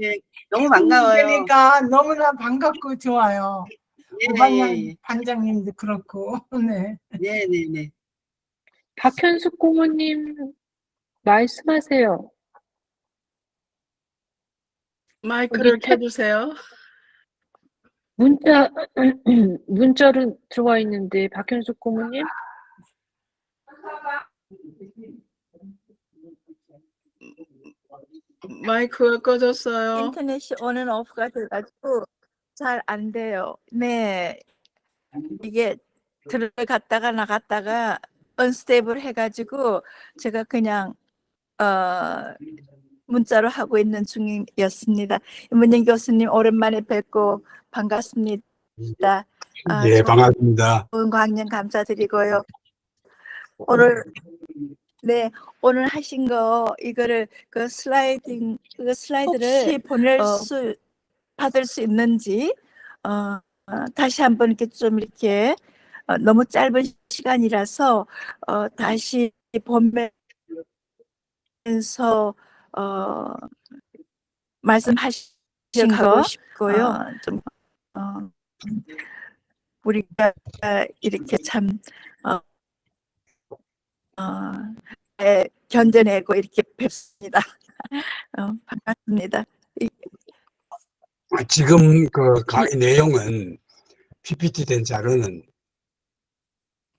네, 너무 반가워요. 그러니까 너무나 반갑고 좋아요. 네. 오반장 반장님도 그렇고. 네. 네. 박현숙 고모님 말씀하세요. 마이크를 켜주세요. 문자로 들어와 있는데 박현숙 고모님? 마이크가 꺼졌어요. 인터넷이 온앤 오프가 돼가지고 잘 안 돼요. 네. 이게 들어갔다가 나갔다가 언스테이블 해가지고 제가 그냥 문자로 하고 있는 중이었습니다. 임은영 교수님 오랜만에 뵙고 반갑습니다. 네, 반갑습니다. 좋은 강연 감사드리고요. 오늘 오늘 하신 거 이거를 그 슬라이드를 혹시 받을 수 있는지 다시 한번 이렇게 좀 이렇게 너무 짧은 시간이라서 다시 보면서 말씀하신 거 싶고요. 좀 우리가 이렇게 참 견뎌내고 이렇게 뵙습니다. 반갑습니다. 지금 그 강의 내용은 PPT 된 자료는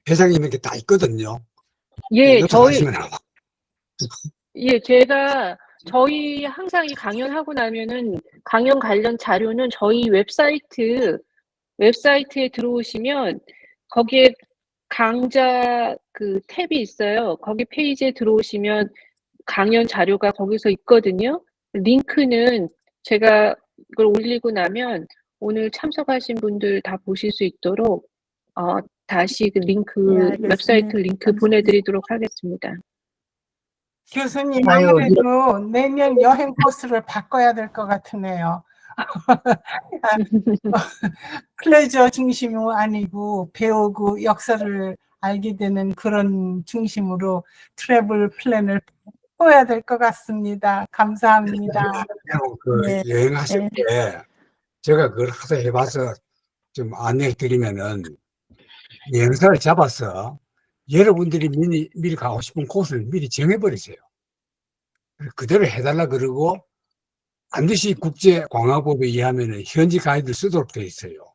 회장님에게 다 있거든요. 예, 요청하시면 저희 항상 이 강연하고 나면은 강연 관련 자료는 저희 웹사이트에 들어오시면 거기에 강좌 그 탭이 있어요. 거기 페이지에 들어오시면 강연 자료가 거기서 있거든요. 링크는 제가 그걸 올리고 나면 오늘 참석하신 분들 다 보실 수 있도록 다시 그 링크 웹사이트 링크 보내드리도록 하겠습니다. 교수님 아무래도 내년 여행 코스를 바꿔야 될 것 같으네요. 플레저 중심이 아니고 배우고 역사를 알게 되는 그런 중심으로 트래블 플랜을 바꿔야 될 것 같습니다. 감사합니다. 여행하실 때 제가 그걸 하도 해봐서 좀 안내를 드리면은 여행사를 잡아서 여러분들이 미리 가고 싶은 곳을 미리 정해버리세요. 그대로 해달라 그러고 반드시 국제관광법에 의하면은 현지 가이드를 쓰도록 되어 있어요.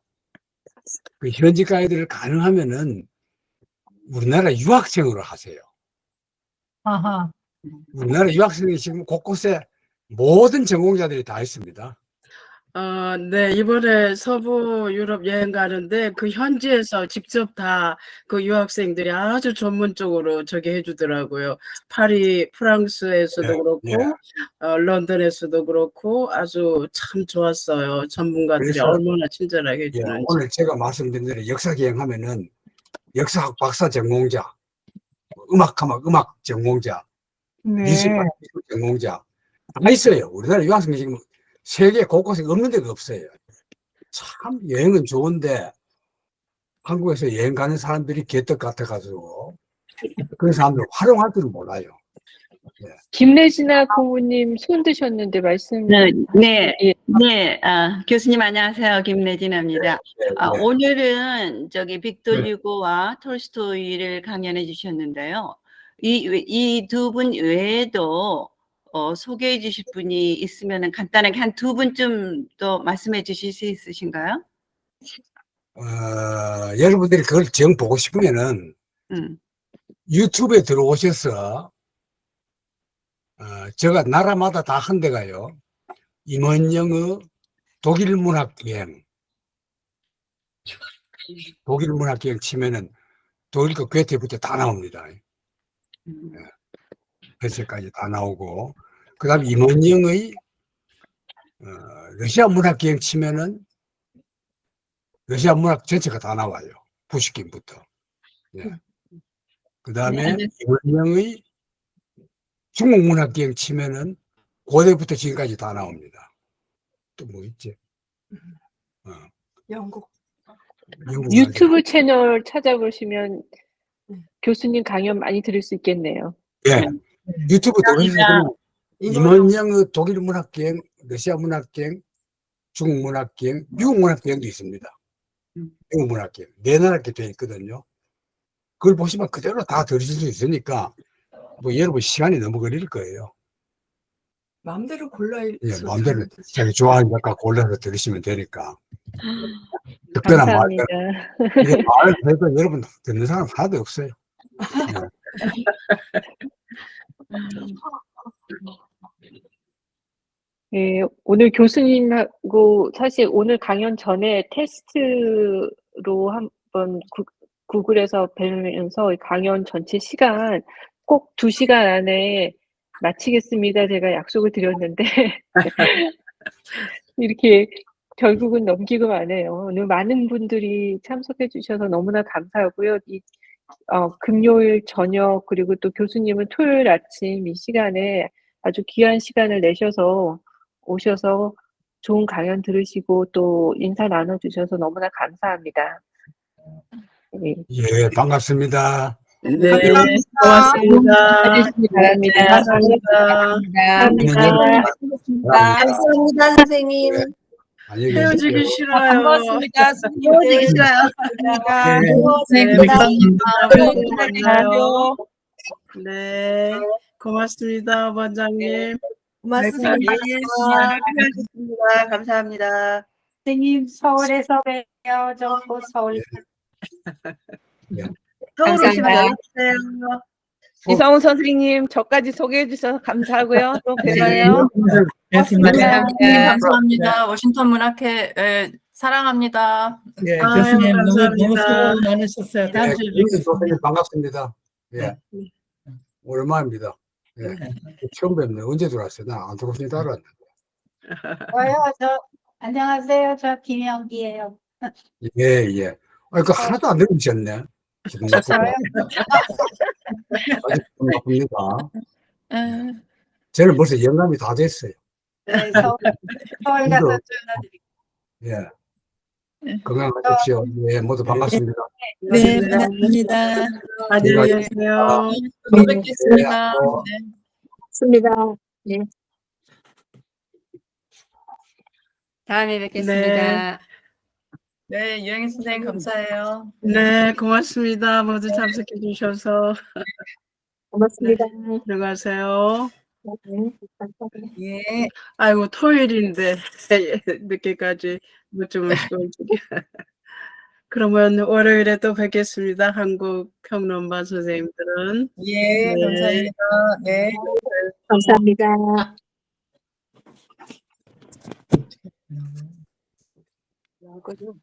그 현지 가이드를 가능하면은 우리나라 유학생으로 하세요. 아하. 우리나라 유학생이 지금 곳곳에 모든 전공자들이 다 있습니다. 네, 이번에 서부 유럽 여행 가는데 그 현지에서 직접 다 그 유학생들이 아주 전문적으로 저기 해주더라고요. 파리, 프랑스에서도 그렇고, 런던에서도 그렇고 아주 참 좋았어요. 전문가들이 얼마나 친절하게 해주는지. 오늘 제가 말씀드린 대로 역사 기행하면은 역사학 박사 전공자, 음악하면 음악 전공자, 미술학 전공자 다 있어요. 우리나라 유학생이 지금 세계 곳곳에 없는 데가 없어요. 참 여행은 좋은데 한국에서 여행 가는 사람들이 개떡 같아가지고 그런 사람들 활용할 줄은 몰라요. 김래진아 고모님 손 드셨는데 말씀. 네, 예. 교수님 안녕하세요. 김래진입니다. 네. 오늘은 빅tor 유고와 톨스토이를 강연해 주셨는데요. 이 두 분 외에도 소개해 주실 분이 있으면 간단하게 한 두 분쯤 더 말씀해 주실 수 있으신가요? 여러분들이 그걸 정 보고 싶으면은 유튜브에 들어오셔서 제가 나라마다 다 한 데가요. 임원영의 독일 문학여행 치면은 독일 거 괴테부터 다 나옵니다. 배세까지 다 나오고, 그 다음에 임원영의 러시아 문학여행 치면은 러시아 문학 전체가 다 나와요. 푸시킨부터. 그 다음에 임원영의 중국 문학여행 치면은 고대부터 지금까지 다 나옵니다. 또 뭐 있지? 영국 유튜브 채널 찾아보시면 교수님 강연 많이 들을 수 있겠네요. 예. 유튜브 들어오시면 임원영의 독일 문학여행, 러시아 문학여행, 중국 문학여행, 미국 문학여행도 있습니다. 미국 문학여행. 네 나라 이렇게 되어 있거든요. 그걸 보시면 그대로 다 들으실 수 있으니까 뭐 여러분 시간이 너무 걸릴 거예요. 마음대로 골라 예, 마음대로 자기 좋아하는 작가 골라서 들으시면 되니까. 특별한 감사합니다. 이게 말을 해도 여러분 듣는 사람 하나도 없어요. 예, 오늘 교수님하고 사실 오늘 강연 전에 테스트로 한번 구글에서 뵈면서 강연 전체 시간 꼭 2시간 안에 마치겠습니다. 제가 약속을 드렸는데 이렇게 결국은 넘기고 마네요. 오늘 많은 분들이 참석해 주셔서 너무나 감사하고요. 금요일 저녁 그리고 또 교수님은 토요일 아침 이 시간에 아주 귀한 시간을 내셔서 오셔서 좋은 강연 들으시고 또 인사 나눠주셔서 너무나 감사합니다. 예, 반갑습니다. 네, 고맙습니다. 해주시기 바랍니다. 감사합니다. 감사합니다, 선생님. 안녕히 헤어지기 계십시오. 싫어요. 반갑습니다. 헤어지기 싫어요. 네, 고맙습니다, 원장님. 고맙습니다. 수고하셨습니다. 감사합니다. 선생님 서울에서 봬요. 저 서울. 서울 오시면 연락 주세요. 이성훈 선생님, 저까지 소개해 주셔서 감사하고요. 또 뵈봐요. 고맙습니다. 감사합니다. 워싱턴 문학회 사랑합니다. 예, 아유, 교수님 너무 감사합니다. 수고 많으셨어요. 다음 주에 뵙겠습니다. 선생님 반갑습니다. 예, 오랜만입니다. 예, 처음 뵙네. 언제 들어왔어요? 나 안 들어오신 줄 알았는데. 안녕하세요. 저 김영기예요. 예, 예. 그 하나도 안 들으셨네. 기분 나쁘다. 아주 기분 나쁩니다. 저는 벌써 영감이 다 됐어요. 네, 서울 가서 전화드릴게요. 예. 건강하십시오. 예, 모두 반갑습니다. 네, 반갑습니다. 안녕히 계세요. 또 뵙겠습니다. 맞습니다. 네. 다음에 뵙겠습니다. 네, 유행 선생님 감사해요. 네, 고맙습니다. 모두 참석해 주셔서. 고맙습니다. 들어가세요. 예. 아이고, 토요일인데 늦게까지 못 주무시고. 그러면 월요일에 또 뵙겠습니다. 한국 평론가 선생님들은. 예, 네. 감사합니다. 네. 감사합니다. 이거요.